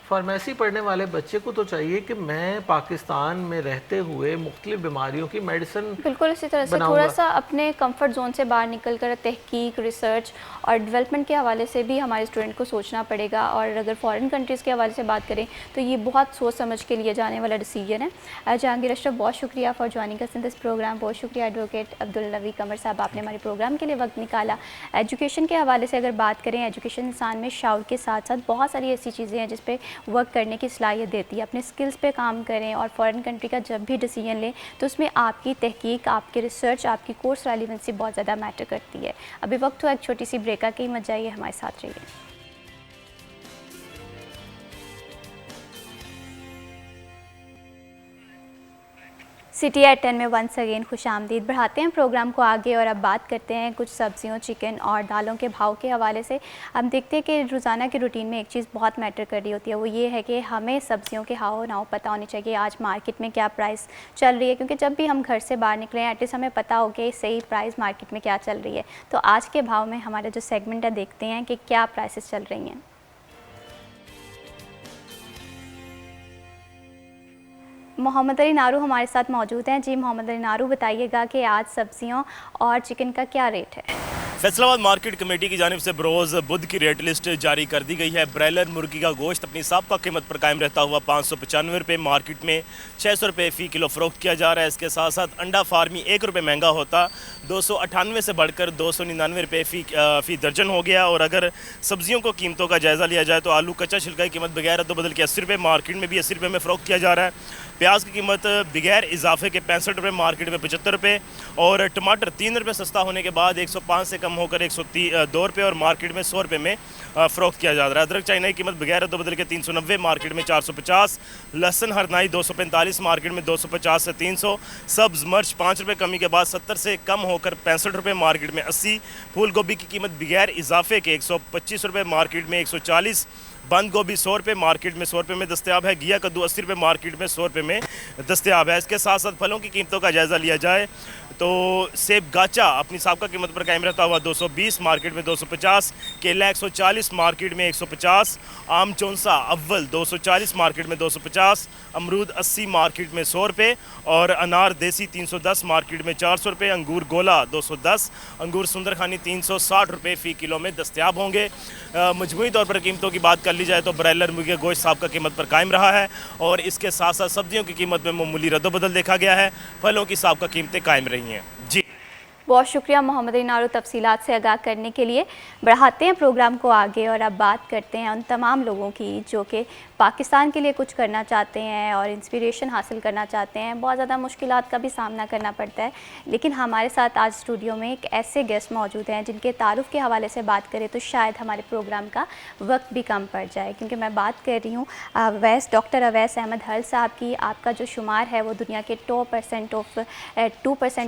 फार्मेसी पढ़ने वाले बच्चे को तो चाहिए कि मैं पाकिस्तान में रहते हुए मुख्तलिफ बीमारियों की मेडिसिन बिल्कुल इसी तरह से थोड़ा सा अपने कंफर्ट जोन से बाहर निकल कर तहकीक, रिसर्च और डेवलपमेंट के हवाले से भी हमारे स्टूडेंट को सोचना पड़ेगा। और अगर फॉरेन कंट्रीज़ के हवाले से बात करें तो ये बहुत सोच समझ के लिए जाने वाला डिसीजन है। जहांगीर अशरफ, बहुत शुक्रिया for joining us in this programme. बहुत शुक्रिया एडवोकेट अब्दुल नवी कमर साहब, आपने हमारे प्रोग्राम के लिए वक्त निकाला। एजुकेशन के हवाले से अगर बात करें, एजुकेशन इंसान में शाउर के साथ साथ बहुत सारी ऐसी चीज़ें हैं जिस पे वर्क करने की सलाहियत देती है। अपने स्किल्स पे काम करें और फॉरेन कंट्री का जब भी डिसीजन लें तो उसमें आपकी तहकीक, आपकी रिसर्च, आपकी कोर्स रेलिवेंसी बहुत ज़्यादा मैटर करती है। अभी वक्त हुआ एक छोटी सी ब्रेक का, मत जाइए, हमारे साथ रहिए। सिटी एट 10 में वंस अगेन खुश आमदीद। बढ़ाते हैं प्रोग्राम को आगे और अब बात करते हैं कुछ सब्जियों, चिकन और दालों के भाव के हवाले से। हम देखते हैं कि रोज़ाना के रूटीन में एक चीज़ बहुत मैटर कर रही होती है, वो ये है कि हमें सब्जियों के हाव नाव पता होनी चाहिए आज मार्केट में क्या प्राइस चल रही है, क्योंकि जब भी हम घर से बाहर निकलें एटलीस्ट हमें पता हो कि सही प्राइस मार्केट में क्या चल रही है। तो आज के भाव में हमारा जो सेगमेंट है, देखते हैं कि क्या प्राइसेस चल रही हैं। मोहम्मद अली नारू हमारे साथ मौजूद हैं। जी मोहम्मद अली नारू, बताइएगा कि आज सब्जियों और चिकन का क्या रेट है? फैसलाबाद मार्केट कमेटी की जानिब से बरोज़ बुध की रेट लिस्ट जारी कर दी गई है। ब्रायलर मुर्गी का गोश्त अपनी साबका कीमत पर कायम रहता हुआ 595 रुपये, मार्केट में 600 रुपये फ़ी किलो फ़रोख्त किया जा रहा है। इसके साथ साथ अंडा फार्मी 1 रुपये महंगा होता 298 से बढ़कर 299 रुपये फ़ी दर्जन हो गया। और अगर सब्जियों को कीमतों का जायज़ा लिया जाए तो आलू कच्चा छिलका की कीमत बगैर अदल के 80 रुपये, मार्केट में भी 80 रुपये में फ़रोख्त किया जा रहा है। प्याज की कीमत बगैर इजाफे के 65 रुपये, मार्केट में 75 रुपये। और टमाटर 3 रुपये सस्ता होने के बाद 105 से कम होकर 102 रुपये और मार्केट में 100 रुपये में फ़रोख्त किया जा रहा है। अदरक चाइना की कीमत बगैर अदल के 390, मार्केट में 450। लहसुन हरनाई 245, मार्केट में 250 से 300। सब्ज़ मिर्च 5 रुपये कमी के बाद 70 से कम होकर 65 रुपये, मार्केट में 80। फूल गोभी की कीमत बगैर इजाफे के 125 रुपये, मार्केट में 140। बंद गोभी 100 रुपये, मार्केट में 100 रुपये में दस्तयाब है। घिया कद्दू 80 रुपये, मार्केट में 100 रुपये में दस्तयाब है। इसके साथ साथ फलों की कीमतों का जायज़ा लिया जाए तो सेब गाचा अपनी साबका कीमत पर कायम रहता हुआ 220, मार्केट में 250। केला 140, मार्केट में 150। आम चौंसा अव्वल 240, मार्केट में 250। अमरूद 80, मार्केट में 100 रुपये। और अनार देसी 310, मार्केट में 400 रुपये। अंगूर गोला 210, अंगूर सुंदरखानी 360 रुपये फ़ी किलो में दस्तयाब होंगे। मजमूई तौर पर कीमतों की बात कर ली जाए तो ब्रायलर मुर्गी का गोश्त साबका कीमत पर कायम रहा है और इसके साथ साथ सब्जियों की कीमत में मामूली रद्दबदल देखा गया है। फलों की साबका कीमतें कायम रही हैं। जी बहुत शुक्रिया मोहम्मद इनारो तफसीलात से आगाह करने के लिए। बढ़ाते हैं प्रोग्राम को आगे और अब बात करते हैं उन तमाम लोगों की जो कि पाकिस्तान के लिए कुछ करना चाहते हैं और इंस्पिरेशन हासिल करना चाहते हैं। बहुत ज़्यादा मुश्किलात का भी सामना करना पड़ता है, लेकिन हमारे साथ आज स्टूडियो में एक ऐसे गेस्ट मौजूद हैं जिनके तारुफ़ के हवाले से बात करें तो शायद हमारे प्रोग्राम का वक्त भी कम पड़ जाए, क्योंकि मैं बात कर रही हूँ डॉक्टर अवैस अहमद हल साहब की। आपका जो शुमार है वो दुनिया के 2%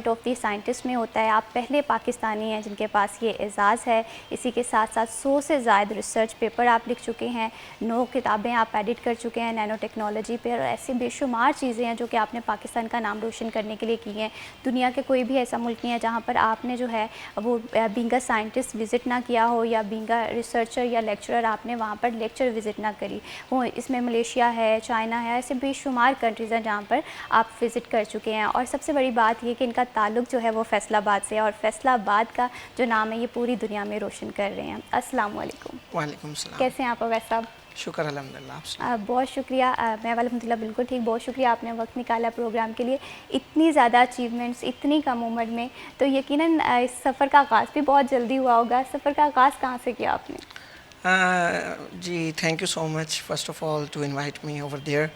ऑफ दी साइंटिस्ट में होता है। आप पहले पाकिस्तानी हैं जिनके पास ये एजाज़ है। इसी के साथ साथ 100 से ज़ायद रिसर्च पेपर आप लिख चुके हैं, 9 किताबें आप एडिट कर चुके हैं नैनो टेक्नोलॉजी पे, और ऐसी बेशुमार चीज़ें हैं जो कि आपने पाकिस्तान का नाम रोशन करने के लिए की हैं। दुनिया के कोई भी ऐसा मुल्क नहीं है जहाँ पर आपने जो है वो बीइंग अ साइंटिस्ट विज़िट ना किया हो या बीइंग अ रिसर्चर या लेक्चरर आपने वहाँ पर लेक्चर विज़िट ना करी हो। इसमें मलेशिया है, चाइना है, ऐसे बेशुमार कंट्रीज़ हैं जहाँ पर आप विज़िट कर चुके हैं। और सबसे बड़ी बात ये कि इनका ताल्लुक़ जो है वो फैसलाबाद से, और फैसलाबाद का जो नाम है ये पूरी दुनिया में रोशन कर रहे हैं। अस्सलाम वालेकुम। वालेकुम सलाम। कैसे हैं आप अवैस साहब? शुक्र अल्हम्दुलिल्लाह। आप बहुत शुक्रिया। मैं अल्हम्दुलिल्लाह बिल्कुल ठीक। बहुत शुक्रिया आपने वक्त निकाला प्रोग्राम के लिए। इतनी ज़्यादा अचीवमेंट्स इतनी कम उम्र में, तो यकीनन इस सफ़र का आगाज़ भी बहुत जल्दी हुआ होगा। सफ़र का आगाज़ कहाँ से किया आपने? जी, thank you so much first of all to invite me over there.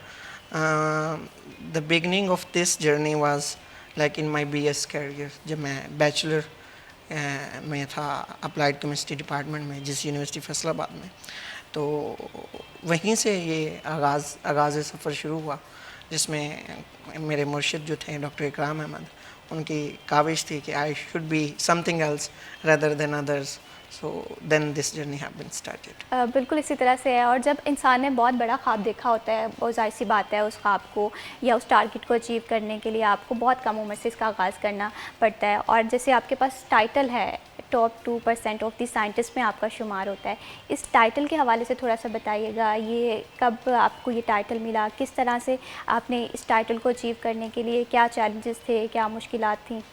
The beginning of this journey was like in my BS career. जब मैं बैचलर में था अप्लाइड केमिस्ट्री डिपार्टमेंट में जिस यूनिवर्सिटी फैसलाबाद में, तो वहीं से ये आगाज़ सफ़र शुरू हुआ, जिसमें मेरे मुर्शिद जो थे डॉक्टर इकराम अहमद, उनकी काविश थी कि I should be something else rather than others. So then this journey have been started. बिल्कुल इसी तरह से है। और जब इंसान ने बहुत बड़ा ख्वाब देखा होता है, बहुत ज़ाहिर सी बात है उस ख्वाब को या उस टारगेट को अचीव करने के लिए आपको बहुत कम उम्र से इसका आगाज़ करना पड़ता है। और जैसे आपके पास टाइटल है टॉप 2% ऑफ दी साइंटिस्ट में आपका शुमार होता है, इस टाइटल के हवाले से थोड़ा सा बताइएगा। ये कब आपको ये टाइटल मिला, किस तरह से आपने इस टाइटल को अचीव करने के लिए क्या चैलेंजेस थे, क्या मुश्किलात थी?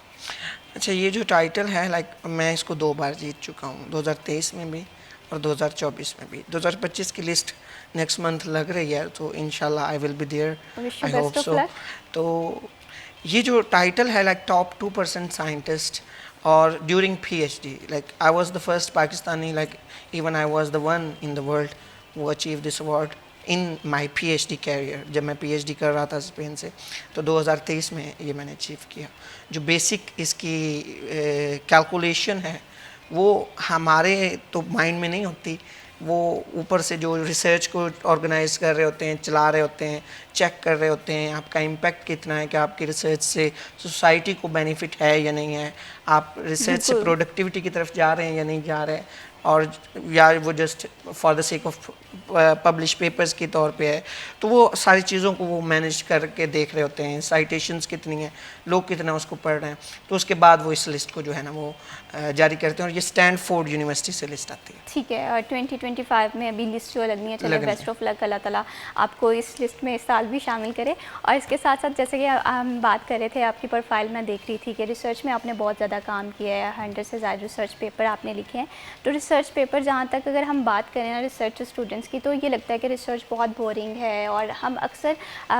अच्छा, ये जो टाइटल है मैं इसको 2 बार जीत चुका हूँ, 2023 में भी और 2024 में भी। 2025 की लिस्ट नेक्स्ट मंथ लग रही है, तो इंशाल्लाह I will be there, I hope so. तो ये जो टाइटल है टॉप 2% साइंटिस्ट, और during PhD I was the first Pakistani, even I was the one in the world who achieved this award in my PhD career। जब मैं PhD कर रहा था स्पेन से, तो 2023 में ये मैंने अचीव किया। जो बेसिक इसकी कैलकुलेशन है वो हमारे तो माइंड में नहीं होती, वो ऊपर से जो रिसर्च को ऑर्गेनाइज कर रहे होते हैं, चला रहे होते हैं, चेक कर रहे होते हैं आपका इम्पैक्ट कितना है, कि आपकी रिसर्च से सोसाइटी को बेनिफिट है या नहीं है, आप रिसर्च से प्रोडक्टिविटी की तरफ जा रहे हैं या नहीं जा रहे हैं। और या वो just for the sake of publish papers के तौर पे है, तो वो सारी चीज़ों को वो मैनेज करके देख रहे होते हैं, साइटेशंस कितनी हैं, लोग कितना उसको पढ़ रहे हैं, तो उसके बाद वो इस लिस्ट को जो है ना वो जारी करते हैं, और ये स्टैनफोर्ड यूनिवर्सिटी से लिस्ट आती है। ठीक है, और 2025 में अभी लिस्ट जो लगनी है, चले लगनी है। बेस्ट ऑफ लक, अल्लाह ताला आपको इस लिस्ट में इस साल भी शामिल करे। और इसके साथ साथ जैसे कि हम बात कर रहे थे, आपकी प्रोफाइल में देख रही थी कि रिसर्च में आपने बहुत ज़्यादा काम किया है, 100 से ज़्यादा रिसर्च पेपर आपने लिखे हैं। तो रिसर्च पेपर जहाँ तक अगर हम बात करें ना रिसर्च स्टूडेंट्स की, तो ये लगता है कि रिसर्च बहुत बोरिंग है, और हम अक्सर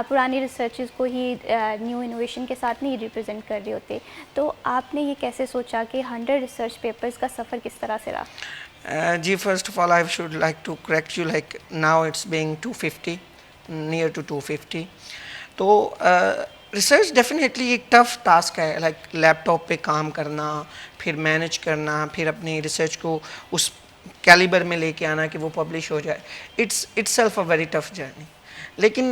पुरानी रिसर्चेस को ही न्यू इनोवेशन के साथ नहीं रिप्रेजेंट कर रहे होते। तो आपने ये कैसे सोचा कि 100 रिसर्च पेपर्स का सफ़र किस तरह से रहा? जी, first of all I should like to correct you, like now it's being 250, near to 250। तो रिसर्च डेफिनेटली एक टफ टास्क है, लाइक लैपटॉप पे काम करना, फिर मैनेज करना, फिर अपनी रिसर्च को उस कैलिबर में लेके आना कि वो पब्लिश हो जाए। It's self a very tough journey. लेकिन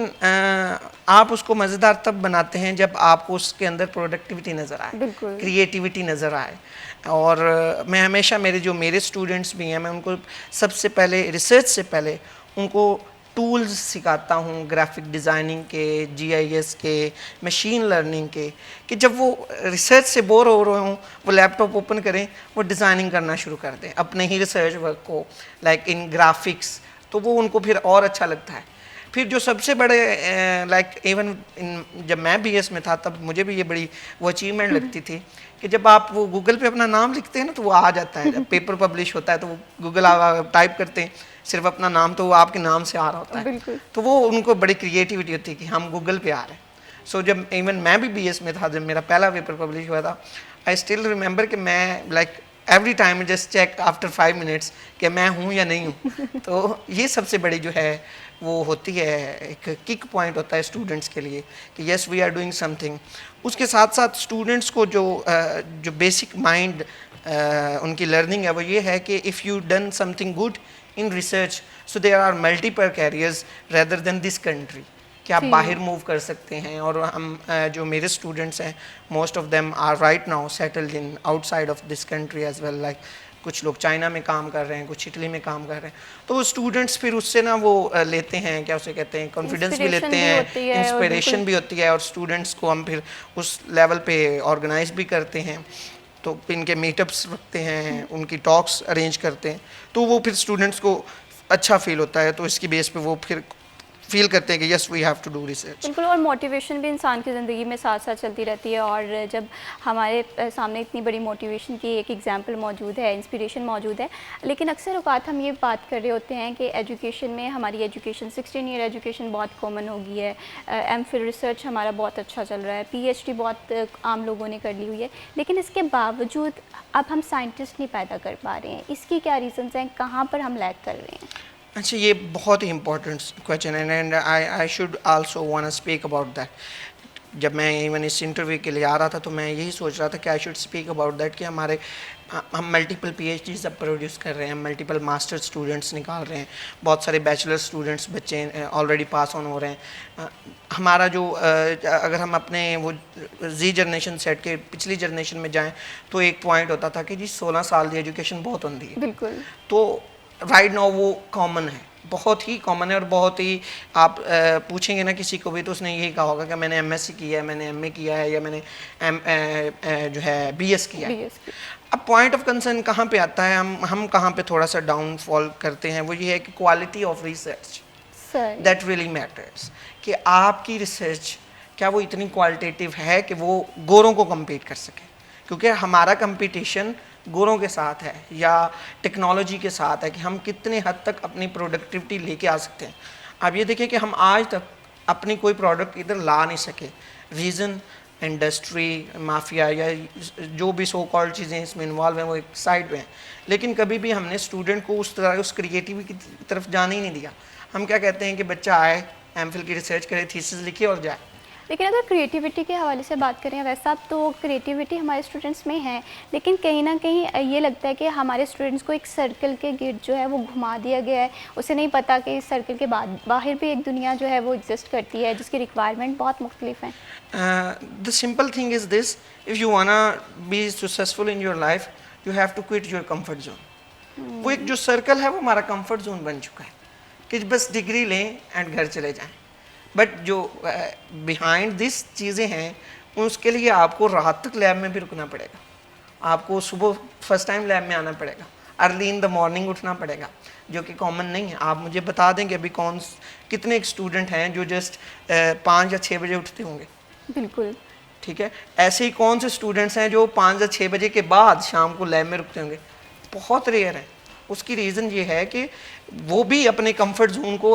आप उसको मज़ेदार तब बनाते हैं जब आपको उसके अंदर प्रोडक्टिविटी नज़र आए, बिल्कुल। क्रिएटिविटी नज़र आए। और मैं हमेशा मेरे स्टूडेंट्स भी हैं, मैं उनको सबसे पहले रिसर्च से पहले उनको टूल्स सिखाता हूँ, ग्राफिक डिज़ाइनिंग के, GIS के, मशीन लर्निंग के, कि जब वो रिसर्च से बोर हो रहे हों, वो लैपटॉप ओपन करें, वो डिज़ाइनिंग करना शुरू कर दें अपने ही रिसर्च वर्क को, लाइक इन ग्राफिक्स, तो वो उनको फिर और अच्छा लगता है। फिर जो सबसे बड़े लाइक इवन जब मैं BS में था, तब मुझे भी ये बड़ी वो अचीवमेंट लगती थी कि जब आप वो गूगल पे अपना नाम लिखते हैं ना, तो वो आ जाता है। जब पेपर पब्लिश होता है तो वो गूगल आप टाइप करते हैं सिर्फ अपना नाम, तो वो आपके नाम से आ रहा होता है। तो वो उनको बड़ी क्रिएटिविटी होती है कि हम गूगल पे आ रहे हैं। सो जब इवन मैं भी BS में था, जब मेरा पहला पेपर पब्लिश हुआ था, आई स्टिल रिमेंबर कि मैं like every time just check after 5 minutes कि मैं हूँ या नहीं हूँ। तो ये सबसे बड़ी जो है वो होती है, एक किक पॉइंट होता है स्टूडेंट्स के लिए कि yes we are doing something. उसके साथ साथ स्टूडेंट्स को जो बेसिक माइंड उनकी लर्निंग है वो ये है कि if you done something good in research, so there are multiple careers rather than this country, कि आप बाहर मूव कर सकते हैं। और हम जो मेरे स्टूडेंट्स हैं, most of them are right now settled in outside of this country as well, like कुछ लोग चाइना में काम कर रहे हैं, कुछ इटली में काम कर रहे हैं। तो वो स्टूडेंट्स फिर उससे ना वो लेते हैं, क्या उसे कहते हैं, कॉन्फिडेंस भी लेते हैं, इंस्पिरेशन भी होती है, और स्टूडेंट्स को हम फिर उस लेवल पे ऑर्गेनाइज भी करते हैं। तो इनके मीटअप्स रखते हैं, उनकी टॉक्स अरेंज करते हैं, तो वो फिर स्टूडेंट्स को अच्छा फील होता है। तो इसकी बेस पे वो फिर फील करते हैं कि yes we have to do research. बिल्कुल, और मोटिवेशन भी इंसान की ज़िंदगी में साथ साथ चलती रहती है। और जब हमारे सामने इतनी बड़ी मोटिवेशन की एक एग्जांपल मौजूद है, इंस्पिरेशन मौजूद है, लेकिन अक्सर औकात हम ये बात कर रहे होते हैं कि एजुकेशन में हमारी एजुकेशन 16 ईयर एजुकेशन बहुत कॉमन हो गई है, MPhil रिसर्च हमारा बहुत अच्छा चल रहा है, PhD बहुत आम लोगों ने कर ली हुई है, लेकिन इसके बावजूद अब हम साइंटिस्ट नहीं पैदा कर पा रहे हैं। इसकी क्या रीज़न्स हैं, कहाँ पर हम लैग कर रहे हैं? अच्छा, ये बहुत ही इम्पोर्टेंट क्वेश्चन है, and I should also want to speak about that. जब मैं इवन इस इंटरव्यू के लिए आ रहा था तो मैं यही सोच रहा था कि I should speak about that कि हम मल्टीपल PhDs अब प्रोड्यूस कर रहे हैं, मल्टीपल मास्टर स्टूडेंट्स निकाल रहे हैं, बहुत सारे बैचलर स्टूडेंट्स बच्चे ऑलरेडी पास ऑन हो रहे हैं। हमारा जो अगर हम अपने वो जी जनरेशन सेट के पिछली जनरेशन में जाएँ तो एक पॉइंट होता था कि जी 16 साल की एजुकेशन बहुत होती है। बिल्कुल। तो राइट नाउ वो कॉमन है, बहुत ही कॉमन है, और बहुत ही आप पूछेंगे ना किसी को भी तो उसने यही कहा होगा कि मैंने MSc किया है, मैंने MA किया है, या मैंने जो है BS किया है। अब पॉइंट ऑफ कंसर्न कहाँ पे आता है, हम कहाँ पे थोड़ा सा डाउनफॉल करते हैं, वो ये है कि quality of research that really matters, कि आपकी रिसर्च क्या वो इतनी क्वालिटेटिव है कि वो गोरों को कम्पीट कर सके, क्योंकि हमारा कंपटीशन गोरों के साथ है या टेक्नोलॉजी के साथ है कि हम कितने हद तक अपनी प्रोडक्टिविटी लेके आ सकते हैं। आप ये देखिए कि हम आज तक अपनी कोई प्रोडक्ट इधर ला नहीं सके, रीज़न इंडस्ट्री माफिया या जो भी सो कॉल्ड चीज़ें इसमें इन्वॉल्व हैं वो एक साइड में हैं, लेकिन कभी भी हमने स्टूडेंट को उस तरह उस क्रिएटिविटी की तरफ जाने ही नहीं दिया। हम क्या कहते हैं कि बच्चा आए, MPhil की रिसर्च करे, थीसिस लिखे और जाए। लेकिन अगर क्रिएटिविटी के हवाले से बात करें, वैसा तो क्रिएटिविटी हमारे स्टूडेंट्स में है, लेकिन कहीं ना कहीं ये लगता है कि हमारे स्टूडेंट्स को एक सर्कल के गिर्द जो है वो घुमा दिया गया है। उसे नहीं पता कि इस सर्कल के बाद बाहर भी एक दुनिया जो है वो एग्जिस्ट करती है जिसकी रिक्वायरमेंट बहुत मुख्तलिफ हैं। The simple thing is this, if you wanna be successful in your life, you have to quit your comfort zone. वो एक जो सर्कल है वो हमारा कंफर्ट जोन बन चुका है कि बस डिग्री लें एंड घर चले जाएं। बट जो बिहाइंड दिस चीज़ें हैं उसके लिए आपको रात तक लैब में भी रुकना पड़ेगा, आपको सुबह फर्स्ट टाइम लैब में आना पड़ेगा, अर्ली इन द मॉर्निंग उठना पड़ेगा, जो कि कॉमन नहीं है। आप मुझे बता दें कि अभी कितने स्टूडेंट हैं जो जस्ट 5 या 6 बजे उठते होंगे? बिल्कुल। ठीक है, ऐसे ही कौन से स्टूडेंट्स हैं जो 5 या 6 बजे के बाद शाम को लैब में रुकते होंगे? बहुत रेयर है। उसकी रीज़न ये है कि वो भी अपने कंफर्ट जोन को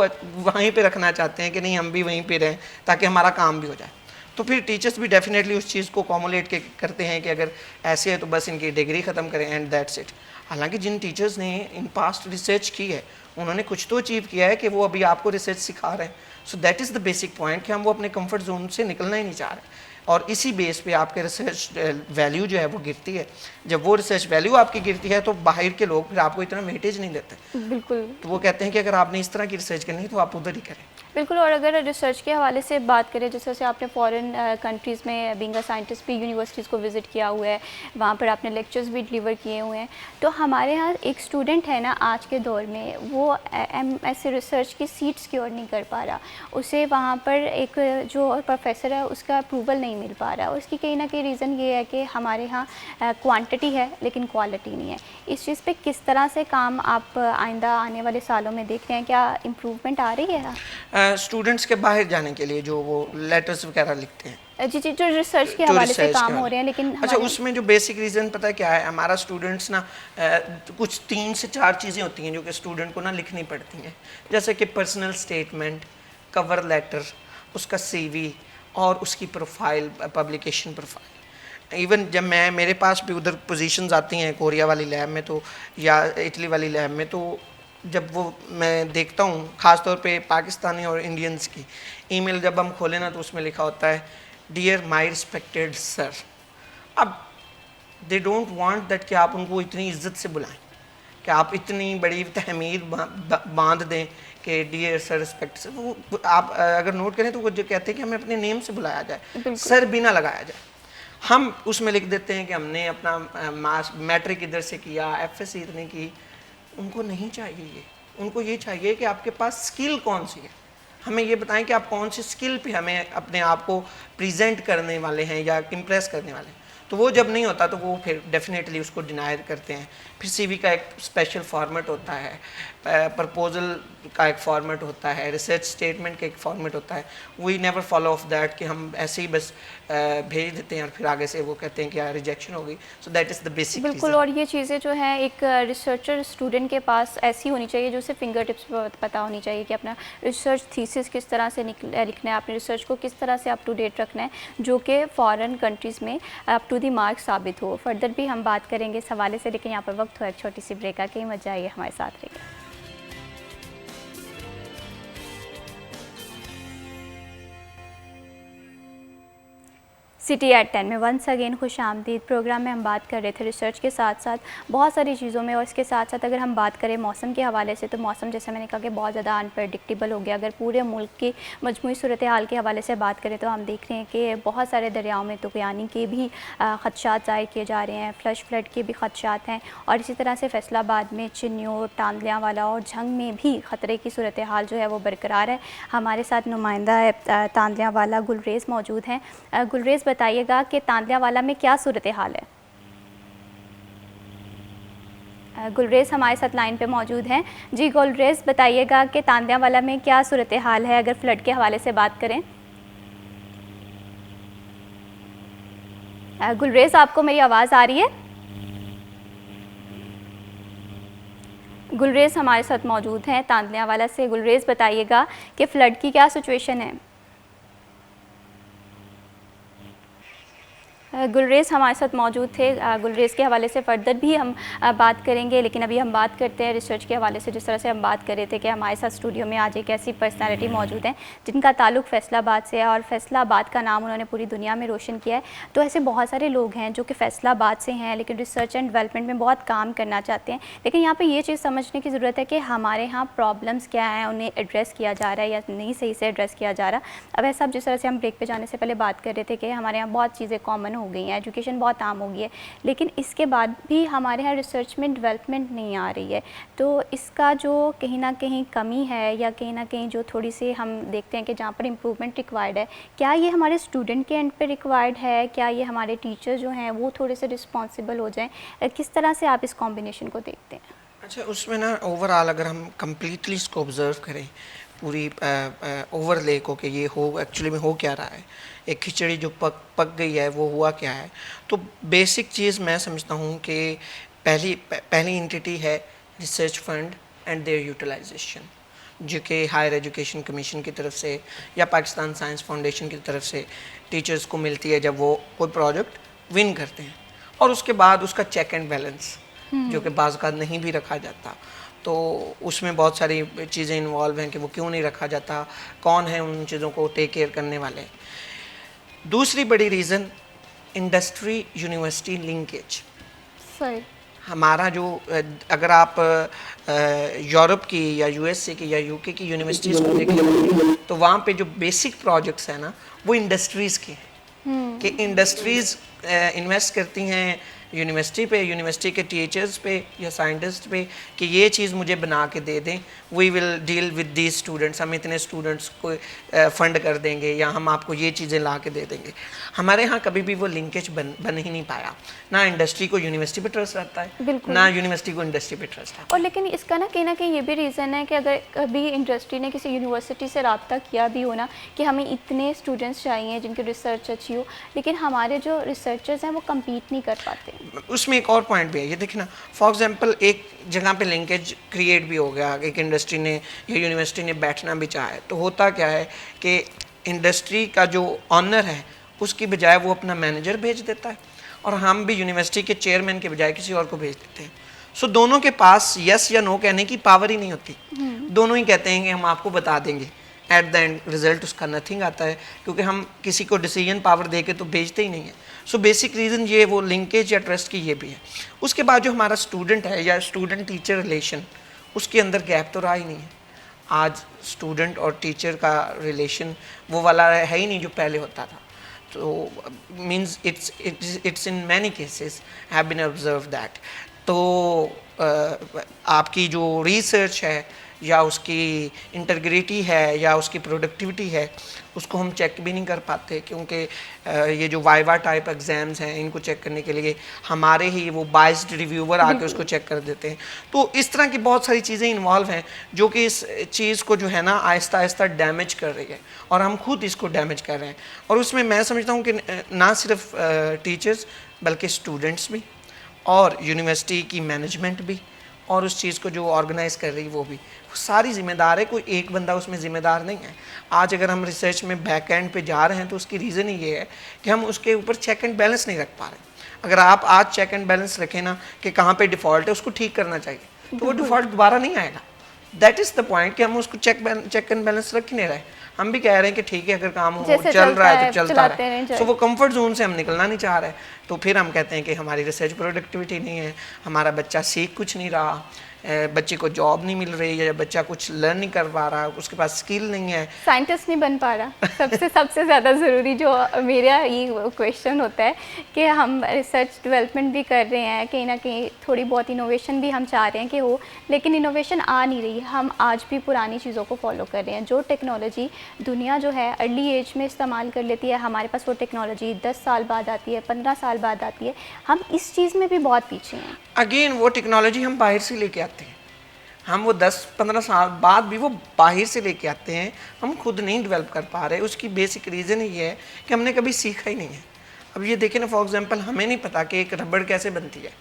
वहीं पे रखना चाहते हैं कि नहीं हम भी वहीं पे रहें ताकि हमारा काम भी हो जाए। तो फिर टीचर्स भी डेफिनेटली उस चीज़ को कॉमुलेट करते हैं कि अगर ऐसे है तो बस इनकी डिग्री ख़त्म करें एंड दैट्स इट। हालांकि जिन टीचर्स ने इन पास्ट रिसर्च की है उन्होंने कुछ तो अचीव किया है कि वो अभी आपको रिसर्च सिखा रहे हैं। So that is the basic point कि हम वो अपने कंफर्ट जोन से निकलना ही नहीं चाह रहे, और इसी बेस पे आपके रिसर्च वैल्यू जो है वो गिरती है। जब वो रिसर्च वैल्यू आपकी गिरती है तो बाहर के लोग फिर आपको इतना वेटेज नहीं देते। बिल्कुल। तो वो कहते हैं कि अगर आपने इस तरह की रिसर्च करनी है तो आप उधर ही करें। बिल्कुल। और अगर रिसर्च के हवाले से बात करें, जैसे आपने फॉरेन कंट्रीज़ में बीइंग अ साइंटिस्ट भी यूनिवर्सिटीज़ को विज़िट किया हुआ है, वहाँ पर आपने लेक्चर्स भी डिलीवर किए हुए हैं, तो हमारे यहाँ एक स्टूडेंट है ना आज के दौर में, वो MSc रिसर्च की सीट सिक्योर नहीं कर पा रहा, उसे वहाँ पर एक जो प्रोफेसर है उसका अप्रूवल नहीं मिल पा रहा। उसकी कहीं ना कहीं रीज़न ये है कि हमारे यहाँ क्वांटिटी है लेकिन क्वालिटी नहीं है। इस चीज़ पे किस तरह से काम आप आइंदा आने वाले सालों में देख रहे हैं? क्या इम्प्रूवमेंट आ रही है? स्टूडेंट्स के बाहर जाने के लिए जो वो लेटर्स वगैरह लिखते हैं, जी, जो रिसर्च के हवाले से काम हो रहे हैं, लेकिन अच्छा उसमें जो बेसिक रीज़न पता है क्या है? हमारा स्टूडेंट्स ना कुछ 3 से 4 चीज़ें होती हैं जो कि स्टूडेंट को ना लिखनी पड़ती हैं, जैसे कि पर्सनल स्टेटमेंट, कवर लेटर, उसका CV और उसकी प्रोफाइल, पब्लिकेशन प्रोफाइल। इवन जब मेरे पास भी उधर पोजीशंस आती हैं कोरिया वाली लैब में तो या इटली वाली लैब में, तो जब वो मैं देखता हूँ ख़ास तौर पे पाकिस्तानी और इंडियंस की ईमेल जब हम खोलें ना तो उसमें लिखा होता है डियर माय रिस्पेक्टेड सर। अब दे डोंट वांट दैट कि आप उनको इतनी इज्जत से बुलाएं, कि आप इतनी बड़ी तहमीद बांध दें कि डियर सर, रिस्पेक्ट सर। वो आप अगर नोट करें तो वो जो कहते हैं कि हमें अपने नेम से बुलाया जाए, सर भी ना लगाया जाए। हम उसमें लिख देते हैं कि हमने अपना मैट्रिक इधर से किया, FSc इतने की। उनको नहीं चाहिए ये, उनको ये चाहिए कि आपके पास स्किल कौन सी है, हमें ये बताएं कि आप कौन सी स्किल पे हमें अपने आप को प्रेजेंट करने वाले हैं या इम्प्रेस करने वाले हैं। तो वो जब नहीं होता तो वो फिर डेफिनेटली उसको डिनाई करते हैं। फिर CV का एक स्पेशल फॉर्मेट होता है, प्रपोजल का एक फॉर्मेट होता है, रिसर्च स्टेटमेंट का एक फॉर्मेट होता है। We never follow of that कि हम ऐसे ही बस भेज देते हैं और फिर आगे से वो कहते हैं कि यार रिजेक्शन हो गई। So that is the basic. बिल्कुल। और ये चीज़ें जो हैं एक रिसर्चर स्टूडेंट के पास ऐसी होनी चाहिए जो उसे फिंगर टिप्स पर पता होनी चाहिए कि अपना रिसर्च थीसिस किस तरह से लिखना है, अपने रिसर्च को किस तरह से अप टू डेट रखना है, जो कि फॉरेन कंट्रीज़ में अप टू दी मार्क साबित हो। फर्दर भी हम बात करेंगे इस हवाले से, लेकिन यहाँ पर वक्त हो एक छोटी सी ब्रेक का। कहीं मत जाइए, हमारे साथ रहिए। सिटी एट 10 में वंस अगेन खुश आमदीद। प्रोग्राम में हम बात कर रहे थे रिसर्च के साथ साथ बहुत सारी चीज़ों में, और इसके साथ साथ अगर हम बात करें मौसम के हवाले से, तो मौसम जैसे मैंने कहा कि बहुत ज़्यादा अनप्रडिक्टेबल हो गया। अगर पूरे मुल्क की मजमूई सूरत हाल के हवाले से बात करें तो हम देख रहे हैं कि बहुत सारे दरियाओं में तुग़यानी के भी ख़दशात ज़ाहिर किए जा रहे हैं, फ्लश फ्लड के भी ख़दशात हैं, और इसी तरह से फैसलाबाद में चिन्योट, तांदलियांवाला और झंग में भी ख़तरे की सूरत हाल जो है वो बरकरार है। हमारे साथ नुमाइंदा तांदलियांवाला गुलरेज़ मौजूद हैं। गुलरेज़, बताइएगा कि तांदलियांवाला में क्या सूरत हाल है? गुलरेज़ हमारे साथ लाइन पे मौजूद हैं। जी गुलरेज़, बताइएगा कि तांदलियांवाला में क्या सूरत हाल है अगर फ्लड के हवाले से बात करें? गुलरेज़, आपको मेरी आवाज़ आ रही है? गुलरेज़ हमारे साथ मौजूद हैं तांदलियांवाला से। गुलरेज़, बताइएगा कि फ़्लड की क्या सिचुएशन है? गुलरेज़ हमारे साथ मौजूद थे। गुलरेज़ के हवाले से फ़र्दर भी हम बात करेंगे, लेकिन अभी हम बात करते हैं रिसर्च के हवाले से। जिस तरह से हम बात कर रहे थे कि हमारे साथ स्टूडियो में आज एक ऐसी पर्सनालिटी मौजूद हैं जिनका ताल्लुक़ फैसलाबाद से है, और फैसलाबाद का नाम उन्होंने पूरी दुनिया में रोशन किया है। तो ऐसे बहुत सारे लोग हैं जो कि फैसलाबाद से हैं लेकिन रिसर्च एंड डेवलपमेंट में बहुत काम करना चाहते हैं, लेकिन यहाँ पर ये चीज़ समझने की ज़रूरत है कि हमारे यहाँ प्रॉब्लम्स क्या हैं, उन्हें एड्रेस किया जा रहा है या नहीं सही से एड्रेस किया जा रहा। अब ऐसा, जिस तरह से हम ब्रेक पर जाने से पहले बात कर रहे थे कि हमारे यहाँ बहुत चीज़ें कॉमन हो हो गई हैं, एजुकेशन बहुत आम हो गई है, लेकिन इसके बाद भी हमारे यहाँ रिसर्च में डेवलपमेंट नहीं आ रही है। तो इसका जो कहीं ना कहीं कमी है या कहीं ना कहीं जो थोड़ी सी हम देखते हैं कि जहाँ पर इम्प्रूवमेंट रिक्वायर्ड है, क्या ये हमारे स्टूडेंट के एंड पे रिक्वायर्ड है, क्या ये हमारे टीचर जो हैं वो थोड़े से रिस्पॉन्सिबल हो जाएँ? किस तरह से आप इस कॉम्बिनेशन को देखते हैं? अच्छा, उसमें ना ओवरऑल अगर हम कम्प्लीटली इसको ऑब्जर्व करें, पूरी ओवरले को कि ये हो एक्चुअली में हो क्या रहा है, एक खिचड़ी जो पक गई है वो हुआ क्या है, तो बेसिक चीज़ मैं समझता हूँ कि पहली एंटिटी है research fund and their utilization, जो कि हायर एजुकेशन कमीशन की तरफ से या पाकिस्तान साइंस फाउंडेशन की तरफ से टीचर्स को मिलती है जब वो कोई प्रोजेक्ट विन करते हैं, और उसके बाद उसका चेक एंड बैलेंस जो कि बाज़ का नहीं भी रखा जाता। तो उसमें बहुत सारी चीज़ें इन्वॉल्व हैं कि वो क्यों नहीं रखा जाता, कौन है उन चीज़ों को टेक केयर करने वाले। दूसरी बड़ी रीज़न इंडस्ट्री यूनिवर्सिटी लिंकेज। सही। हमारा जो अगर आप यूरोप की या यूएसए की या यूके की यूनिवर्सिटीज़ को देखें तो वहाँ पे जो बेसिक प्रोजेक्ट्स हैं ना वो इंडस्ट्रीज़ के हैं, कि इंडस्ट्रीज़ इन्वेस्ट करती हैं यूनिवर्सिटी पे, यूनिवर्सिटी के टीचर्स पे या साइंटिस्ट पे कि ये चीज़ मुझे बना के दे दें, we will deal with these students, हम इतने स्टूडेंट्स को फंड कर देंगे या हम आपको ये चीज़ें ला के दे देंगे। हमारे यहाँ कभी भी वो लिंकेज बन ही नहीं पाया, ना इंडस्ट्री को यूनिवर्सिटी पे ट्रस्ट रहता है, ना यूनिवर्सिटी को इंडस्ट्री पे ट्रस्ट है। और लेकिन इसका ना कहीं ये भी रीज़न है कि अगर कभी इंडस्ट्री ने किसी यूनिवर्सिटी से रब्ता किया भी हो ना कि हमें इतने स्टूडेंट्स चाहिए जिनकी रिसर्च अच्छी हो, लेकिन हमारे जो रिसर्चर्स हैं वो कम्पीट नहीं कर पाते। उसमें एक और पॉइंट भी है, ये देखना फॉर एग्जांपल एक जगह पे लिंकेज क्रिएट भी हो गया, एक इंडस्ट्री ने या यूनिवर्सिटी ने बैठना भी चाहे, तो होता क्या है कि इंडस्ट्री का जो ऑनर है उसकी बजाय वो अपना मैनेजर भेज देता है और हम भी यूनिवर्सिटी के चेयरमैन के बजाय किसी और को भेज देते हैं। सो दोनों के पास यस या नो कहने की पावर ही नहीं होती, दोनों ही कहते हैं कि हम आपको बता देंगे, एट द एंड रिजल्ट उसका नथिंग आता है, क्योंकि हम किसी को डिसीजन पावर दे के तो भेजते ही नहीं है। सो बेसिक रीज़न ये वो लिंकेज या ट्रस्ट की ये भी है। उसके बाद जो हमारा स्टूडेंट है या स्टूडेंट टीचर रिलेशन, उसके अंदर गैप तो रहा ही नहीं है। आज स्टूडेंट और टीचर का रिलेशन वो वाला है ही नहीं जो पहले होता था। तो means it's in many cases have been observe that. तो आपकी जो रिसर्च है या उसकी इंटीग्रिटी है या उसकी प्रोडक्टिविटी है उसको हम चेक भी नहीं कर पाते, क्योंकि ये जो वाइवा टाइप एग्ज़ाम्स हैं इनको चेक करने के लिए हमारे ही वो बाइस्ड रिव्यूवर आके उसको चेक कर देते हैं। तो इस तरह की बहुत सारी चीज़ें इन्वॉल्व हैं जो कि इस चीज़ को जो है ना आहिस्ता आहिस्ता डैमेज कर रही है और हम खुद इसको डैमेज कर रहे हैं। और उसमें मैं समझता हूँ कि ना सिर्फ टीचर्स बल्कि स्टूडेंट्स भी और यूनिवर्सिटी की मैनेजमेंट भी और उस चीज़ को जो ऑर्गेनाइज़ कर रही वो भी सारी जिम्मेदार है, कोई एक बंदा उसमें ज़िम्मेदार नहीं है। आज अगर हम रिसर्च में बैक एंड पे जा रहे हैं तो उसकी रीज़न ही ये है कि हम उसके ऊपर चेक एंड बैलेंस नहीं रख पा रहे। अगर आप आज चेक एंड बैलेंस रखें ना कि कहाँ पे डिफ़ॉल्ट है उसको ठीक करना चाहिए, तो वो डिफ़ॉल्ट दोबारा नहीं आएगा। दैट इज़ द पॉइंट कि हम उसको चेक एंड बैलेंस रख ही नहीं रहे। हम भी कह रहे हैं कि ठीक है अगर काम चल रहा है तो चलता रहे, सो वो कंफर्ट जोन से हम निकलना नहीं चाह रहे। तो फिर हम कहते हैं कि हमारी रिसर्च प्रोडक्टिविटी नहीं है, हमारा बच्चा सीख कुछ नहीं रहा, बच्चे को जॉब नहीं मिल रही है, बच्चा कुछ लर्न नहीं कर पा रहा, उसके पास स्किल नहीं है, साइंटिस्ट नहीं बन पा रहा। सबसे ज़्यादा ज़रूरी जो मेरा ये क्वेश्चन होता है कि हम रिसर्च डेवलपमेंट भी कर रहे हैं, कहीं ना कहीं थोड़ी बहुत इनोवेशन भी हम चाह रहे हैं कि हो, लेकिन इनोवेशन आ नहीं रही। हम आज भी पुरानी चीज़ों को फॉलो कर रहे हैं। जो टेक्नोलॉजी दुनिया जो है अर्ली एज में इस्तेमाल कर लेती है, हमारे पास वो टेक्नोलॉजी 10 साल बाद आती है, 15 साल बाद आती है। हम इस चीज़ में भी बहुत पीछे हैं। अगेन वो टेक्नोलॉजी हम बाहर से लेके आते हैं, हम वो 10-15 साल बाद भी वो बाहर से लेके आते हैं, हम खुद नहीं डेवलप कर पा रहे। उसकी बेसिक रीज़न ये है कि हमने कभी सीखा ही नहीं है। अब ये देखें ना, फॉर एग्जांपल हमें नहीं पता कि एक रबड़ कैसे बनती है,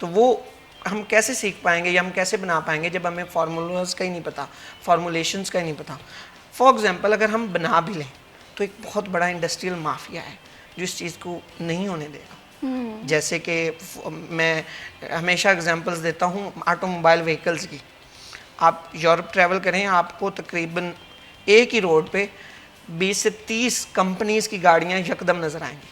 तो वो हम कैसे सीख पाएंगे या हम कैसे बना पाएंगे जब हमें फार्मूलाज का ही नहीं पता, फार्मूलेशंस का ही नहीं पता। फॉर एग्जांपल अगर हम बना भी लें तो एक बहुत बड़ा इंडस्ट्रियल माफिया है जो इस चीज़ को नहीं होने देगा। जैसे कि मैं हमेशा एग्जांपल्स देता हूँ ऑटोमोबाइल व्हीकल्स की। आप यूरोप ट्रैवल करें, आपको तकरीबन एक ही रोड पे 20 से 30 कंपनीज़ की गाड़ियाँ यकदम नज़र आएंगी।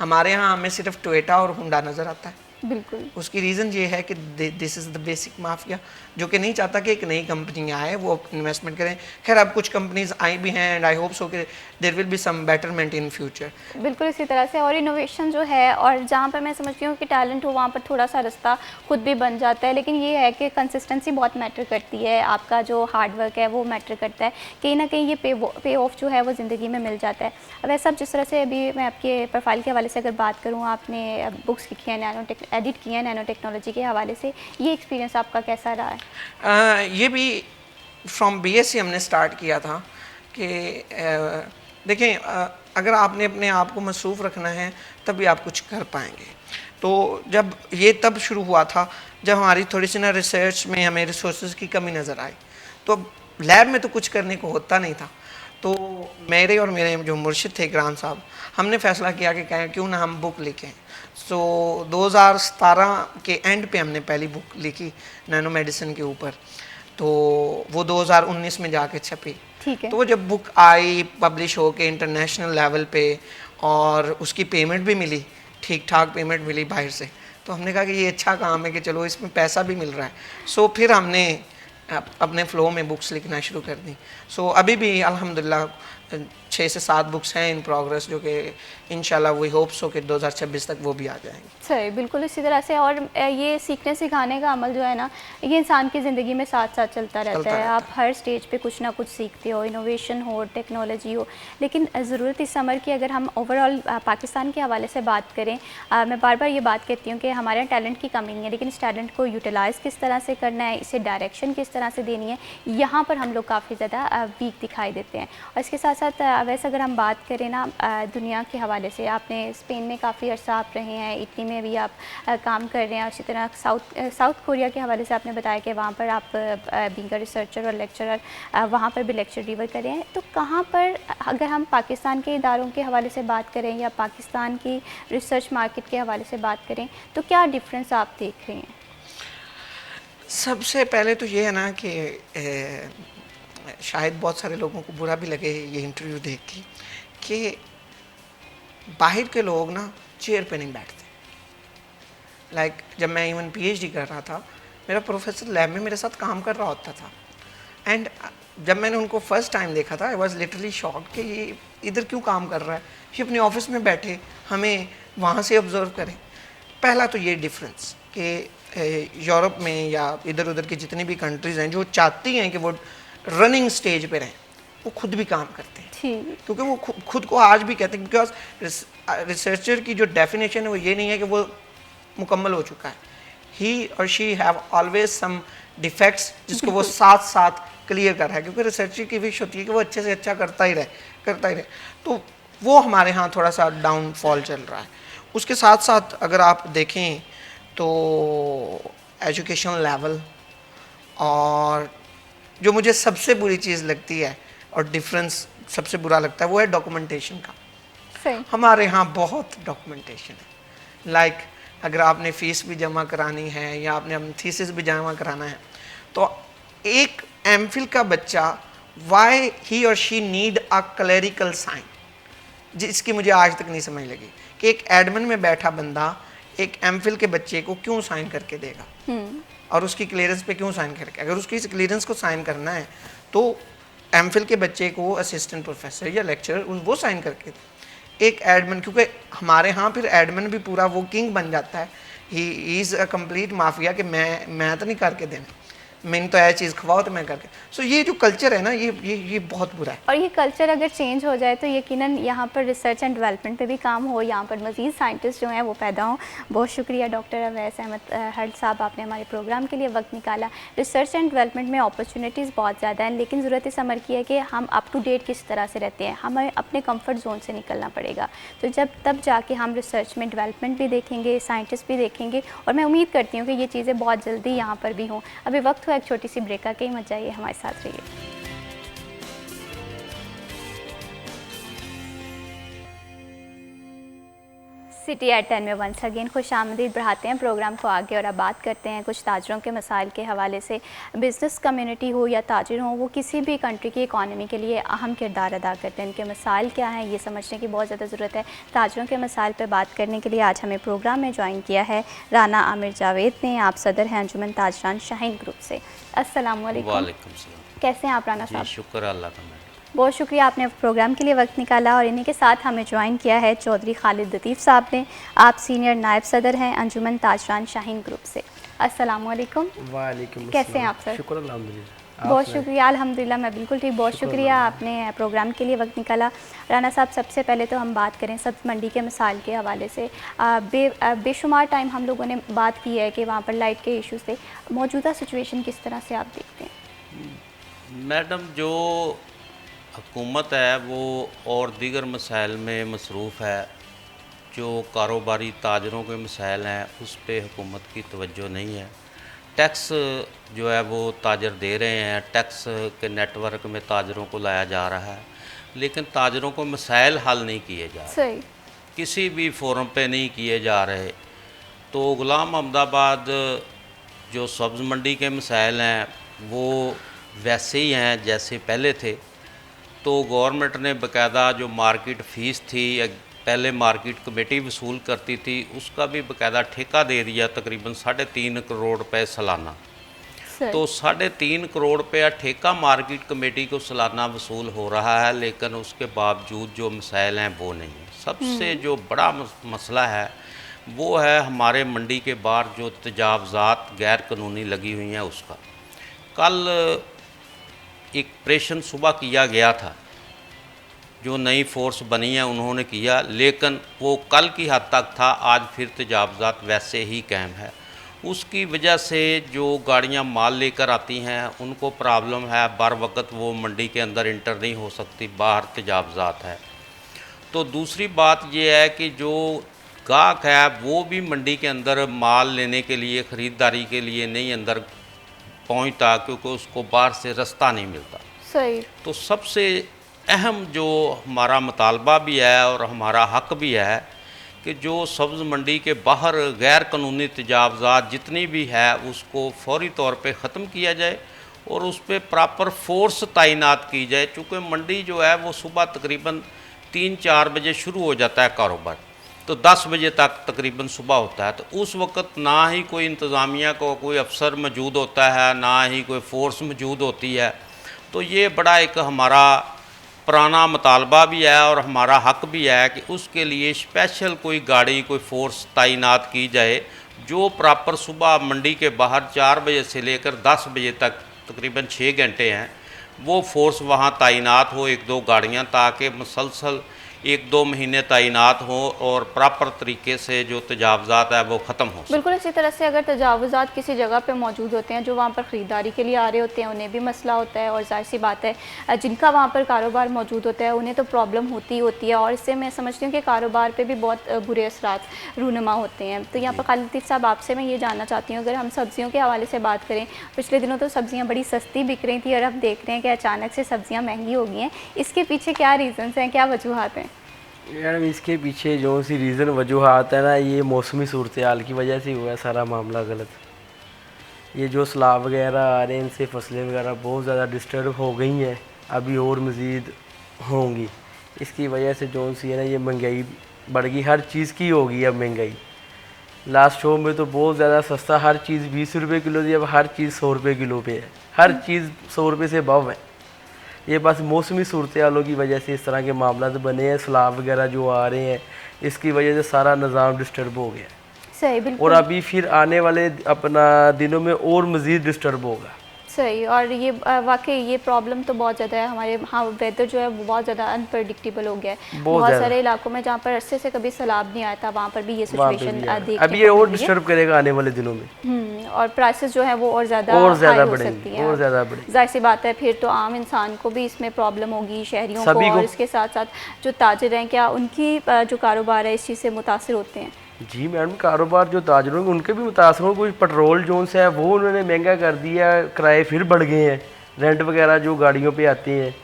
हमारे यहाँ हमें सिर्फ टोयोटा और होंडा नज़र आता है। बिल्कुल। उसकी रीज़न ये है कि this is the basic mafia, जो कि नहीं चाहता कि एक नई कंपनी आए, वो इन्वेस्टमेंट करें। खैर अब कुछ कंपनीज आई भी हैं एंड आई होप सो कि there will be some betterment in future. बिल्कुल इसी तरह से, और इनोवेशन जो है, और जहाँ पर मैं समझती हूँ कि टैलेंट हो वहाँ पर थोड़ा सा रास्ता खुद भी बन जाता है, लेकिन ये है कि कंसिस्टेंसी बहुत मैटर करती है, आपका जो हार्ड वर्क है वो मैटर करता है, कहीं ना कहीं ये पे ऑफ जो है वो ज़िंदगी में मिल जाता है। अब ऐसा जिस तरह से अभी मैं आपके प्रोफाइल के हवाले से अगर बात करूँ, आपने बुक्स लिखी हैं, एडिट की हैं नैनो टेक्नोलॉजी के हवाले से, ये एक्सपीरियंस आपका कैसा रहा है? ये भी फ्रॉम बीएससी हमने स्टार्ट किया था कि देखें, अगर आपने अपने आप को मसरूफ़ रखना है तभी आप कुछ कर पाएंगे। तो जब ये तब शुरू हुआ था जब हमारी थोड़ी सी ना रिसर्च में हमें रिसोर्सेज की कमी नज़र आई, तो लैब में तो कुछ करने को होता नहीं था। तो मेरे और मेरे जो मुर्शिद थे इकराम साहब, हमने फ़ैसला किया कि क्यों ना हम बुक लिखें। सो 2017 के एंड पे हमने पहली बुक लिखी नैनो मेडिसिन के ऊपर, तो वो 2019 में जाके छपी। ठीक है। तो वो जब बुक आई पब्लिश हो के इंटरनेशनल लेवल पे, और उसकी पेमेंट भी मिली, ठीक ठाक पेमेंट मिली बाहर से, तो हमने कहा कि ये अच्छा काम है कि चलो इसमें पैसा भी मिल रहा है। सो फिर हमने अपने फ़्लो में बुक्स लिखना शुरू कर दी। सो अभी भी अल्हम्दुलिल्लाह 6 से 7 बुक्स हैं इन प्रोग्रेस, जो कि इंशाल्लाह वी होप सो कि 2026 तक वो भी आ जाएंगी। सही, बिल्कुल इसी तरह से। और ये सीखने सिखाने का अमल जो है ना, ये इंसान की ज़िंदगी में साथ साथ चलता रहता है। आप हर स्टेज पे कुछ ना कुछ सीखते हो, इनोवेशन हो, टेक्नोलॉजी हो, लेकिन ज़रूरत इस समर की अगर हम ओवरऑल पाकिस्तान के हवाले से बात करें, मैं बार बार ये बात कहती हूँ कि हमारे यहाँ टैलेंट की कमी नहीं है, लेकिन इस टैलेंट को यूटिलाइज़ किस तरह से करना है, इसे डायरेक्शन किस तरह से देनी है, यहाँ पर हम लोग काफ़ी ज़्यादा वीक दिखाई देते हैं। और इसके साथ साथ वैसे अगर हम बात करें ना दुनिया के हवाले से, आपने स्पेन में काफ़ी अर्सा आप रहे हैं, इटली में भी आप काम कर रहे हैं, और इसी तरह साउथ कोरिया के हवाले से आपने बताया कि वहाँ पर आप बीइंग रिसर्चर और लेक्चरर वहाँ पर भी लेक्चर डिलीवर कर रहे हैं। तो कहाँ पर अगर हम पाकिस्तान के इदारों के हवाले से बात करें या पाकिस्तान की रिसर्च मार्केट के हवाले से बात करें, तो क्या डिफरेंस आप देख रहे हैं? सबसे पहले तो ये है ना कि शायद बहुत सारे लोगों को बुरा भी लगे ये इंटरव्यू देख के कि बाहर के लोग ना चेयर पे नहीं बैठते। लाइक जब मैं इवन पीएचडी कर रहा था, मेरा प्रोफेसर लैब में मेरे साथ काम कर रहा होता था, एंड जब मैंने उनको फर्स्ट टाइम देखा था, आई वॉज लिटरली शॉक्ड कि ये इधर क्यों काम कर रहा है, ये अपने ऑफिस में बैठे हमें वहाँ से ऑब्जर्व करें। पहला तो ये डिफरेंस कि यूरोप में या इधर उधर की जितनी भी कंट्रीज़ हैं जो चाहती हैं कि वो रनिंग स्टेज पे रहें, वो खुद भी काम करते हैं, क्योंकि वो खुद को आज भी कहते हैं, बिकॉज रिसर्चर की जो डेफिनेशन है वो ये नहीं है कि वो मुकम्मल हो चुका है। ही और she have always some defects जिसको वो साथ साथ क्लियर कर रहा है, क्योंकि रिसर्चर की विश होती है कि वो अच्छे से अच्छा करता ही रहे। तो वो हमारे यहाँ थोड़ा सा डाउनफॉल चल रहा है। उसके साथ साथ अगर आप देखें तो एजुकेशन लेवल, और जो मुझे सबसे बुरी चीज़ लगती है और डिफरेंस सबसे बुरा लगता है वो है डॉक्यूमेंटेशन का। सही। हमारे यहाँ बहुत डॉक्यूमेंटेशन है। लाइक अगर आपने फ़ीस भी जमा करानी है या आपने अपनी थीसिस भी जमा कराना है, तो एक एमफिल का बच्चा वाई ही और she need a clerical sign, जिसकी मुझे आज तक नहीं समझ लगी कि एक एडमिन में बैठा बंदा एक एमफिल के बच्चे को क्यों साइन करके देगा और उसकी क्लियरेंस पे क्यों साइन करके। अगर उसकी क्लियरेंस को साइन करना है तो एमफिल के बच्चे को असिस्टेंट प्रोफेसर या लेक्चरर वो साइन करके दे। एक एडमिन, क्योंकि हमारे यहाँ फिर एडमिन भी पूरा वो किंग बन जाता है, he is a complete mafia कि मैं तो नहीं करके देना, मैंने तो यह चीज़ खवाओ तो मैं करके। सो ये जो कल्चर है ना, ये बहुत बुरा है। और ये कल्चर अगर चेंज हो जाए तो यकीनन यहाँ पर रिसर्च एंड डेवलपमेंट पे भी काम हो, यहाँ पर मज़ीद साइंटिस्ट जो हैं वो पैदा हों। बहुत शुक्रिया डॉक्टर अवैस अहमद हर्ड साहब, आपने हमारे प्रोग्राम के लिए वक्त निकाला। रिसर्च एंड डेवलपमेंट में अपॉर्चुनिटीज़ बहुत ज़्यादा हैं, लेकिन ज़रूरत इस अमर की है कि हम अप टू डेट किस तरह से रहते हैं, हमें अपने कम्फर्ट जोन से निकलना पड़ेगा। तो तब जाके हम रिसर्च में डेवलपमेंट भी देखेंगे, साइंटिस्ट भी देखेंगे, और मैं उम्मीद करती हूँ कि ये चीज़ें बहुत जल्दी यहाँ पर भी हों। अभी वक्त हुआ एक छोटी सी ब्रेक का, कहीं मत जाइए, हमारे साथ रहिए। सिटी एट 10 में वंस अगेन खुशामदीद बढ़ाते हैं प्रोग्राम को आगे और अब बात करते हैं कुछ ताजरों के मसाइल के हवाले से। बिज़नेस कम्युनिटी हो या ताजिर हो, वो किसी भी कंट्री की इकॉनमी के लिए अहम किरदार अदा करते हैं। इनके मसाइल क्या हैं ये समझने की बहुत ज़्यादा ज़रूरत है। ताजरों के मसाइल पर बात करने के लिए आज हमें प्रोग्राम में ज्वाइन किया है राना आमिर जावेद ने। आप सदर हैं अंजुमन ताजरान शाहीन ग्रुप से। अस्सलाम वालेकुम। वालेकुम सलाम। कैसे हैं आप राना जी साहब? शुक्र अल्लाह का। मैडम बहुत शुक्रिया आपने प्रोग्राम के लिए वक्त निकाला और इन्हीं के साथ हमें ज्वाइन किया है चौधरी खालिद लतीफ़ साहब ने। आप सीनियर नायब सदर हैं अंजुमन ताजरान शाहीन ग्रुप से। अस्सलाम वालेकुम। वालेकुम। कैसे हैं आप सर? शुक्र अल्हम्दुलिल्लाह। बहुत शुक्रिया। अल्हम्दुलिल्लाह मैं बिल्कुल ठीक। बहुत शुक्रिया आपने प्रोग्राम के लिए वक्त निकाला। राना साहब सबसे पहले तो हम बात करें सब्ज़ मंडी के मसाइल के हवाले से। बेशुमार टाइम हम लोगों ने बात की है कि वहाँ पर लाइट के इश्यूज़ थे। मौजूदा सिचुएशन किस तरह से आप देखते हैं? मैडम जो हुकूमत है वो और दीगर मसाइल में मसरूफ़ है। जो कारोबारी ताजरों के मसाइल हैं उस पर हुकूमत की तवज्जो नहीं है। टैक्स जो है वो ताजर दे रहे हैं, टैक्स के नेटवर्क में ताजरों को लाया जा रहा है, लेकिन ताजरों को मसाइल हल नहीं किए जा रहे, सही किसी भी फोरम पे नहीं किए जा रहे। तो गुलाम अहमदाबाद जो सब्ज़ मंडी के मसाइल हैं वो वैसे ही हैं जैसे पहले थे। तो गवर्नमेंट ने बाकायदा जो मार्केट फ़ीस थी या पहले मार्केट कमेटी वसूल करती थी उसका भी बाकायदा ठेका दे दिया, तकरीबन 3.5 करोड़ रुपए सालाना। तो 3.5 करोड़ रुपया ठेका मार्केट कमेटी को सालाना वसूल हो रहा है, लेकिन उसके बावजूद जो मसाइल हैं वो नहीं है। सबसे जो बड़ा मसला है वो है हमारे मंडी के बाहर जो तजावज़ात गैर कानूनी लगी हुई हैं उसका। कल एक ऑपरेशन सुबह किया गया था, जो नई फोर्स बनी है उन्होंने किया, लेकिन वो कल की हद तक था, आज फिर तजावज़ात वैसे ही कायम है। उसकी वजह से जो गाड़ियां माल लेकर आती हैं उनको प्रॉब्लम है, बर वक्त वो मंडी के अंदर इंटर नहीं हो सकती, बाहर तजावज़ात है। तो दूसरी बात ये है कि जो गाहक है वो भी मंडी के अंदर माल लेने के लिए, ख़रीदारी के लिए नहीं अंदर पहुंचता, क्योंकि उसको बाहर से रास्ता नहीं मिलता। सही। तो सबसे अहम जो हमारा मुतालबा भी है और हमारा हक भी है कि जो सब्ज़ मंडी के बाहर गैर कानूनी तजावज़ात जितनी भी है उसको फौरी तौर पे ख़त्म किया जाए और उस पर प्रॉपर फोर्स तैनात की जाए। चूँकि मंडी जो है वो सुबह तकरीबन 3-4 बजे शुरू हो जाता है कारोबार, तो 10 बजे तक तकरीबन सुबह होता है। तो उस वक्त ना ही कोई इंतज़ामिया को कोई अफसर मौजूद होता है, ना ही कोई फ़ोर्स मौजूद होती है। तो ये बड़ा एक हमारा पुराना मुतालबा भी है और हमारा हक भी है कि उसके लिए स्पेशल कोई गाड़ी, कोई फ़ोर्स तैनात की जाए जो प्रॉपर सुबह मंडी के बाहर 4 बजे से लेकर 10 बजे तक तकरीबन 6 घंटे हैं, वो फ़ोर्स वहाँ तैनात हो, 1-2 गाड़ियाँ, ताकि मुसलसल 1-2 महीने तैनात हो और प्रॉपर तरीके से जो तजावज़ात है वो ख़त्म हो। बिल्कुल इसी तरह से अगर तजावज़ात किसी जगह पे मौजूद होते हैं, जो वहाँ पर ख़रीदारी के लिए आ रहे होते हैं, उन्हें भी मसला होता है और जाहिर सी बात है जिनका वहाँ पर कारोबार मौजूद होता है उन्हें तो प्रॉब्लम होती है और इससे मैं समझती हूँ कि कारोबार पर भी बहुत बुरे असरात रूनुमा होते हैं। तो यहाँ पर खालिद लतीफ़ साहब आपसे मैं ये जानना चाहती हूँ, अगर हम सब्ज़ियों के हवाले से बात करें, पिछले दिनों तो सब्ज़ियाँ बड़ी सस्ती बिक रही थी और अब देख रहे हैं कि अचानक से सब्ज़ियाँ महंगी हो गई हैं। इसके पीछे क्या रीज़न्स हैं, क्या वजूहात हैं? मैडम इसके पीछे जो सी रीज़न वजूहात है ना, ये मौसमी सूरत हाल की वजह से हुआ है सारा मामला गलत। ये जो सैलाब वगैरह आ रहे हैं इनसे फसलें वगैरह बहुत ज़्यादा डिस्टर्ब हो गई हैं, अभी और मज़ीद होंगी। इसकी वजह से जो सी है ना ये महंगाई बढ़ गई, हर चीज़ की होगी अब महंगाई। लास्ट शो में तो बहुत ज़्यादा सस्ता हर चीज़ 20 रुपये किलो थी, अब हर चीज़ 100 रुपये किलो पे है, हर चीज़ 100 रुपये से अबव है। ये बस मौसमी सूरत हालों की वजह से इस तरह के मामला बने हैं, सैलाब वगैरह जो आ रहे हैं इसकी वजह से सारा निज़ाम डिस्टर्ब हो गया। सही, बिल्कुल। और अभी फिर आने वाले अपना दिनों में और मज़ीद डिस्टर्ब होगा। सही। और ये वाकई ये प्रॉब्लम तो बहुत ज़्यादा है हमारे। हाँ, वेदर जो है वो बहुत ज़्यादा अनप्रडिक्टेबल हो गया है। बहुत सारे इलाकों में जहाँ पर अरसे से कभी सैलाब नहीं आया था वहाँ पर भी ये सिचुएशन देखने अभी ये और डिस्टर्ब करेगा आने वाले दिनों में। और प्राइसेस जो है वो और ज़्यादा हाई हो सकती हैं, और ज़्यादा बढ़ेगी। जाहिर सी बात है फिर तो आम इंसान को भी इसमें प्रॉब्लम होगी, शहरियों को, और इसके साथ साथ जो ताजिर हैं, क्या उनकी जो कारोबार है इस चीज़ से मुतासिर होते हैं? जी मैडम, कारोबार जो ताजरों के उनके भी मुतासर हो। कुछ पेट्रोल जोन से है वो उन्होंने महंगा कर दिया, किराए फिर बढ़ गए हैं, रेंट वगैरह जो गाड़ियों पे आती हैं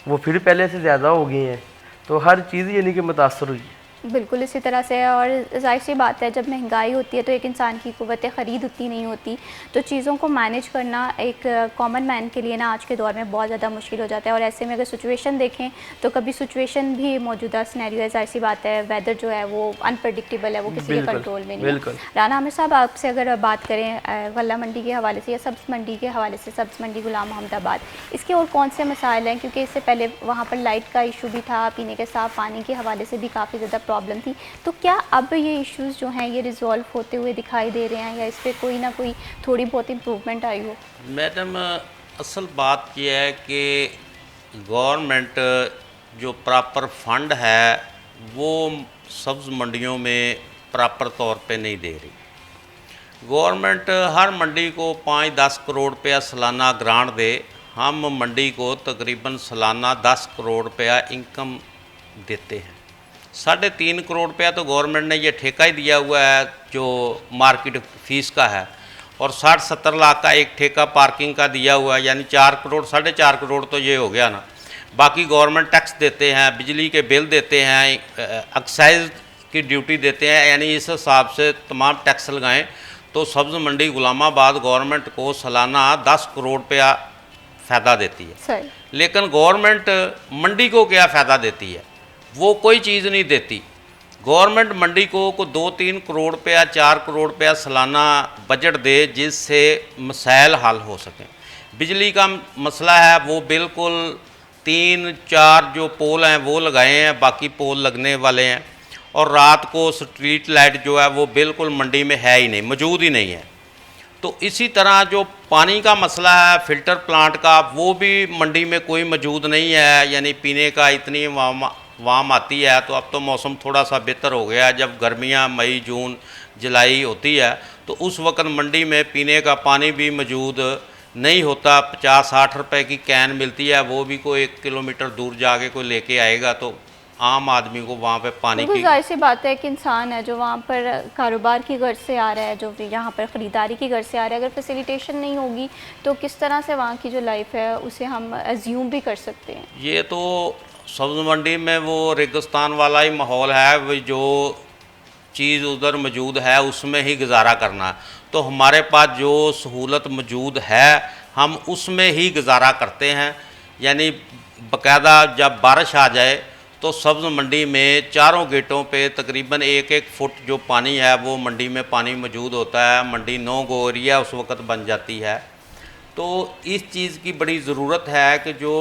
वो फिर पहले से ज़्यादा हो गए हैं। तो हर चीज़ यानी कि मुतासर हुई है। बिल्कुल इसी तरह से, और जाहिर सी बात है जब महंगाई होती है तो एक इंसान की क़ुव्वत ख़रीद उतनी नहीं होती, तो चीज़ों को मैनेज करना एक कॉमन मैन के लिए ना आज के दौर में बहुत ज़्यादा मुश्किल हो जाता है। और ऐसे में अगर सिचुएशन देखें तो कभी सिचुएशन भी मौजूदा सिनेरियो है, जाहिर सी बात है वेदर जो है वो अनप्रडिक्टेबल है, वो किसी के कंट्रोल में नहीं है। राना आमिर साहब, आपसे अगर बात करें गल्ला मंडी के हवाले से या सब्ज़ मंडी के हवाले से, सब्ज़ मंडी गुलाम मोहम्मदाबाद, इसके और कौन से मसाइल हैं? क्योंकि इससे पहले वहाँ पर लाइट का इशू भी था, पीने के साफ पानी के हवाले से भी काफ़ी ज़्यादा प्रॉब्लम थी, तो क्या अब ये इश्यूज़ जो हैं ये रिजॉल्व होते हुए दिखाई दे रहे हैं या इस पर कोई ना कोई थोड़ी बहुत इम्प्रूवमेंट आई हो? मैडम, असल बात यह है कि गवर्नमेंट जो प्रॉपर फंड है वो सब्ज़ मंडियों में प्रॉपर तौर पे नहीं दे रही। गवर्नमेंट हर मंडी को 5-10 करोड़ रुपया सालाना ग्रांट दे, हम मंडी को तकरीबन सालाना 10 करोड़ रुपया इनकम देते हैं। 3.5 करोड़ रुपया तो गवर्नमेंट ने ये ठेका ही दिया हुआ है जो मार्केट फीस का है, और 60-70 लाख का एक ठेका पार्किंग का दिया हुआ है, यानी 4 करोड़ 4.5 करोड़ तो ये हो गया ना। बाकी गवर्नमेंट टैक्स देते हैं, बिजली के बिल देते हैं, एक्साइज की ड्यूटी देते हैं, यानी इस हिसाब से तमाम टैक्स लगाएं तो सब्ज़ मंडी गुलामाबाद गवर्नमेंट को सालाना 10 करोड़ रुपया फ़ायदा देती है। लेकिन गवर्नमेंट मंडी को क्या फ़ायदा देती है? वो कोई चीज़ नहीं देती। गवर्नमेंट मंडी को 2-3 करोड़ रुपया 4 करोड़ रुपया सालाना बजट दे जिससे मसाइल हल हो सकें। बिजली का मसला है, वो बिल्कुल 3-4 जो पोल हैं वो लगाए हैं, बाकी पोल लगने वाले हैं, और रात को स्ट्रीट लाइट जो है वो बिल्कुल मंडी में है ही नहीं, मौजूद ही नहीं है। तो इसी तरह जो पानी का मसला है फ़िल्टर प्लांट का, वो भी मंडी में कोई मौजूद नहीं है, यानी पीने का इतनी वाम आती है। तो अब तो मौसम थोड़ा सा बेहतर हो गया है, जब गर्मियाँ मई जून जुलाई होती है तो उस वक्त मंडी में पीने का पानी भी मौजूद नहीं होता। 50-60 रुपए की कैन मिलती है, वो भी कोई 1 किलोमीटर दूर जाके कोई लेके आएगा, तो आम आदमी को वहाँ पे पानी की जाहिर सी बात है कि इंसान है जो वहाँ पर कारोबार की गर्ज से आ रहा है, जो यहाँ पर ख़रीदारी की गर्ज से आ रहा है, अगर फैसिलिटेशन नहीं होगी तो किस तरह से वहाँ की जो लाइफ है उसे हम एज्यूम भी कर सकते हैं? ये तो सब्ज़ मंडी में वो रेगिस्तान वाला ही माहौल है, वो जो चीज़ उधर मौजूद है उसमें ही गुजारा करना है। तो हमारे पास जो सहूलत मौजूद है हम उसमें ही गुजारा करते हैं, यानी बाकायदा जब बारिश आ जाए तो सब्ज़ मंडी में चारों गेटों पे तकरीबन 1-1 फुट जो पानी है वो मंडी में पानी मौजूद होता है। मंडी नो गो एरिया उस वक़्त बन जाती है। तो इस चीज़ की बड़ी ज़रूरत है कि जो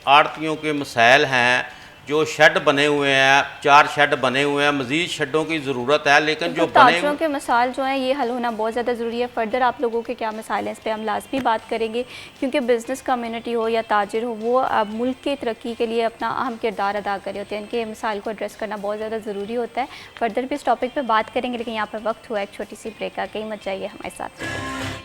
आड़तियों के मसाइल हैं, जो शेड बने हुए हैं, 4 शेड बने हुए हैं, मज़ीद शेडों की ज़रूरत है, लेकिन जो ताजरों के मसाइल जो हैं ये हल होना बहुत ज़्यादा ज़रूरी है। फर्दर आप लोगों के क्या मसाइल हैं इस पर हम लाजमी बात करेंगे, क्योंकि बिज़नेस कम्युनिटी हो या ताजिर हो वो अब मुल्क की तरक्की के लिए अपना अहम किरदार अदा कर रहे होते हैं। इनके मसाइल को एड्रेस करना बहुत ज़्यादा ज़रूरी होता है। फर्दर भी इस टॉपिक पर बात करेंगे, लेकिन यहाँ पर वक्त हुआ एक छोटी सी ब्रेक का, कहीं मत जाइए हमारे साथ।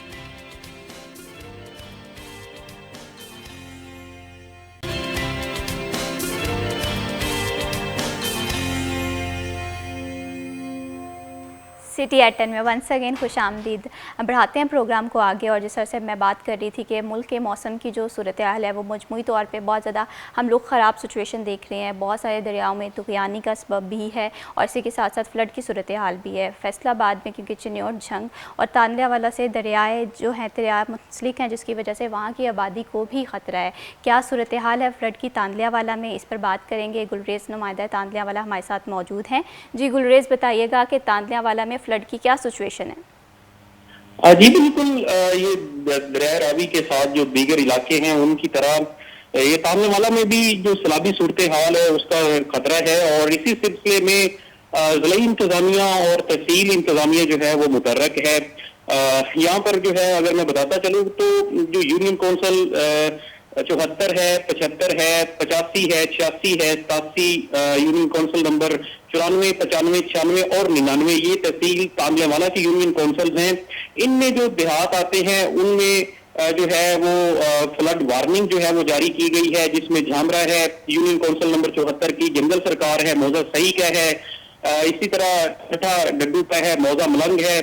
सिटी एट 10 में वंस अगेन खुश आमदीद। बढ़ाते हैं प्रोग्राम को आगे, और जिस तरह से मैं बात कर रही थी कि मुल्क के मौसम की जो सूरत हाल है वो मजमूई तौर पे बहुत ज़्यादा हम लोग ख़राब सिचुएशन देख रहे हैं। बहुत सारे दरियाओं में तुग़यानी का सबब भी है और इसी के साथ साथ फ्लड की सूरत हाल भी है। फैसलाबाद में क्योंकि चिन्योट, झंग और तांदलियावाला से दरियाए जो हैं दरिया मुंसलिक हैं, जिसकी वजह से वहाँ की आबादी को भी ख़तरा है। क्या सूरत हाल है फ्लड की तांदलियावाला में, इस पर बात करेंगे। गुलरेज़ नुमाइंदा तांदलियावाला हमारे साथ मौजूद हैं। जी गुलरेज़, बताइएगा कि तांदलियावाला में फ्लड की क्या सिचुएशन है? जी बिल्कुल, ये दरिया रावी के साथ जो दीगर इलाके हैं उनकी तरह ये तांदलियावाला में भी जो सैलाबी सूरत हाल है उसका खतरा है, और इसी सिलसिले में ज़िला इंतजामिया और तहसील इंतजामिया जो है वो मुतहर्रिक है। यहाँ पर जो है अगर मैं बताता चलूँ तो जो यूनियन कौंसल 74 है, 75 है, 85 है, 86 है, 87 यूनियन कौंसिल नंबर 94, 95, 96 और 99 ये तहसील तांदलियावाला की यूनियन कौंसिल्स हैं। इनमें जो देहात आते हैं उनमें जो है वो फ्लड वार्निंग जो है वो जारी की गई है, जिसमें झामरा है यूनियन कौंसिल नंबर 74 की, जंगल सरकार है, मौजा सही का है, इसी तरह ठठा डड्डू का है, मौजा मलंग है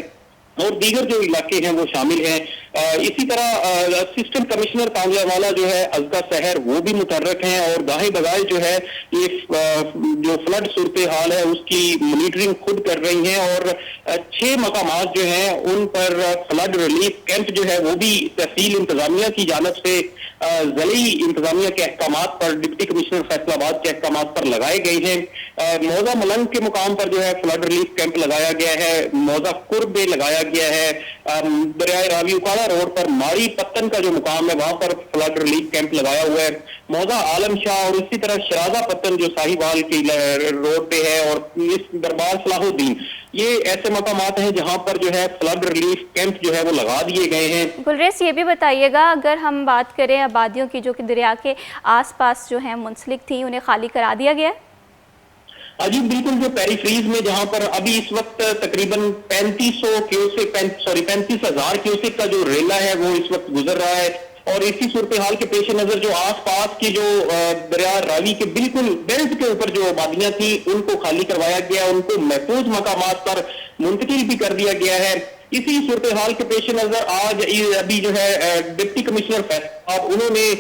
और दीगर जो इलाके हैं वो शामिल हैं। इसी तरह असिस्टेंट कमिश्नर कांगड़ावाला जो है अजका सहर वो भी मुतर्रक हैं और गाहे बगाए जो है ये जो फ्लड सूरत हाल है उसकी मॉनिटरिंग खुद कर रही हैं और 6 मकामात जो हैं उन पर फ्लड रिलीफ कैंप जो है वो भी तहसील इंतजामिया की जानिब से ज़िली इंतजामिया के अहकामात पर डिप्टी कमिश्नर फैसलाबाद के अहकामात पर लगाए गए हैं। मौजा मलंग के मुकाम पर जो है फ्लड रिलीफ कैंप लगाया गया है, मौजा कुर्ब में लगाया गया है, दरियाए रावी उकाड़ा रोड पर माड़ी पत्तन का जो मुकाम है वहां पर फ्लड रिलीफ कैंप लगाया हुआ है। मौजा आलम शाह और इसी तरह शराजा पत्तन जो साहिवाल की रोड पे है और इस दरबार सलाहुद्दीन, ये ऐसे मकामात हैं जहां पर जो है फ्लड रिलीफ कैंप जो है वो लगा दिए गए हैं। गुलरेज ये भी बताइएगा, अगर हम बात करें आबादियों की जो कि दरिया के आसपास जो है मुंसलिक थी, उन्हें खाली करा दिया गया है? जी बिल्कुल, जो पेरीफ्रीज में जहां पर अभी इस वक्त तकरीबन 35,000 क्यूसेक का जो रेला है वो इस वक्त गुजर रहा है और इसी सूरत हाल के पेश नजर जो आसपास की जो दरिया रावी के बिल्कुल बेल्ट के ऊपर जो आबादियां थी उनको खाली करवाया गया, उनको महफूज मकामात पर मुंतकिल भी कर दिया गया है। इसी सूरत हाल के पेश नजर आज अभी जो है डिप्टी कमिश्नर फैसलाबाद उन्होंने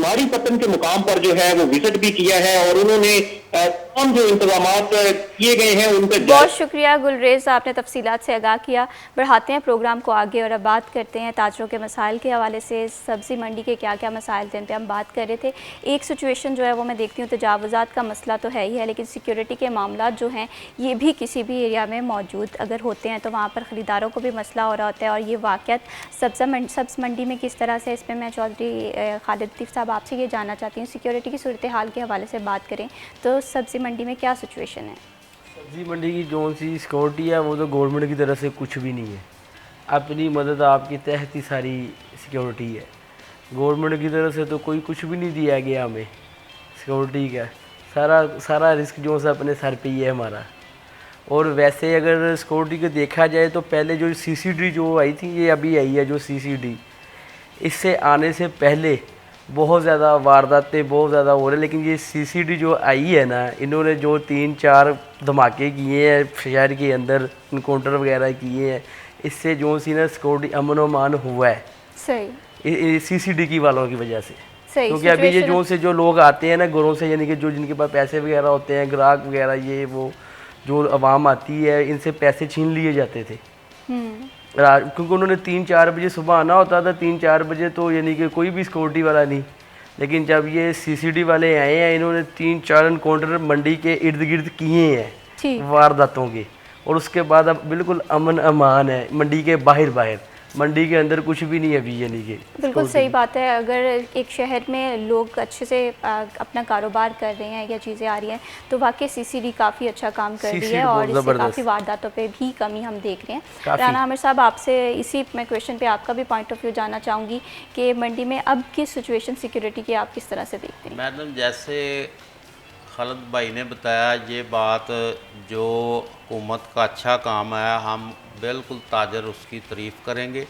माड़ी पत्तन के मुकाम पर जो है वो विजिट भी किया है और उन्होंने तमाम जो इंतजामात किए गए हैं उन पर बहुत शुक्रिया गुलरेज, आपने तफसीलात से आगाह किया। बढ़ाते हैं प्रोग्राम को आगे और अब बात करते हैं ताजरों के मसाइल के हवाले से। सब्ज़ी मंडी के क्या क्या मसाइल थे, इन पर हम बात कर रहे थे। एक सिचुएशन जो है वो मैं देखती हूँ, तजावुज़ात का मसला तो है ही है, लेकिन सिक्योरिटी के मामला जो हैं ये भी किसी भी एरिया में मौजूद अगर होते हैं तो वहाँ पर ख़रीदारों को भी मसला हो रहा होता है। और ये वाक़यात सब्ज़ मंडी में किस तरह से, इस पर मैं चौधरी खालिद लतीफ़ साहब आपसे ये जानना चाहती हूँ। सिक्योरिटी की सूरत हाल के हवाले से बात करें तो सब्ज़ी मंडी में क्या सिचुएशन है? सब्ज़ी मंडी की जो सी सिक्योरिटी है वो तो गवर्नमेंट की तरफ से कुछ भी नहीं है, अपनी मदद आपके तहत ही सारी सिक्योरिटी है। गवर्नमेंट की तरफ से तो कोई कुछ भी नहीं दिया गया हमें सिक्योरिटी का, सारा रिस्क जो है अपने सर पे ही है हमारा। और वैसे अगर सिक्योरिटी को देखा जाए तो पहले जो CCD जो आई थी, ये अभी आई है जो CCD, इससे आने से पहले बहुत ज़्यादा वारदातें बहुत ज़्यादा हो रहे हैं। लेकिन ये CCD जो आई है ना, इन्होंने जो 3-4 धमाके किए हैं शहर के अंदर, इनकाउंटर वगैरह किए हैं, इससे जो सी ना सिक्योरिटी अमन व अमान हुआ है सही CCD की वालों की वजह से। सही क्योंकि अभी ये जो लोग आते हैं ना घरों से, यानी कि जो जिनके पास पैसे वगैरह होते हैं, ग्राहक वगैरह, ये वो जो आवाम आती है, इनसे पैसे छीन लिए जाते थे। क्योंकि उन्होंने 3-4 बजे सुबह आना होता था, 3-4 बजे तो यानी कि कोई भी सिक्योरिटी वाला नहीं। लेकिन जब ये CCD वाले आए हैं, इन्होंने 3-4 एनकाउंटर मंडी के इर्द गिर्द किए हैं वारदातों के, और उसके बाद अब बिल्कुल अमन अमान है मंडी के बाहर। मंडी के अंदर कुछ भी नहीं है अभी, यानी कि बिल्कुल सही बात है। अगर एक शहर में लोग अच्छे से अपना कारोबार कर रहे हैं या चीज़ें आ रही हैं तो वाकई CCD काफ़ी अच्छा काम कर रही है और इससे काफ़ी वारदातों पे भी कमी हम देख रहे हैं। राना आमिर साहब, आपसे इसी मैं क्वेश्चन पे आपका भी पॉइंट ऑफ व्यू जानना चाहूँगी कि मंडी में अब की सिचुएशन सिक्योरिटी की आप किस तरह से देखते हैं? मैडम, जैसे खालिद भाई ने बताया, ये बात जो हुकूमत का अच्छा काम है हम बिल्कुल ताजर उसकी तारीफ़ करेंगे,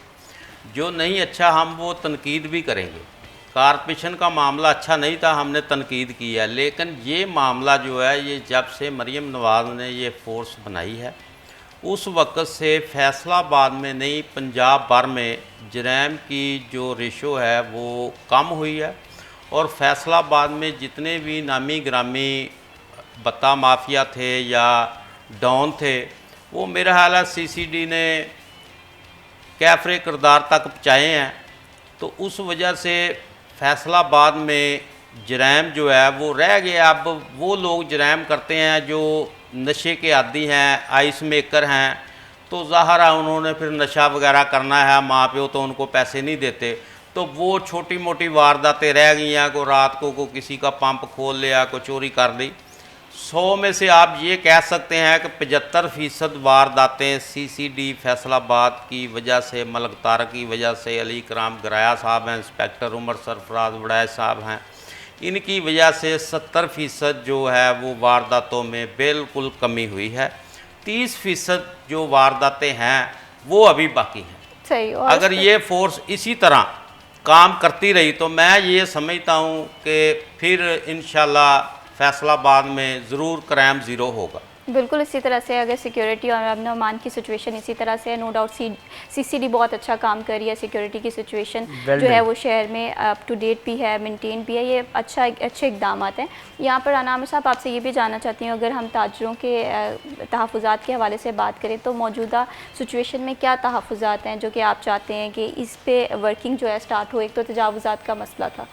जो नहीं अच्छा हम वो तनकीद भी करेंगे। कारपोरेशन का मामला अच्छा नहीं था, हमने तनकीद की है, लेकिन ये मामला जो है ये जब से मरीम नवाज़ ने ये फोर्स बनाई है उस वक़्त से फैसलाबाद में नहीं पंजाब भर में जराइम की जो रेशो है वो कम हुई है। और फैसलाबाद में जितने भी नामी ग्रामी बत्ता माफिया थे या डॉन थे, वो मेरा ख्याल है CCD ने कैफरे किरदार तक पहुँचाए हैं। तो उस वजह से फैसलाबाद में जराइम जो है वो रह गया। अब वो लोग जराइम करते हैं जो नशे के आदी हैं, आइस मेकर हैं, तो ज़ाहिर है उन्होंने फिर नशा वगैरह करना है, माँ प्यो तो उनको पैसे नहीं देते, तो वो छोटी मोटी वारदातें रह गई हैं। को रात को किसी का पंप खोल लिया, को चोरी कर ली। 100 में से आप ये कह सकते हैं कि 75% वारदातें CCD फैसलाबाद की वजह से, मलक तारक की वजह से, अली कराम गराया साहब हैं, इंस्पेक्टर उमर सरफराज वड़ैच साहब हैं, इनकी वजह से 70% जो है वो वारदातों में बिल्कुल कमी हुई है। 30% जो वारदातें हैं वो अभी बाकी हैं। सही। और अगर ये फोर्स इसी तरह काम करती रही तो मैं ये समझता हूँ कि फिर इंशाल्लाह फैसलाबाद में ज़रूर क्राइम ज़ीरो होगा। बिल्कुल इसी तरह से अगर सिक्योरिटी और अमन अमान की सिचुएशन इसी तरह से, नो डाउट सीसीडी बहुत अच्छा काम कर रही है, सिक्योरिटी की सिचुएशन जो है वो शहर में अप टू डेट भी है, मेंटेन भी है, ये अच्छे इकदाम हैं। यहाँ पर अनाम साहब आपसे ये भी जानना चाहती हूँ, अगर हम ताजरों के तहफ़्फ़ुज़ात के हवाले से बात करें तो मौजूदा सिचुएशन में क्या तहफ़्फ़ुज़ात हैं जो कि आप चाहते हैं कि इस पर वर्किंग जो है स्टार्ट हो? एक तो तजावुज़ात का मसला था,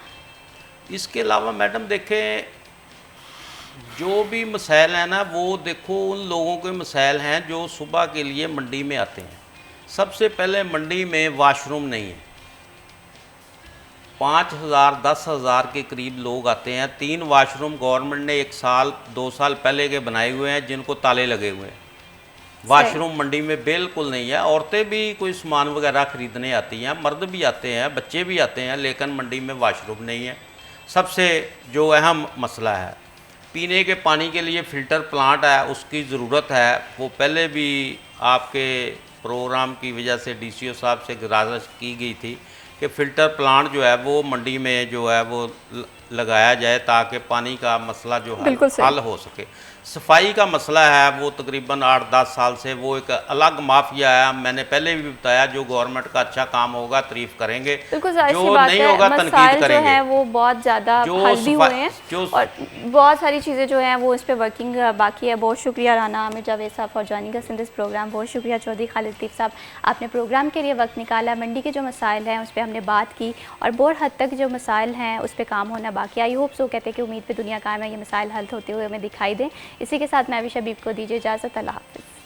इसके अलावा मैडम देखें जो भी मसाइल हैं ना, वो देखो उन लोगों के मसाइल हैं जो सुबह के लिए मंडी में आते हैं। सबसे पहले मंडी में वाशरूम नहीं है, 5,000 10,000 के करीब लोग आते हैं। 3 वाशरूम गवर्नमेंट ने 1 साल 2 साल पहले के बनाए हुए हैं जिनको ताले लगे हुए हैं। वाशरूम मंडी में बिल्कुल नहीं है। औरतें भी कोई सामान वगैरह ख़रीदने आती हैं, मर्द भी आते हैं, बच्चे भी आते हैं, लेकिन मंडी में वाशरूम नहीं है। सबसे जो अहम मसला है, पीने के पानी के लिए फ़िल्टर प्लांट है, उसकी ज़रूरत है। वो पहले भी आपके प्रोग्राम की वजह से डीसीओ साहब से गुजारिश की गई थी कि फ़िल्टर प्लांट जो है वो मंडी में जो है वो लगाया जाए ताकि पानी का मसला जो है हल हो सके। सफाई का मसला है वो तकरीबन 8-10 साल से वो एक अलग माफिया है। मैंने पहले भी बताया, जो गवर्नमेंट का अच्छा काम होगा तारीफ करेंगे, जो नहीं होगा तनकीद करेंगे। जो है वो बहुत ज़्यादा हल भी हुए हैं और बहुत सारी चीज़ें जो हैं वो इस पर वर्किंग बाकी है। बहुत शुक्रिया राना आमिर जावेद साहब for joining us in this programme. बहुत शुक्रिया चौधरी खालिद लतीफ़ साहब, आपने प्रोग्राम के लिए वक्त निकाला। मंडी के जो मसाइल हैं उस पर हमने बात की और बहुत हद तक जो मसाइल हैं उस पर काम होना बाकी। आई होप सो, कहते हैं कि उम्मीद पे दुनिया कायम है, ये मसाइल हल होते हुए हमें दिखाई दें। इसी के साथ मैं भी शबीब को दीजिए इजाज़त। अल्लाह हाफ़िज़।